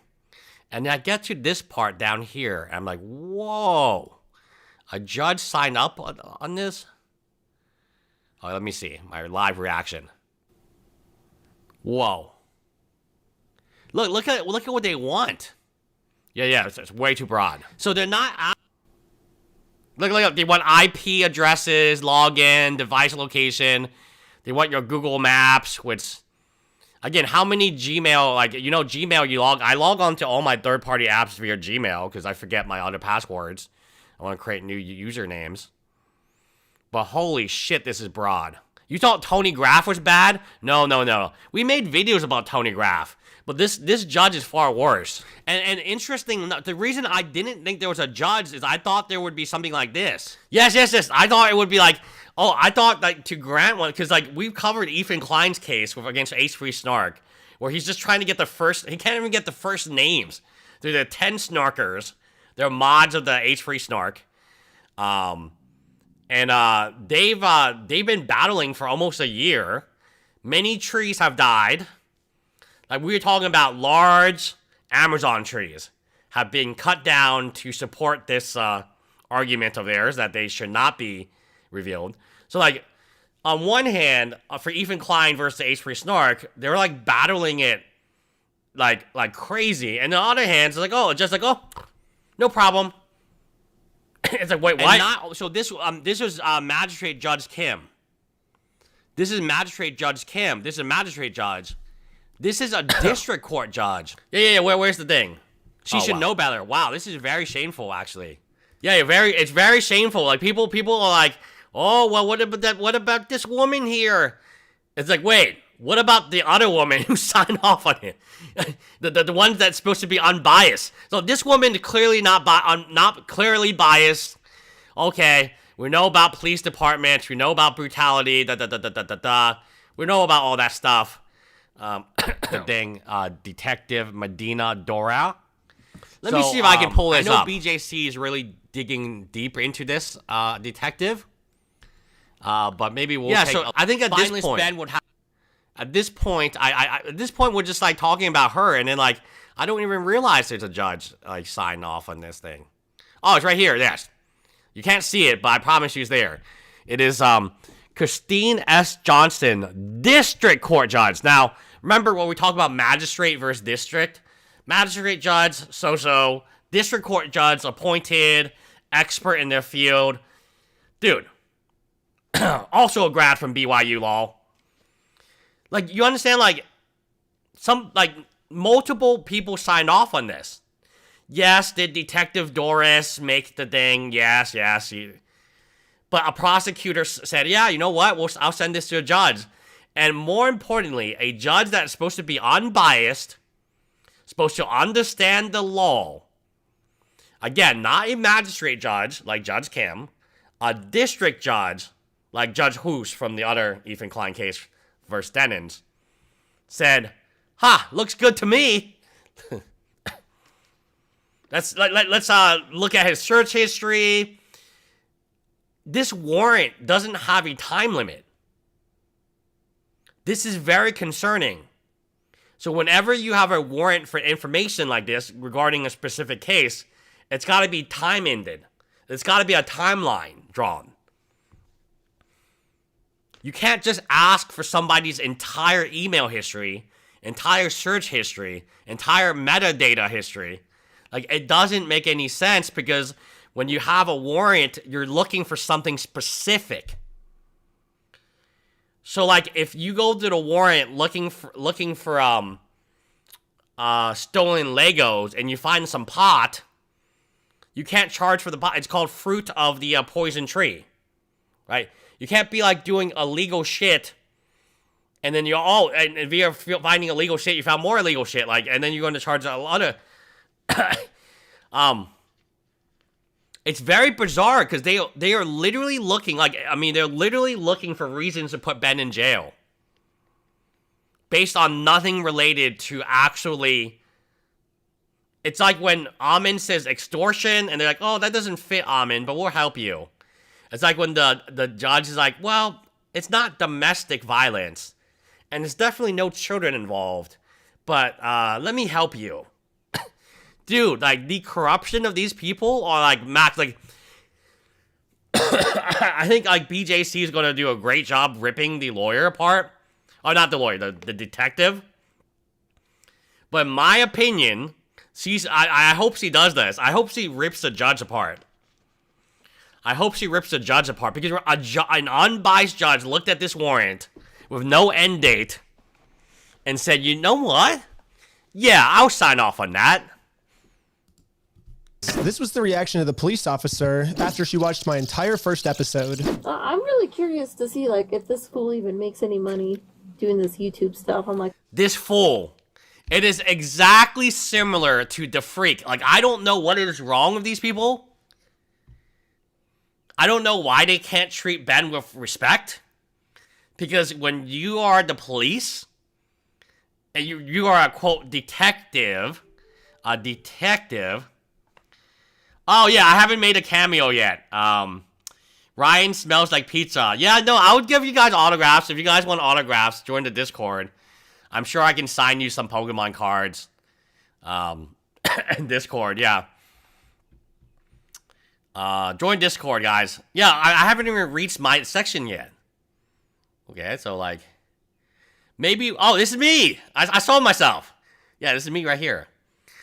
And I get to this part down here. And I'm like, whoa. A judge signed up on this? Oh, let me see. My live reaction. Whoa. Look at what they want. Yeah, it's way too broad. So they're not... Look, they want IP addresses, login, device location. They want your Google Maps, which... Again, how many Gmail, like, you know, Gmail, I log on to all my third-party apps via Gmail because I forget my other passwords. I want to create new usernames. But holy shit, this is broad. You thought Tony Graff was bad? No. We made videos about Tony Graff. But this judge is far worse. And interesting, the reason I didn't think there was a judge is I thought there would be something like this. Yes. I thought it would be like, I thought like to grant one, because like we've covered Ethan Klein's case against H3 Snark, where he's just trying to get he can't even get the first names. They're the 10 snarkers. They're mods of the H3 Snark. They've been battling for almost a year. Many trees have died. Like, we were talking about large Amazon trees have been cut down to support this argument of theirs that they should not be revealed. So, like, on one hand, for Ethan Klein versus the H3 Snark, they're, like, battling it like crazy. And on the other hand, it's like, no problem. It's like, wait, what? So this was Magistrate Judge Kim. This is Magistrate Judge Kim. This is a magistrate judge. This is a district court judge. Yeah. Where's the thing? She should know better. Wow, this is very shameful, actually. Yeah, it's very shameful. Like people are like, oh, well, what about this woman here? It's like, wait, what about the other woman who signed off on it? the one that's supposed to be unbiased. So this woman clearly not clearly biased. Okay, we know about police departments. We know about brutality. We know about all that stuff. Detective Medina Dora. Let me see if I can pull this up. I know BJC is really digging deep into this detective. But maybe we'll take so I think at this point, Ben would have... At this point, at this point, we're just like talking about her, and then like I don't even realize there's a judge like signed off on this thing. Oh, it's right here. Yes, you can't see it, but I promise you it's there. It is Christine S. Johnson, district court judge. Now, remember when we talked about magistrate versus district? Magistrate judge, so. District court judge, appointed, expert in their field. Dude, also a grad from BYU Law. Like, you understand, like, multiple people signed off on this. Yes, did Detective Doris make the thing? Yes. But a prosecutor said, yeah, you know what? I'll send this to a judge. And more importantly, a judge that's supposed to be unbiased, supposed to understand the law. Again, not a magistrate judge like Judge Kim, a district judge like Judge Hoos from the other Ethan Klein case versus Dennons, said, looks good to me. Let's look at his search history. This warrant doesn't have a time limit. This is very concerning. So whenever you have a warrant for information like this regarding a specific case, it's got to be time-ended. It's got to be a timeline drawn. You can't just ask for somebody's entire email history, entire search history, entire metadata history. Like, it doesn't make any sense because when you have a warrant, you're looking for something specific. So, like, if you go to the warrant looking for stolen Legos and you find some pot, you can't charge for the pot. It's called fruit of the poison tree, right? You can't be like doing illegal shit, and then and if you're finding illegal shit, you found more illegal shit, like, and then you're going to charge a lot of. It's very bizarre because they are literally looking like, I mean, they're literally looking for reasons to put Ben in jail based on nothing related to actually. It's like when Ammon says extortion and they're like, oh, that doesn't fit, Ammon, but we'll help you. It's like when the judge is like, well, it's not domestic violence and there's definitely no children involved, but let me help you. Dude, like, the corruption of these people are, like, max. Like, I think, like, BJC is going to do a great job ripping the lawyer apart. Oh, not the lawyer, the detective. But in my opinion, I hope she does this. I hope she rips the judge apart. I hope she rips the judge apart. Because an unbiased judge looked at this warrant with no end date and said, you know what? Yeah, I'll sign off on that. This was the reaction of the police officer after she watched my entire first episode. I'm really curious to see, like, if this fool even makes any money doing this YouTube stuff. I'm like, this fool. It is exactly similar to the Freak. Like, I don't know what is wrong with these people. I don't know why they can't treat Ben with respect. Because when you are the police, and you are a, quote, detective, oh, yeah, I haven't made a cameo yet. Ryan smells like pizza. Yeah, no, I would give you guys autographs. If you guys want autographs, join the Discord. I'm sure I can sign you some Pokemon cards. In Discord, yeah. Join Discord, guys. Yeah, I haven't even reached my section yet. Okay, so, like, maybe... Oh, this is me! I saw myself. Yeah, this is me right here.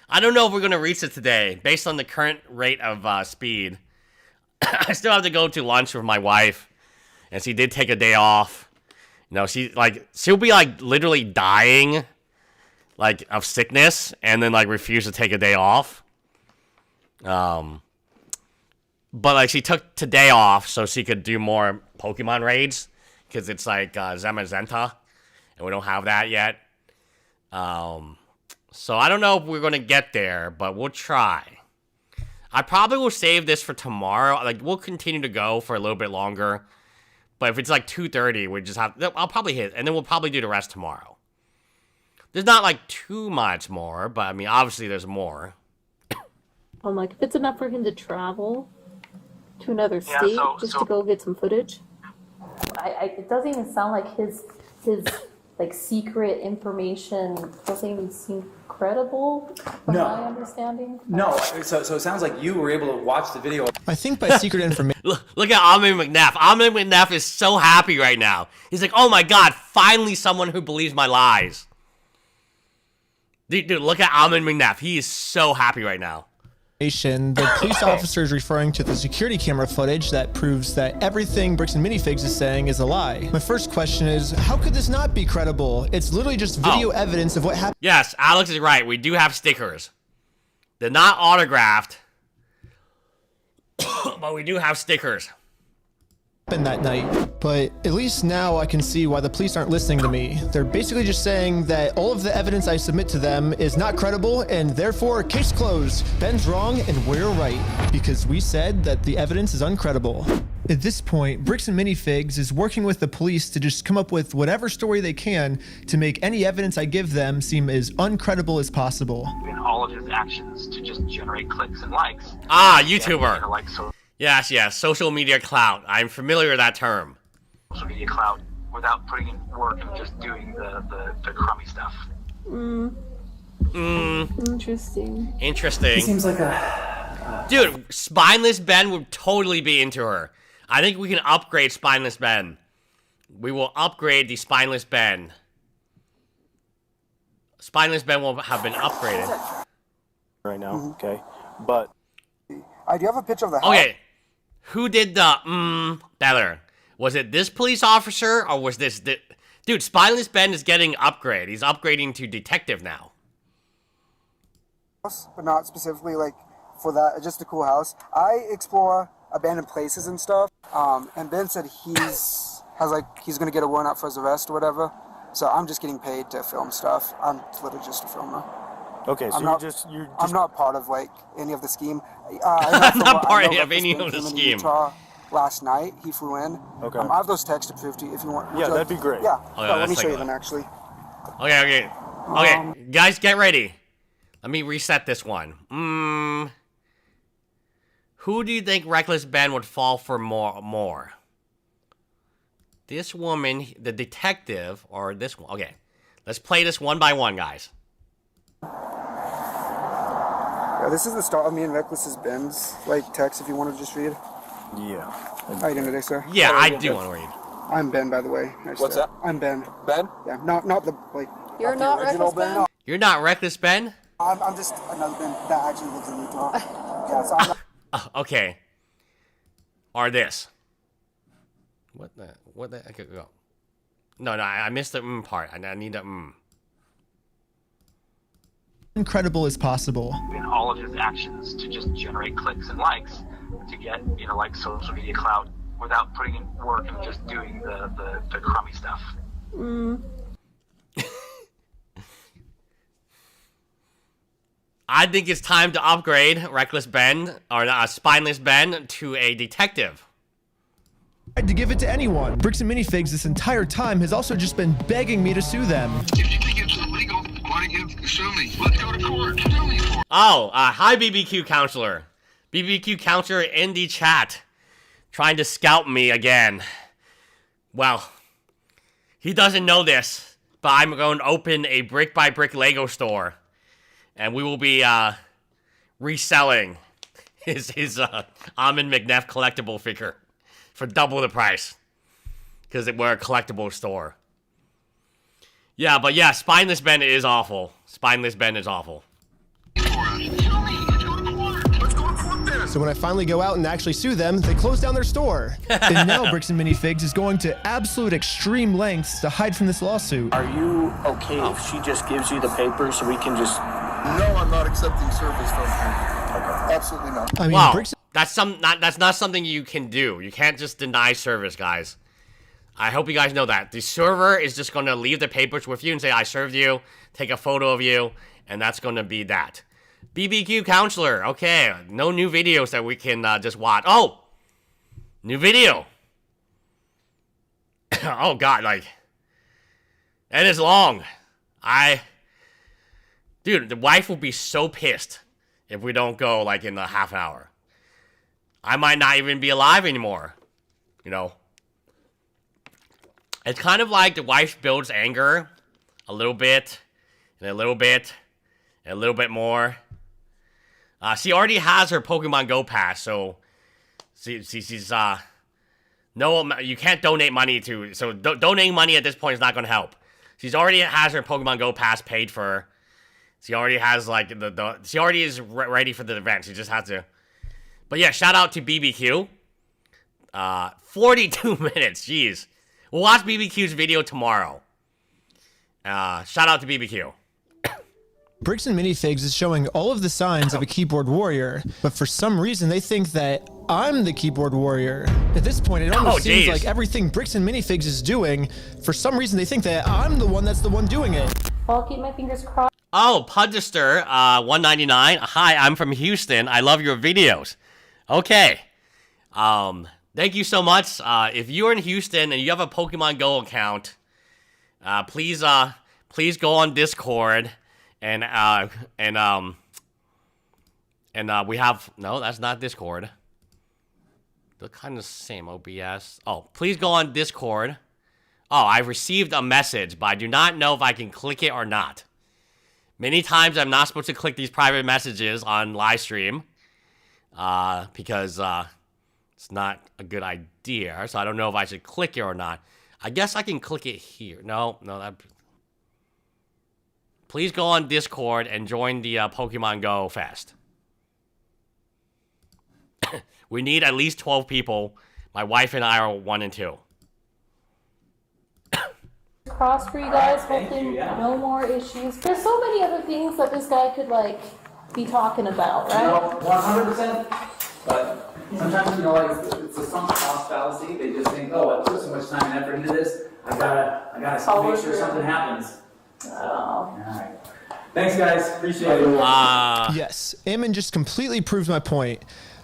I don't know if we're going to reach it today, based on the current rate of speed. I still have to go to lunch with my wife, and she did take a day off. You know, she'll be, like, literally dying, like, of sickness, and then, like, refuse to take a day off. But, like, she took today off so she could do more Pokemon raids, because it's, like, Zamazenta, and we don't have that yet. So I don't know if we're going to get there, but we'll try. I probably will save this for tomorrow. Like, we'll continue to go for a little bit longer. But if it's like 2:30, we just have... I'll probably hit, and then we'll probably do the rest tomorrow. There's not, like, too much more, but, I mean, obviously there's more. I'm like, if it's enough for him to travel to another state to go get some footage. It doesn't even sound like his like secret information doesn't even seem credible from my understanding. No, so it sounds like you were able to watch the video. I think by secret information... Look at Ammon McNeff. Ammon McNeff is so happy right now. He's like, oh my god, finally someone who believes my lies. Dude, look at Ammon McNeff. He is so happy right now. The police officer is referring to the security camera footage that proves that everything Bricks and Minifigs is saying is a lie. My first question is, how could this not be credible? It's literally just video evidence of what happened. Yes, Alex is right. We do have stickers. They're not autographed, but we do have stickers. That night, but at least now I can see why the police aren't listening to me. They're basically just saying that all of the evidence I submit to them is not credible and therefore case closed. Ben's wrong and we're right because we said that the evidence is uncredible. At this point, Bricks and Minifigs is working with the police to just come up with whatever story they can to make any evidence I give them seem as uncredible as possible. In all of his actions to just generate clicks and likes. YouTuber. Yes, social media clout. I'm familiar with that term. Social media clout without putting in work and just doing the crummy stuff. Interesting. He seems like a... Dude, Spineless Ben would totally be into her. I think we can upgrade Spineless Ben. We will upgrade the Spineless Ben. Spineless Ben will have been upgraded. Right now, okay. But... I do have a picture of the house. Okay. Who did the better? Was it this police officer or was this dude? Spineless Ben is getting upgrade. He's upgrading to detective now. But not specifically like for that. Just a cool house. I explore abandoned places and stuff. And Ben said he's gonna get a warrant out for his arrest or whatever. So I'm just getting paid to film stuff. I'm literally just a filmer. Okay, so I'm not part of like any of the scheme. I'm not part of any of the scheme. Last night he flew in. Okay. I have those texts to prove to you if you want. Yeah, that'd be great. Yeah. Okay, let me show you them actually. Okay. Guys, get ready. Let me reset this one. Who do you think Reckless Ben would fall for more? This woman, the detective, or this one? Okay, let's play this one by one, guys. Yeah, this is the start of me and Reckless's Ben's like text. If you want to just read. Yeah. How you doing today, sir? Yeah, I do want to read. I'm Ben, by the way. What's that? I'm Ben. Ben? Yeah, not the like. You're not Reckless Ben? No. You're not Reckless Ben? I'm just another Ben that actually lives in Utah. Yeah, so I'm not. Okay. Or this. What the? I could go. No, I missed the part. I need the Incredible as possible. In all of his actions to just generate clicks and likes to get, like social media clout without putting in work and just doing the crummy stuff. I think it's time to upgrade Reckless Ben, or Spineless Ben, to a detective. I tried to give it to anyone. Bricks and Minifigs this entire time has also just been begging me to sue them. If you think it's illegal, why don't you sue me? Let's go to court. Sue me for it. Hi BBQ Counselor. BBQ Counselor in the chat. Trying to scout me again. Well, he doesn't know this, but I'm going to open a brick-by-brick Lego store. And we will be reselling his Ammon McNeff collectible figure for double the price. Because we're a collectible store. Yeah, but yeah, Spineless Ben is awful. Spineless Ben is awful. So when I finally go out and actually sue them, they close down their store. And now Bricks and Minifigs is going to absolute extreme lengths to hide from this lawsuit. Are you okay if she just gives you the papers so we can just... No, I'm not accepting service from her. Okay. Absolutely not. I mean, wow, Bricks that's not something you can do. You can't just deny service, guys. I hope you guys know that. The server is just going to leave the papers with you and say, I served you, take a photo of you, and that's going to be that. BBQ Counselor, okay. No new videos that we can just watch. Oh! New video. Oh, God, like... It is long. Dude, the wife will be so pissed if we don't go, like, in a half hour. I might not even be alive anymore. It's kind of like the wife builds anger a little bit, and a little bit, and a little bit more. She already has her Pokemon Go pass, so she's no, you can't donate money to, so donating money at this point is not going to help. She's already has her Pokemon Go pass paid for. She already has like she already is ready for the event. She just has to. But yeah, shout out to BBQ. 42 minutes, jeez. We'll watch BBQ's video tomorrow. Shout out to BBQ. Bricks and Minifigs is showing all of the signs of a keyboard warrior, but for some reason they think that I'm the keyboard warrior. At this point, it almost seems like everything Bricks and Minifigs is doing, for some reason they think that I'm the one that's the one doing it. I'll keep my fingers crossed. Oh, Pudgester, 199. Hi, I'm from Houston. I love your videos. Okay. Thank you so much. If you're in Houston and you have a Pokemon Go account, please go on Discord. And we have, no, that's not Discord. They're kind of the same, OBS. Oh, please go on Discord. Oh, I received a message, but I do not know if I can click it or not. Many times I'm not supposed to click these private messages on live stream. Because, it's not a good idea. So I don't know if I should click it or not. I guess I can click it here. No, that... Please go on Discord and join the Pokemon Go Fest. We need at least 12 people. My wife and I are 1 and 2. Cross for you guys. Hopefully no more issues. There's so many other things that this guy could like be talking about, right? No, 100%. But sometimes it's a sunk cost fallacy. They just think, oh, I put so much time and effort into this. I gotta make sure something happens. Oh. All right. Thanks, guys. Appreciate it. Yes, Ammon just completely proved my point.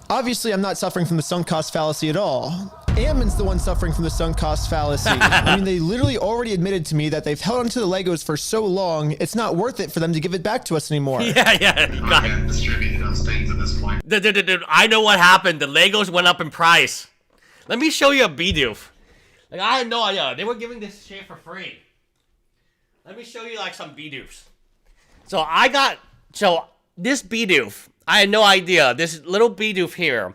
Obviously, I'm not suffering from the sunk cost fallacy at all. Ammon's the one suffering from the sunk cost fallacy. I mean, they literally already admitted to me that they've held onto the Legos for so long, it's not worth it for them to give it back to us anymore. Yeah. Distributed those things at this point. Dude, I know what happened. The Legos went up in price. Let me show you a B-doof. Like, I had no idea. They were giving this shit for free. Let me show you, like, some B-doofs. So, this B-doof, I had no idea. This little B-doof here,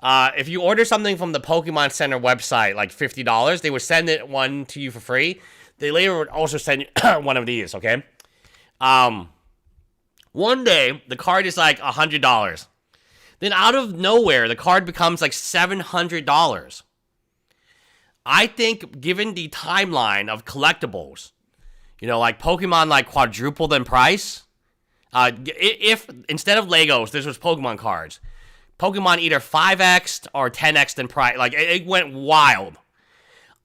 if you order something from the Pokemon Center website, like $50, they would send one to you for free. They later would also send you one of these, okay? One day, the card is like $100. Then out of nowhere, the card becomes like $700. I think given the timeline of collectibles, like Pokemon like quadrupled in price. If instead of Legos, this was Pokemon cards, Pokemon either 5x'd or 10x'd in price. Like, it went wild.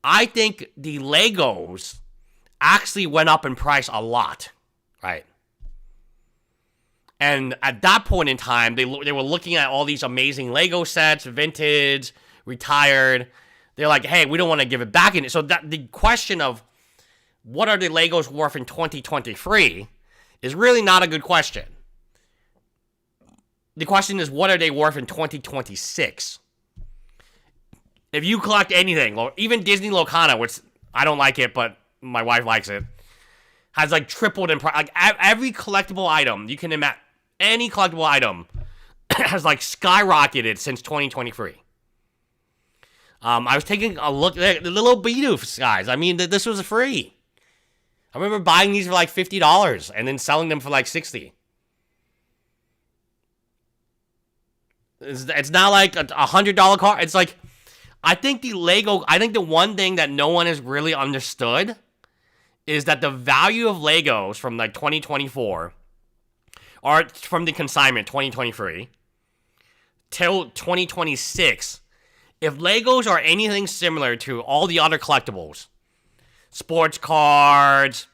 I think the Legos actually went up in price a lot, right? And at that point in time, they were looking at all these amazing Lego sets, vintage, retired. They're like, hey, we don't want to give it back. So the question of what are the Legos worth in 2023 is really not a good question. The question is, what are they worth in 2026? If you collect anything, even Disney Locana, which I don't like it, but my wife likes it, has like tripled in price. Like every collectible item you can imagine, any collectible item has like skyrocketed since 2023. I was taking a look at the little B-doofs, guys. I mean, this was free. I remember buying these for like $50 and then selling them for like $60. It's not like a $100 car. It's like, I think the one thing that no one has really understood is that the value of Legos from like 2024 or from the consignment 2023 till 2026, if Legos are anything similar to all the other collectibles, sports cards,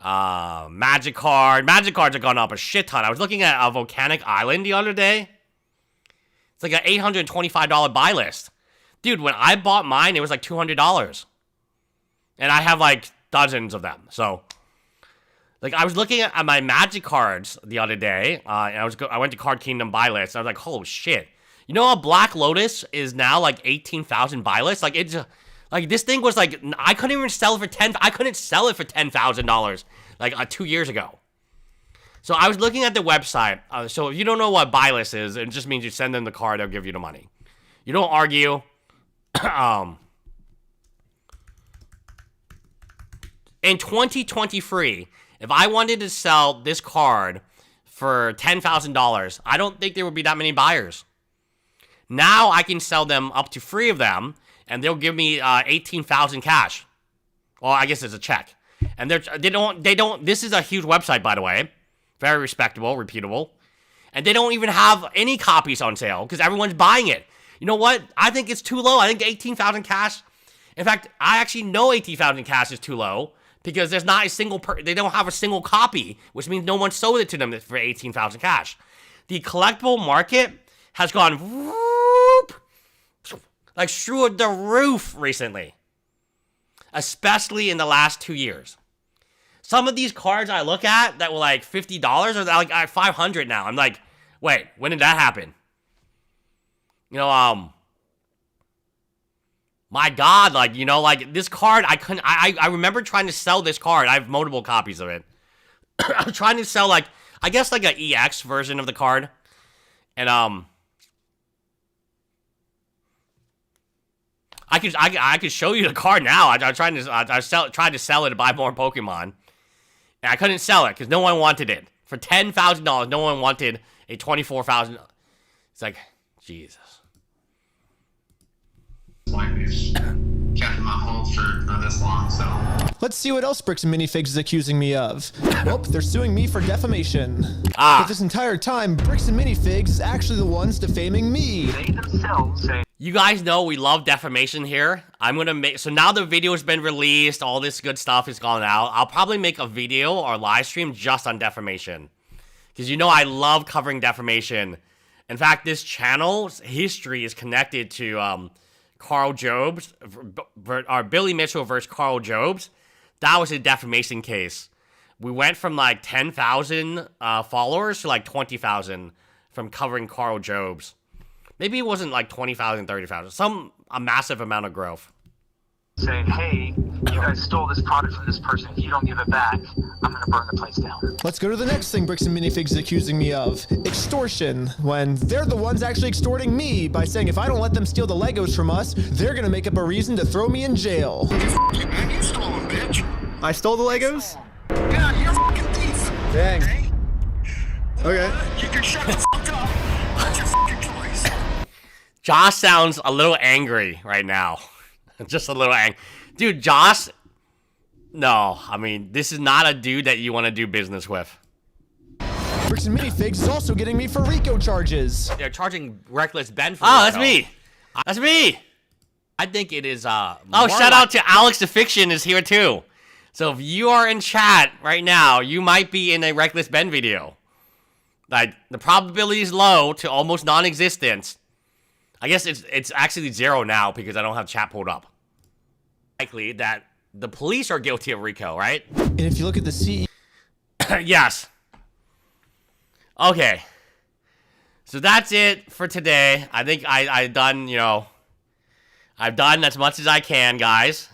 Magic cards have gone up a shit ton. I was looking at a Volcanic Island the other day. It's like an $825 buy list. Dude, when I bought mine, it was like $200. And I have like dozens of them. So, like, I was looking at my Magic cards the other day. And I went to Card Kingdom buy list. I was like, holy shit. You know how Black Lotus is now like 18,000 buy list? Like, it's like this thing was like, I couldn't even sell it for I couldn't sell it for $10,000 like 2 years ago. So I was looking at the website. So if you don't know what buy list is, it just means you send them the card, they'll give you the money. You don't argue. In 2023, if I wanted to sell this card for $10,000, I don't think there would be that many buyers. Now I can sell them up to 3 of them, and they'll give me $18,000 cash. Well, I guess it's a check. And they don't. This is a huge website, by the way. Very respectable, reputable. And they don't even have any copies on sale because everyone's buying it. You know what? I think it's too low. I think $18,000 cash. In fact, I actually know $18,000 cash is too low because there's not a single they don't have a single copy, which means no one sold it to them for $18,000 cash. The collectible market has gone whoop, like through the roof recently, especially in the last 2 years. Some of these cards I look at that were like $50 are like at $500 now. I'm like, wait, when did that happen? You know, my God, like, you know, like this card, I remember trying to sell this card. I have multiple copies of it. I was trying to sell like, I guess like an EX version of the card. And, I could show you the card now. I tried to sell it to buy more Pokemon. And I couldn't sell it because no one wanted it. For $10,000, no one wanted a $24,000. It's like, Jesus. Kept my hold for this long, so. Let's see what else Bricks and Minifigs is accusing me of. Nope, they're suing me for defamation. But this entire time, Bricks and Minifigs is actually the ones defaming me. They themselves say. You guys know we love defamation here. I'm gonna make, so now the video has been released, all this good stuff is gone out. I'll probably make a video or live stream just on defamation. Because you know I love covering defamation. In fact, this channel's history is connected to Carl Jobs, or Billy Mitchell versus Carl Jobs. That was a defamation case. We went from like 10,000 followers to like 20,000 from covering Carl Jobs. Maybe it wasn't like 20,000, 30,000. A massive amount of growth. Saying, hey, you guys stole this product from this person. If you don't give it back, I'm going to burn the place down. Let's go to the next thing Bricks and Minifigs is accusing me of. Extortion, when they're the ones actually extorting me by saying if I don't let them steal the Legos from us, they're going to make up a reason to throw me in jail. You stole them, bitch. I stole the Legos? Yeah, you're a fucking thief. Dang. Okay. You can shut the fuck up. That's your fucking choice. Josh sounds a little angry right now. Just a little angry. Dude, Josh, no. I mean, this is not a dude that you want to do business with. Bricks and Minifigs is also getting me for RICO charges. They're charging Reckless Ben for that's me. That's me. I think it is, shout out to Alex the Fiction is here too. So if you are in chat right now, you might be in a Reckless Ben video. Like, the probability is low to almost non-existent. I guess it's actually 0 now because I don't have chat pulled up. Likely that the police are guilty of RICO, right? And if you look at the CE... Yes. Okay. So that's it for today. I think I've done, I've done as much as I can, guys.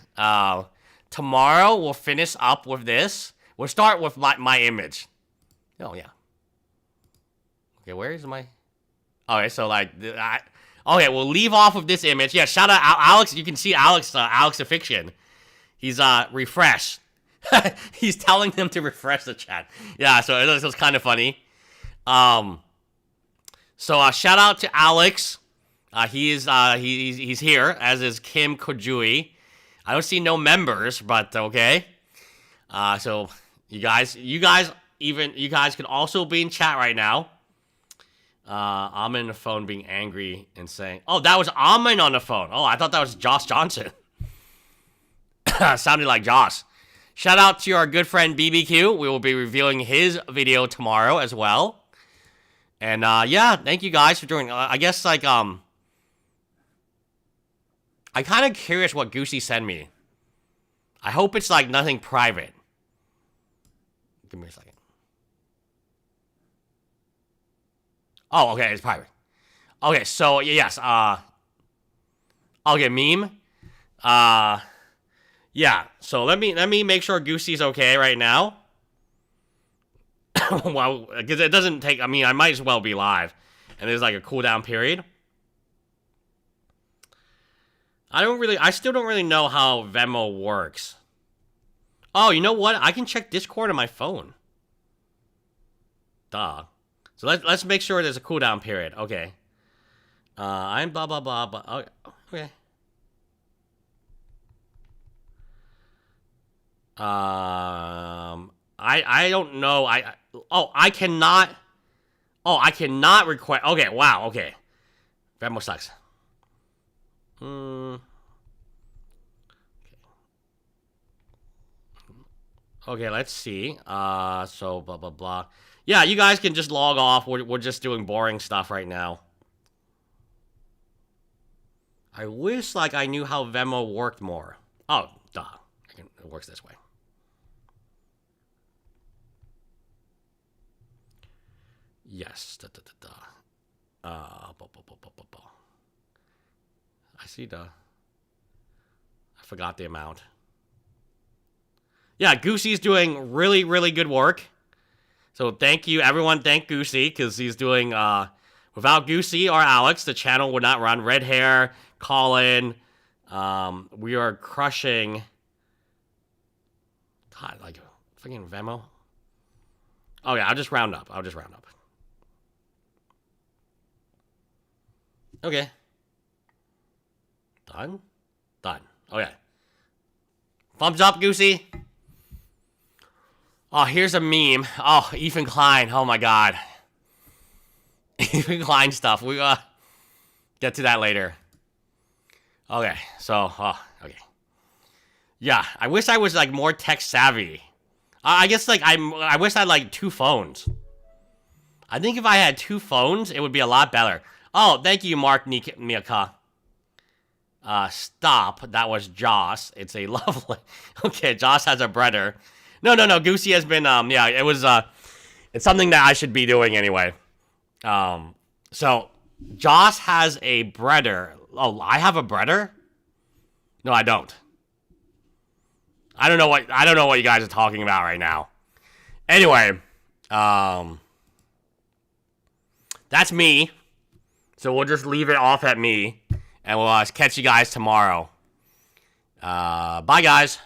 Tomorrow we'll finish up with this. We'll start with my image. Oh, yeah. Okay, where is my... Okay, so like... Okay, we'll leave off with this image. Yeah, shout out Alex. You can see Alex the Fiction. He's refreshed. He's telling them to refresh the chat. Yeah, so it was kind of funny. So shout out to Alex. He's here, as is Kim Kojui. I don't see no members, but okay. So you guys can also be in chat right now. I'm in the phone being angry and saying, oh, that was Ammon on the phone. Oh, I thought that was Josh Johnson. Sounded like Josh. Shout out to our good friend BBQ. We will be revealing his video tomorrow as well. And yeah, thank you guys for joining. I guess like I'm kind of curious what Goosey sent me. I hope it's like nothing private. Give me a second. Oh, okay, it's private. Okay, so yes, okay, meme. Yeah, so let me make sure Goosey's okay right now. Well, because it doesn't take, I mean, I might as well be live. And there's like a cooldown period. I still don't really know how Venmo works. Oh, you know what? I can check Discord on my phone. Duh. So let's make sure there's a cooldown period. Okay. I'm blah blah blah blah. Okay. I don't know. I cannot request. Okay, wow. Okay. Venmo sucks. Okay, let's see. So blah blah blah. Yeah, you guys can just log off. We're just doing boring stuff right now. I wish like I knew how Venmo worked more. Oh, duh. It works this way. Yes. I see I forgot the amount. Yeah, Goosey's doing really, really good work. So thank you, everyone. Thank Goosey, because he's doing, without Goosey or Alex, the channel would not run. Red Hair, Colin, we are crushing. God, like, freaking Venmo. Oh, yeah, I'll just round up. Okay. Done? Done. Okay. Thumbs up, Goosey. Oh, here's a meme. Oh, Ethan Klein. Oh, my God. Ethan Klein stuff. We get to that later. Okay, so, okay. Yeah, I wish I was, like, more tech savvy. I guess, like, I wish I had, like, 2 phones. I think if I had 2 phones, it would be a lot better. Oh, thank you, Mark Miyaka. Stop. That was Joss. It's a lovely... Okay, Joss has a brother. No, Goosey has been, yeah, it was, it's something that I should be doing anyway. So, Joss has a brother. Oh, I have a brother? No, I don't. I don't know what you guys are talking about right now. Anyway, that's me. So we'll just leave it off at me, and we'll catch you guys tomorrow. Bye, guys.